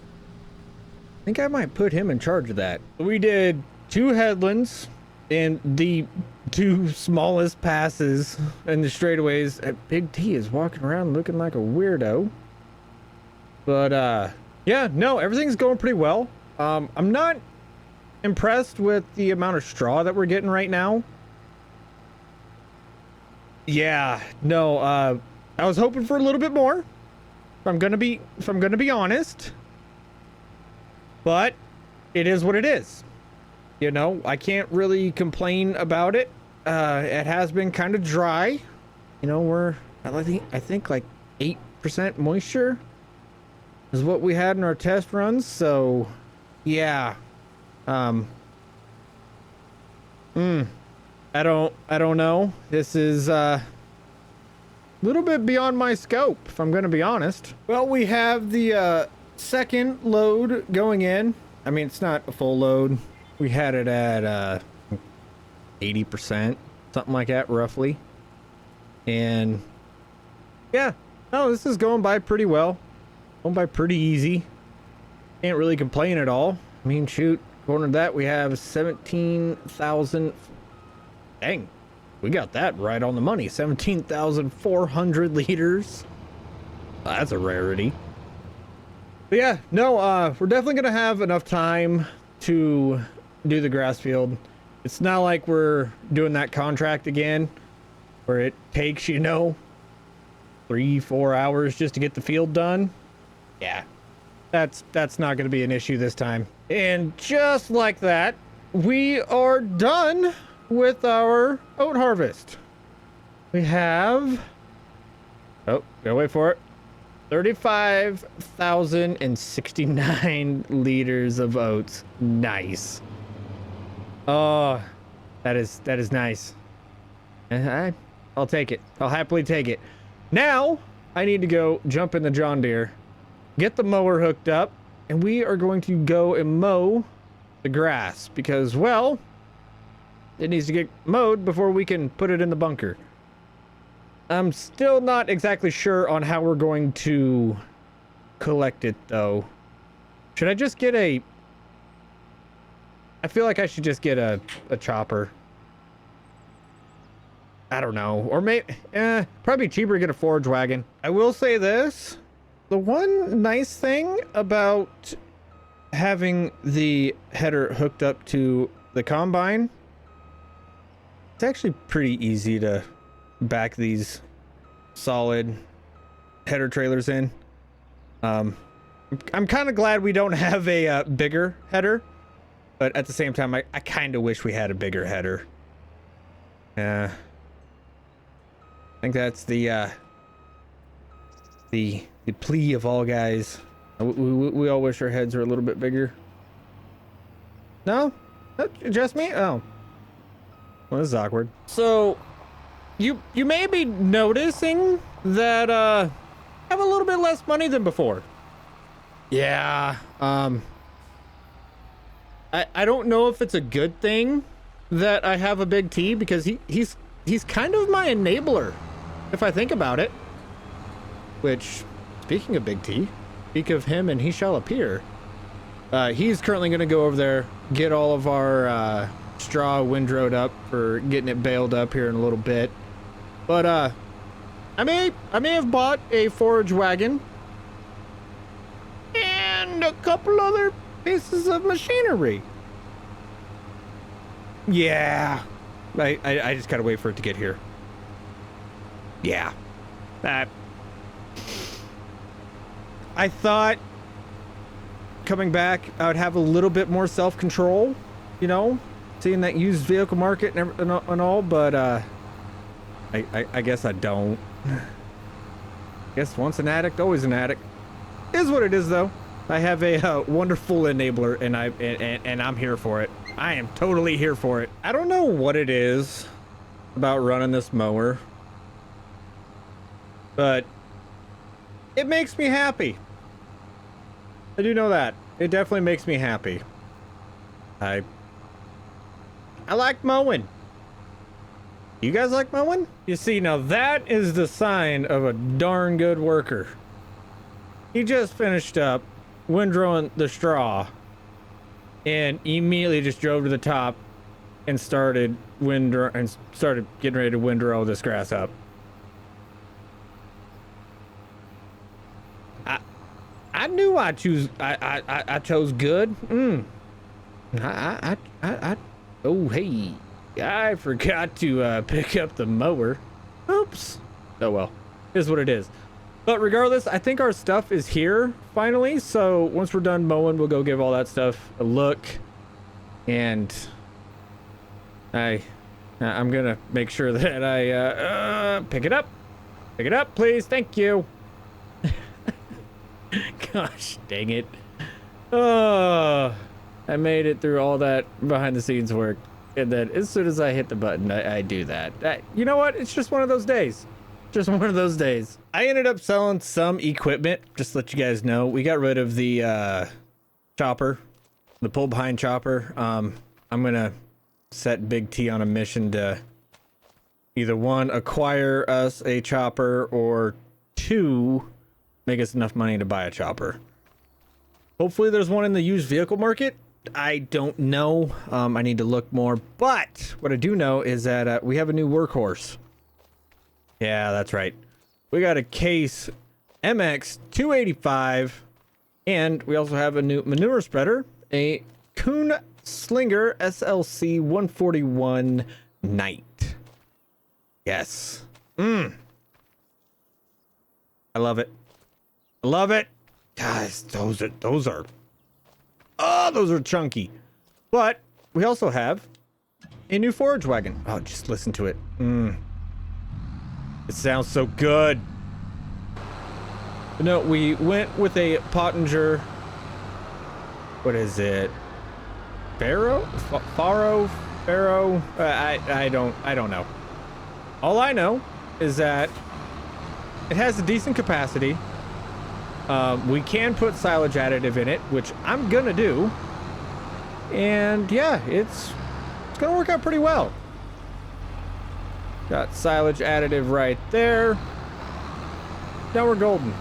think I might put him in charge of that. We did 2 headlands, and the two smallest passes in the straightaways. Big T is walking around looking like a weirdo. But yeah, no, everything's going pretty well. I'm not impressed with the amount of straw that we're getting right now. Yeah, no, I was hoping for a little bit more. If I'm gonna be honest. But it is what it is. You know, I can't really complain about it. It has been kind of dry. You know, I think like 8% moisture is what we had in our test runs. So yeah. I don't know. This is a little bit beyond my scope, if I'm gonna be honest. Well, we have the second load going in. I mean, it's not a full load. We had it at 80%, something like that, roughly. And yeah, no, this is going by pretty well. Going by pretty easy. Can't really complain at all. I mean, shoot, according to that, we have 17,000. Dang, we got that right on the money. 17,400 liters. That's a rarity. But yeah, no, we're definitely gonna have enough time to do the grass field. It's not like we're doing that contract again where it takes, you know, 3-4 hours just to get the field done. Yeah, that's not gonna be an issue this time. And just like that, we are done with our oat harvest. We have, oh, gotta wait for it, 35,069 liters of oats. Nice. Oh, that is nice. I'll take it. I'll happily take it. Now I need to go jump in the John Deere, get the mower hooked up, and we are going to go and mow the grass because, well, it needs to get mowed before we can put it in the bunker. I'm still not exactly sure on how we're going to collect it, though. Should I just get a... I feel like I should just get a chopper. I don't know. Or maybe... probably cheaper to get a forage wagon. I will say this. The one nice thing about having the header hooked up to the combine, it's actually pretty easy to back these solid header trailers in. I'm kind of glad we don't have a bigger header, but at the same time, I kind of wish we had a bigger header. I think that's the plea of all guys. We all wish our heads were a little bit bigger. No? Just me? Oh. Well, this is awkward. So, you may be noticing that I have a little bit less money than before. Yeah. I don't know if it's a good thing that I have a big T, because he's kind of my enabler, if I think about it. Which, speaking of big T, speak of him and he shall appear. He's currently going to go over there, get all of our straw windrowed up for getting it baled up here in a little bit. But I may have bought a forage wagon and a couple other pieces of machinery. Yeah, I just gotta wait for it to get here. Yeah, that. I thought coming back I would have a little bit more self-control, you know, seeing that used vehicle market and all, but I guess I don't. Guess once an addict, always an addict. Is what it is, though. I have a wonderful enabler, and I'm here for it. I am totally here for it. I don't know what it is about running this mower, but it makes me happy. I do know that. It definitely makes me happy. I like mowing. You guys like mowing? You see, now that is the sign of a darn good worker. He just finished up windrowing the straw and immediately just drove to the top and started and started getting ready to windrow all this grass up. I knew I chose good. Oh hey, I forgot to pick up the mower. Oops. Oh well, is what it is. But regardless, I think our stuff is here finally. So once we're done mowing, we'll go give all that stuff a look, and I'm gonna make sure that I pick it up. Pick it up, please. Thank you. Gosh dang it. Oh, I made it through all that behind the scenes work, and then as soon as I hit the button, I do that. You know what? It's just one of those days. Just one of those days. I ended up selling some equipment, just to let you guys know. We got rid of the chopper, the pull behind chopper. I'm gonna set Big T on a mission to either one, acquire us a chopper, or two, make us enough money to buy a chopper. Hopefully there's one in the used vehicle market. I don't know. I need to look more, but what I do know is that we have a new workhorse. Yeah, that's right. We got a Case MX 285, and we also have a new manure spreader, a Kuhn Slinger SLC 141 Night. Yes. I love it. I love it. Guys, those are chunky. But we also have a new forage wagon. Oh, just listen to it. It sounds so good. But no, we went with a Pottinger. What is it? Faro? I don't know. All I know is that it has a decent capacity. We can put silage additive in it, which I'm gonna do. And yeah, it's gonna work out pretty well. Got silage additive right there. Now we're golden.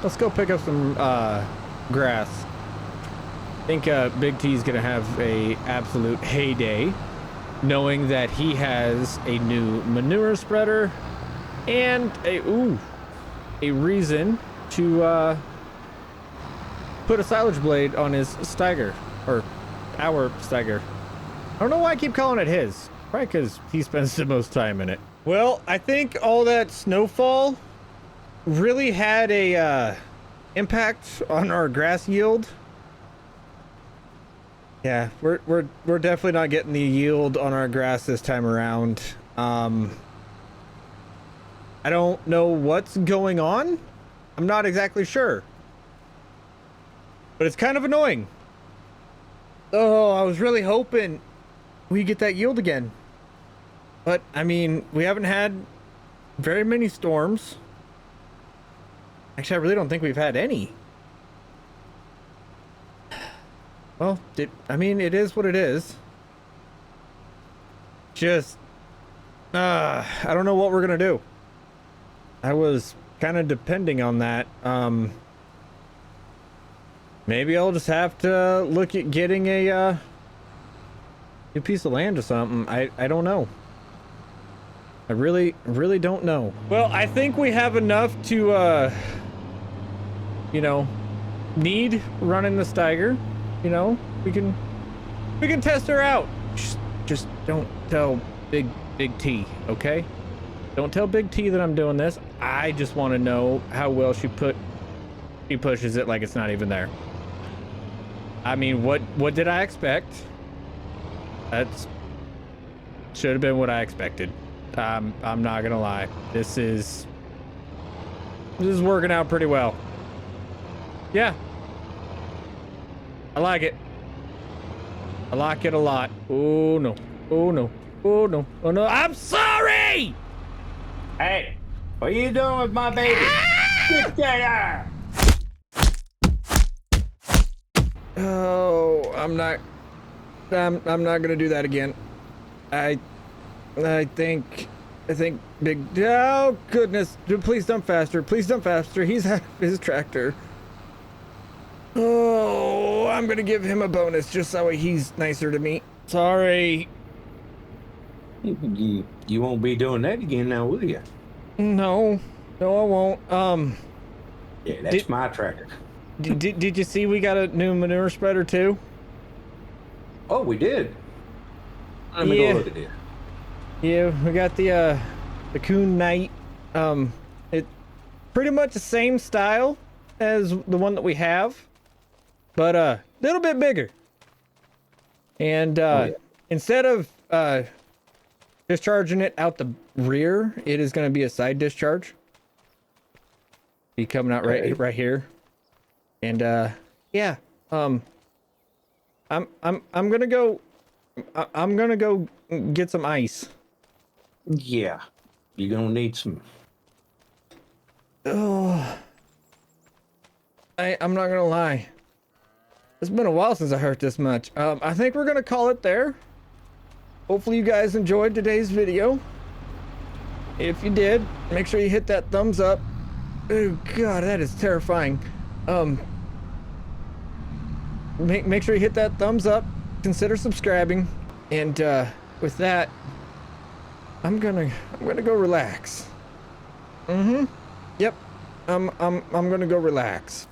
Let's go pick up some grass. I think Big T's gonna have a absolute heyday, knowing that he has a new manure spreader and a reason to put a silage blade on his Steiger, or our Steiger. I don't know why I keep calling it his. Probably because he spends the most time in it. Well, I think all that snowfall really had a impact on our grass yield. Yeah, we're definitely not getting the yield on our grass this time around. I don't know what's going on. I'm not exactly sure. But it's kind of annoying. Oh, I was really hoping we get that yield again. But, I mean, we haven't had very many storms. Actually, I really don't think we've had any. Well, I mean, it is what it is. Just, I don't know what we're gonna do. I was kind of depending on that. Maybe I'll just have to look at getting a new piece of land or something. I don't know. I really don't know. Well, I think we have enough to, you know, need running the Steiger. You know, we can test her out. Just don't tell Big T, okay? Don't tell Big T that I'm doing this. I just want to know how well she pushes it like it's not even there. I mean, what did I expect? That's should have been what I expected. I'm not gonna lie. This is working out pretty well. Yeah. I like it. I like it a lot. Oh no. Oh no. Oh no. Oh no. I'm sorry! Hey, what are you doing with my baby? Get that Oh, I'm not gonna do that again. I think Big, oh goodness, please dump faster, please dump faster. He's out of his tractor. Oh, I'm gonna give him a bonus just so he's nicer to me. Sorry. You won't be doing that again now, will you? No, no, I won't. Yeah, that's my tractor. Did you see we got a new manure spreader too? Oh, we did. Let me go look at this. Yeah, we got the Coon Knight. It pretty much the same style as the one that we have, but a little bit bigger. And instead of discharging it out the rear, it is going to be a side discharge. Be coming out right here. And yeah, I'm gonna go. I'm gonna go get some ice. Yeah, you're gonna need some. Oh, I'm not gonna lie. It's been a while since I hurt this much. I think we're gonna call it there. Hopefully you guys enjoyed today's video. If you did, make sure you hit that thumbs up. Oh God, that is terrifying. Make sure you hit that thumbs up. Consider subscribing. And with that, I'm gonna go relax. Yep. I'm gonna go relax.